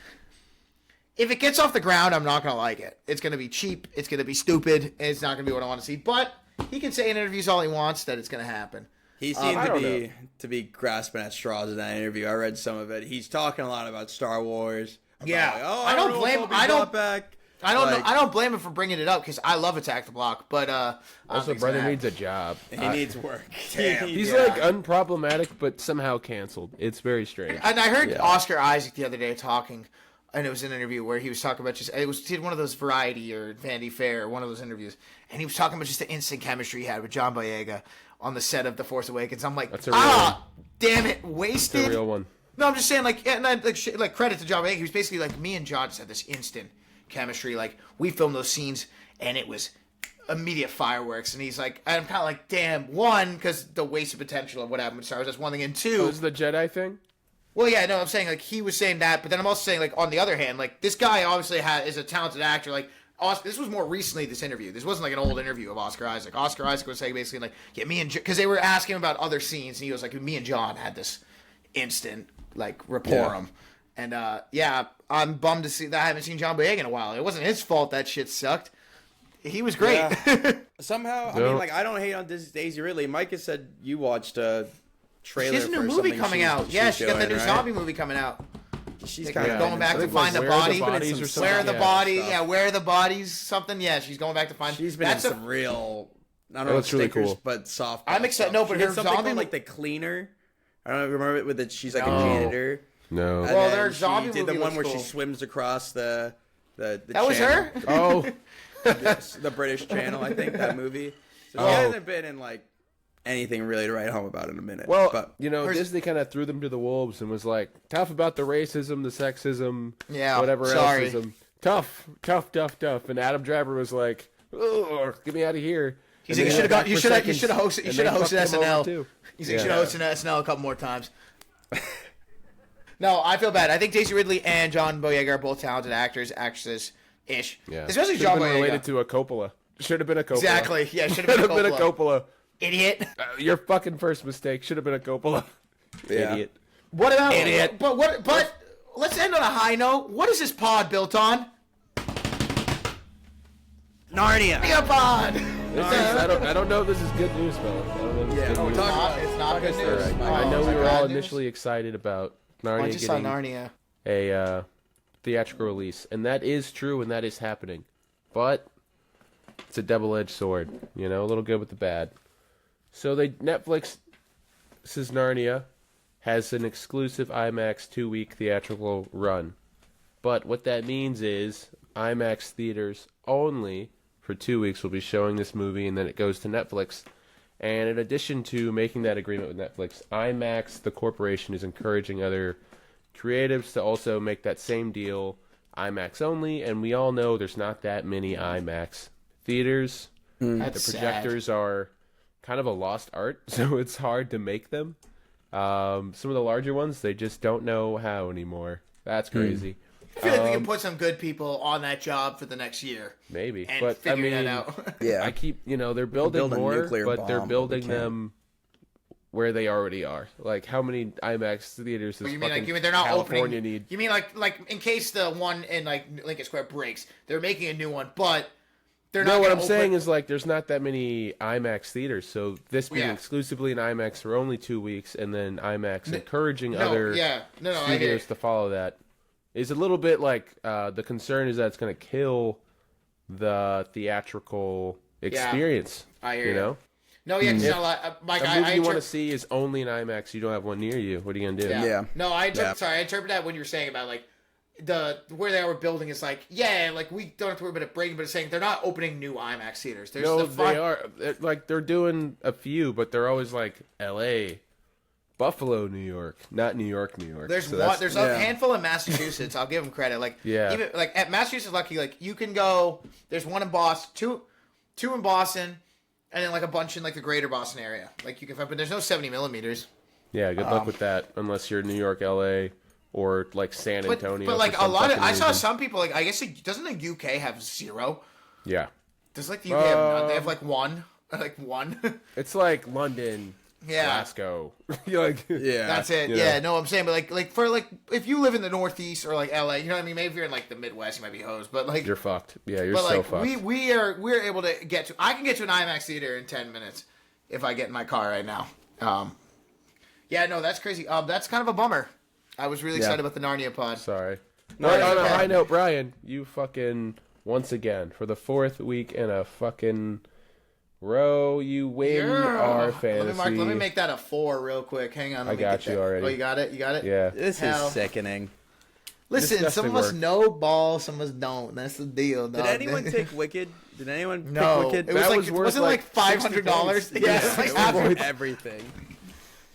Speaker 2: If it gets off the ground, I'm not going to like it. It's going to be cheap. It's going to be stupid. And it's not going to be what I want to see. But he can say in interviews all he wants that it's going to happen.
Speaker 7: He seemed
Speaker 8: I don't know.
Speaker 7: to be grasping at straws in that interview. I read some of it. He's talking a lot about Star Wars. About,
Speaker 2: Yeah.
Speaker 7: like, oh,
Speaker 2: I don't
Speaker 7: know if
Speaker 2: blame-
Speaker 7: I'll be
Speaker 2: I don't-
Speaker 7: brought back.
Speaker 2: I don't
Speaker 7: Like,
Speaker 2: know. I don't blame him for bringing it up because I love Attack the Block. But I don't
Speaker 8: Also,
Speaker 2: think it's
Speaker 8: brother
Speaker 2: gonna
Speaker 8: needs
Speaker 2: happen.
Speaker 8: a job.
Speaker 7: He needs work.
Speaker 8: He's like unproblematic, but somehow canceled. It's very strange.
Speaker 2: And I heard Oscar Isaac the other day talking, and it was an interview where he was talking about he did one of those Variety or Vanity Fair, or one of those interviews, and he was talking about just the instant chemistry he had with John Boyega on the set of The Force Awakens. I'm like,
Speaker 8: That's a real one.
Speaker 2: damn it,
Speaker 8: It's
Speaker 2: wasted.
Speaker 8: a real one.
Speaker 2: No, I'm just saying, like, yeah, and like credit to John Boyega. He was basically like, me and John just had this instant chemistry. Like, we filmed those scenes, and it was immediate fireworks. And he's like, I'm kind of like, damn, one, because the wasted potential of what happened with Star Wars. That's one thing, and two.
Speaker 8: Oh, this is the Jedi thing?
Speaker 2: Well, yeah, no, I'm saying, like, he was saying that, but then I'm also saying, like, on the other hand, like, this guy obviously is a talented actor. Like, this was more recently, this interview. This wasn't, like, an old interview of Oscar Isaac. Oscar Isaac was saying basically, like, yeah, me and... Because they were asking him about other scenes, and he was like, me and John had this instant, like, rapport. And, yeah, I'm bummed to see that I haven't seen John Boyega in a while. It wasn't his fault that shit sucked. He was great.
Speaker 7: Yeah. Somehow, I
Speaker 8: No.
Speaker 7: mean, like, I don't hate on Daisy Ridley. Micah said you watched a trailer.
Speaker 2: She has a new
Speaker 7: for
Speaker 2: movie
Speaker 7: something
Speaker 2: coming out. Yeah, she got the new zombie movie coming out.
Speaker 7: She's
Speaker 2: Like,
Speaker 7: kind of
Speaker 2: going back to find the
Speaker 8: Where Are
Speaker 2: body.
Speaker 8: the Bodies or something?
Speaker 2: Where are the
Speaker 8: Yeah.
Speaker 2: body?
Speaker 7: stuff.
Speaker 2: Yeah, where are the bodies? Something. Yeah, she's going back to find.
Speaker 7: She's been
Speaker 2: That's
Speaker 7: in
Speaker 2: a-
Speaker 7: some real. I don't
Speaker 8: Oh,
Speaker 7: know
Speaker 8: that's really
Speaker 7: stickers,
Speaker 8: cool.
Speaker 7: but soft.
Speaker 2: I'm excited-
Speaker 7: stuff.
Speaker 2: no, but
Speaker 7: she did
Speaker 2: her
Speaker 7: something
Speaker 2: zombie
Speaker 7: called,
Speaker 2: mo-
Speaker 7: like The Cleaner. I don't know if you remember it with it. She's like a
Speaker 8: No.
Speaker 7: janitor.
Speaker 8: No.
Speaker 7: And
Speaker 2: Well,
Speaker 7: then
Speaker 2: their zombie
Speaker 7: she did the
Speaker 2: movie
Speaker 7: one
Speaker 2: looks
Speaker 7: where
Speaker 2: cool.
Speaker 7: she swims across the
Speaker 2: That was
Speaker 7: channel.
Speaker 2: her.
Speaker 8: Oh,
Speaker 7: the British Channel, I think that movie. So she hasn't been in like anything really to write home about in a minute.
Speaker 8: well,
Speaker 7: but
Speaker 8: you know, Disney kind of threw them to the wolves and was like, tough about the racism, the sexism,
Speaker 2: Yeah,
Speaker 8: whatever
Speaker 2: sorry.
Speaker 8: else ism. Tough. And Adam Driver was like, "Ugh, get me out of here."
Speaker 2: He's
Speaker 8: And
Speaker 2: like,
Speaker 8: then
Speaker 2: you
Speaker 8: he went
Speaker 2: should
Speaker 8: back
Speaker 2: have
Speaker 8: for
Speaker 2: hosted.
Speaker 8: seconds,
Speaker 2: You
Speaker 8: and
Speaker 2: should have
Speaker 8: they
Speaker 2: hosted
Speaker 8: fucked him over,
Speaker 2: SNL.
Speaker 8: too.
Speaker 2: He's like, you should have hosted SNL a couple more times. No, I feel bad. I think Daisy Ridley and John Boyega are both talented actors, actresses-ish.
Speaker 8: Yeah.
Speaker 2: Especially
Speaker 8: Should've
Speaker 2: John
Speaker 8: been
Speaker 2: Boyega.
Speaker 8: related to a Coppola. Should have been a Coppola.
Speaker 2: Exactly. Yeah, should have been a Coppola. Idiot.
Speaker 8: Your fucking first mistake should have been a Coppola.
Speaker 7: Yeah.
Speaker 8: Idiot.
Speaker 2: What about
Speaker 8: Idiot.
Speaker 2: But let's end on a high note. What is this pod built on?
Speaker 7: Narnia.
Speaker 2: Narnia pod.
Speaker 8: I don't know if this is good news, fellas. I don't know if this is good news.
Speaker 2: It's not good news.
Speaker 8: I know
Speaker 2: Is
Speaker 8: we
Speaker 2: it
Speaker 8: were
Speaker 2: bad
Speaker 8: all
Speaker 2: news?
Speaker 8: initially excited about Narnia
Speaker 2: I just saw
Speaker 8: getting
Speaker 2: Narnia.
Speaker 8: a theatrical release, and that is true, and that is happening. But it's a double-edged sword, you know, a little good with the bad. So Netflix's Narnia has an exclusive IMAX 2-week theatrical run. But what that means is IMAX theaters only for 2 weeks will be showing this movie, and then it goes to Netflix. And in addition to making that agreement with Netflix, IMAX, the corporation, is encouraging other creatives to also make that same deal IMAX only. And we all know there's not that many IMAX theaters.
Speaker 2: That's
Speaker 8: The projectors are kind of a lost art, so it's hard to make them. Some of the larger ones, they just don't know how anymore. That's crazy.
Speaker 2: I feel like we can put some good people on that job for the next year.
Speaker 8: Maybe,
Speaker 2: And
Speaker 8: but I
Speaker 2: figure
Speaker 8: mean,
Speaker 2: that out.
Speaker 7: Yeah.
Speaker 8: I keep, they're building
Speaker 7: build a
Speaker 8: more,
Speaker 7: nuclear
Speaker 8: but they're
Speaker 7: bomb,
Speaker 8: building
Speaker 7: but we can't.
Speaker 8: them where they already are. Like, how many IMAX theaters does
Speaker 2: You mean
Speaker 8: fucking
Speaker 2: they're not
Speaker 8: California
Speaker 2: opening?
Speaker 8: need?
Speaker 2: You mean like in case the one in like Lincoln Square breaks, they're making a new one, but they're not.
Speaker 8: No, what
Speaker 2: gonna
Speaker 8: I'm saying
Speaker 2: open-
Speaker 8: is, like, there's not that many IMAX theaters, so this being
Speaker 2: Yeah.
Speaker 8: exclusively in IMAX for only 2 weeks, and then IMAX encouraging other
Speaker 2: I hear
Speaker 8: studios
Speaker 2: it.
Speaker 8: to follow that, is a little bit like, the concern is that it's going to kill the theatrical experience.
Speaker 2: I hear
Speaker 8: you
Speaker 2: you.
Speaker 8: know?
Speaker 2: No, yeah, 'cause you know, Mike,
Speaker 8: The
Speaker 2: I
Speaker 8: movie you want to
Speaker 2: interpret-
Speaker 8: see is only in IMAX. You don't have one near you. What are you going to do?
Speaker 7: Yeah.
Speaker 2: No, I
Speaker 7: Yeah.
Speaker 2: interpret that when you were saying about like where they were building is like, yeah, like we don't have to worry about it breaking, but it's saying they're not opening new IMAX theaters. There's
Speaker 8: No,
Speaker 2: the fun-
Speaker 8: they are. They're doing a few, but they're always like L.A., Buffalo, New York, not New York, New York.
Speaker 2: There's
Speaker 8: So
Speaker 2: one.
Speaker 8: that's-
Speaker 2: There's
Speaker 7: yeah.
Speaker 2: a handful in Massachusetts. I'll give them credit. Like
Speaker 8: Yeah.
Speaker 2: even like at Massachusetts, lucky like you can go. There's one in Boston, two in Boston, and then like a bunch in like the greater Boston area. Like you can find, but there's no 70 millimeters.
Speaker 8: Yeah, good luck with that, unless you're New York, L.A., or like San
Speaker 2: But,
Speaker 8: Antonio.
Speaker 2: but like
Speaker 8: for
Speaker 2: a
Speaker 8: some
Speaker 2: lot of,
Speaker 8: fucking
Speaker 2: I saw
Speaker 8: reason.
Speaker 2: some people like I guess doesn't the UK have 0?
Speaker 8: Yeah,
Speaker 2: Does like the UK have none? They have like one, like one.
Speaker 8: it's like London,
Speaker 2: Yeah.
Speaker 8: Glasgow. You're like,
Speaker 7: Yeah.
Speaker 2: That's it.
Speaker 8: You
Speaker 2: Yeah,
Speaker 8: know.
Speaker 2: no, I'm saying, but like for like if you live in the Northeast or like LA, you know what I mean. Maybe if you're in like the Midwest, you might be hosed. But like,
Speaker 8: you're fucked. Yeah, you're
Speaker 2: but
Speaker 8: so
Speaker 2: like
Speaker 8: fucked.
Speaker 2: we're able to get to. I can get to an IMAX theater in 10 minutes if I get in my car right now. Yeah, no, that's crazy. That's kind of a bummer. I was really excited about the Narnia pod.
Speaker 8: Sorry.
Speaker 2: No,
Speaker 8: on
Speaker 2: it's
Speaker 8: a
Speaker 2: okay.
Speaker 8: high note, Brian, you fucking once again for the 4th week in a fucking row, you win our fantasy.
Speaker 2: Let me make that a 4 real quick. Hang on. Let
Speaker 8: I
Speaker 2: me
Speaker 8: got
Speaker 2: get
Speaker 8: you
Speaker 2: that.
Speaker 8: already.
Speaker 2: Oh, you got it. You got it.
Speaker 8: Yeah.
Speaker 7: This
Speaker 2: Hell.
Speaker 7: is sickening.
Speaker 2: Listen,
Speaker 8: Disgusting
Speaker 2: some of us
Speaker 8: work.
Speaker 2: know ball, some of us don't. That's the deal.
Speaker 7: Did
Speaker 2: dog.
Speaker 7: anyone take Wicked? Did anyone
Speaker 2: No,
Speaker 7: pick Wicked?
Speaker 2: it was
Speaker 8: That
Speaker 2: like
Speaker 8: was worth,
Speaker 2: wasn't
Speaker 8: like,
Speaker 2: like $500.
Speaker 8: $60.
Speaker 2: Yeah, it's like
Speaker 7: It
Speaker 2: half
Speaker 7: was
Speaker 2: of
Speaker 7: worth everything.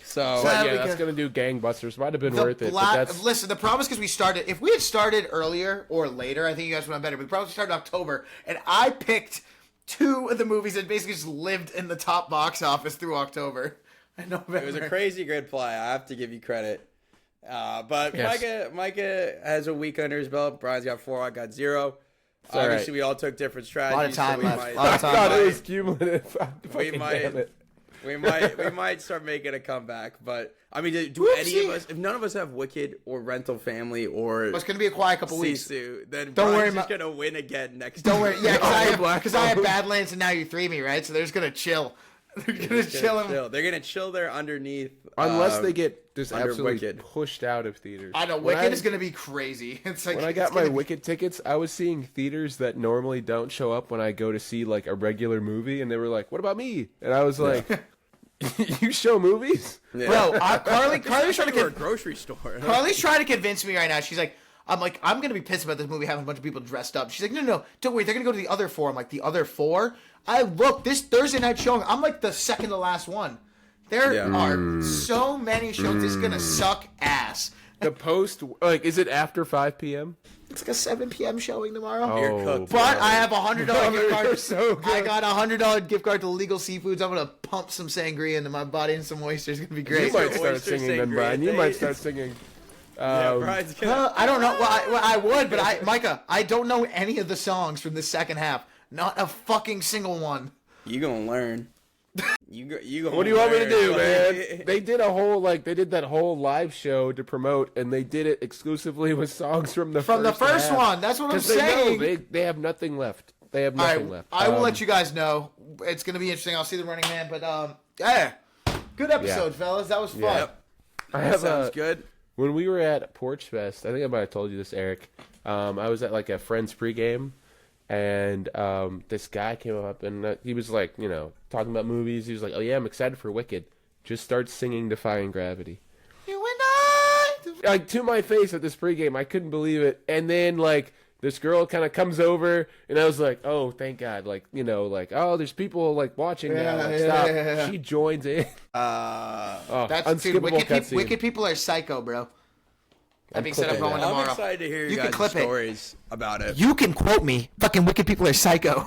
Speaker 7: So
Speaker 2: So-
Speaker 8: But yeah,
Speaker 2: because-
Speaker 8: that's gonna do gangbusters. Might have been worth it, but that's
Speaker 2: Listen, the problem is because we started. If we had started earlier or later, I think you guys would have better. But we probably started in October, and I picked 2 of the movies that basically just lived in the top box office through October. I know
Speaker 7: it was a crazy good play. I have to give you credit. But
Speaker 8: Yes.
Speaker 7: Micah has a week under his belt. Brian's got 4. I got 0.
Speaker 8: all
Speaker 7: Obviously,
Speaker 8: right.
Speaker 7: we all took different
Speaker 2: A lot of
Speaker 7: strategies.
Speaker 2: time
Speaker 7: so we
Speaker 2: left.
Speaker 7: might,
Speaker 2: A lot
Speaker 8: I
Speaker 2: of time
Speaker 8: thought
Speaker 2: left.
Speaker 8: it was cumulative. Fucking
Speaker 7: might-
Speaker 8: damn it.
Speaker 7: we might start making a comeback. But I mean, do any of
Speaker 2: Whoopsie.
Speaker 7: us? If none of us have Wicked or Rental Family or
Speaker 2: It's going to be a quiet couple weeks.
Speaker 7: Sisu, then
Speaker 2: Don't worry
Speaker 7: Brian's just
Speaker 2: about-
Speaker 7: gonna win again next.
Speaker 2: Don't worry. Yeah,
Speaker 8: Black
Speaker 2: because I have
Speaker 8: Phone.
Speaker 2: Badlands and now you 3 me, right? So they're just going to chill. They're going to chill him.
Speaker 7: They're gonna chill there underneath.
Speaker 8: Unless they get just
Speaker 7: under
Speaker 8: absolutely
Speaker 7: Wicked.
Speaker 8: pushed out of theaters.
Speaker 2: I know.
Speaker 8: When
Speaker 2: Wicked is going to be crazy. It's like
Speaker 8: When I
Speaker 2: it's
Speaker 8: got my
Speaker 2: gonna be-
Speaker 8: Wicked tickets, I was seeing theaters that normally don't show up when I go to see like a regular movie, and they were like, "What about me?" And I was like, "You show movies?"
Speaker 2: Bro, Carly's trying to
Speaker 7: to a
Speaker 2: get
Speaker 7: grocery store.
Speaker 2: Carly's trying to convince me right now. She's like, I'm going to be pissed about this movie having a bunch of people dressed up. She's like, no, don't worry. They're going to go to the other 4. I'm like, the other 4? I look, this Thursday night showing, I'm like the second to last one. There
Speaker 7: Yeah.
Speaker 2: are so many shows. This is going to suck ass.
Speaker 8: The post, like, is it after 5 p.m.?
Speaker 2: It's like a 7 p.m. showing tomorrow.
Speaker 7: You're
Speaker 8: Oh,
Speaker 7: cooked.
Speaker 2: But I have a $100 gift card.
Speaker 8: You're so good.
Speaker 2: I got a $100 gift card to Legal Seafoods. I'm going to pump some sangria into my body and some oysters. It's going to be
Speaker 8: You
Speaker 2: great.
Speaker 8: might start
Speaker 7: Oyster
Speaker 8: singing then,
Speaker 7: sangria
Speaker 8: Brian. You
Speaker 7: day.
Speaker 8: might start singing.
Speaker 7: Brian's gonna-
Speaker 2: I don't know. Well, I would, but Micah, I don't know any of the songs from the second half. Not a fucking single one.
Speaker 7: You gonna learn. You gonna
Speaker 8: What do you want me to do,
Speaker 7: learn.
Speaker 8: man? They did that whole live show to promote, and they did it exclusively with songs from the
Speaker 2: first
Speaker 8: half.
Speaker 2: one. That's what I'm
Speaker 8: 'Cause they know
Speaker 2: saying.
Speaker 8: they have nothing left. They have nothing left.
Speaker 2: I will let you guys know. It's gonna be interesting. I'll see the Running Man, but yeah, good episode, fellas. That was fun.
Speaker 8: Yeah. I have
Speaker 7: Sounds good.
Speaker 8: When we were at Porch Fest, I think I might have told you this, Eric. I was at like a friend's pregame, and this guy came up and he was like, talking about movies. He was like, "Oh yeah, I'm excited for Wicked." Just starts singing "Defying Gravity."
Speaker 2: You and I.
Speaker 8: Like to my face at this pregame, I couldn't believe it. And then like this girl kind of comes over, and I was like, "Oh, thank God!" Like oh, there's people like watching now. Like, stop.
Speaker 2: Yeah.
Speaker 8: She joins in.
Speaker 2: That's
Speaker 8: unskippable cutscene.
Speaker 2: wicked people are psycho, bro. That being said, I'm
Speaker 8: clipping
Speaker 2: going
Speaker 8: that.
Speaker 2: tomorrow.
Speaker 7: I'm excited to hear
Speaker 2: You
Speaker 7: you
Speaker 2: can
Speaker 7: guys'
Speaker 2: clip it.
Speaker 7: stories about it.
Speaker 2: You can quote me. Fucking wicked people are psycho.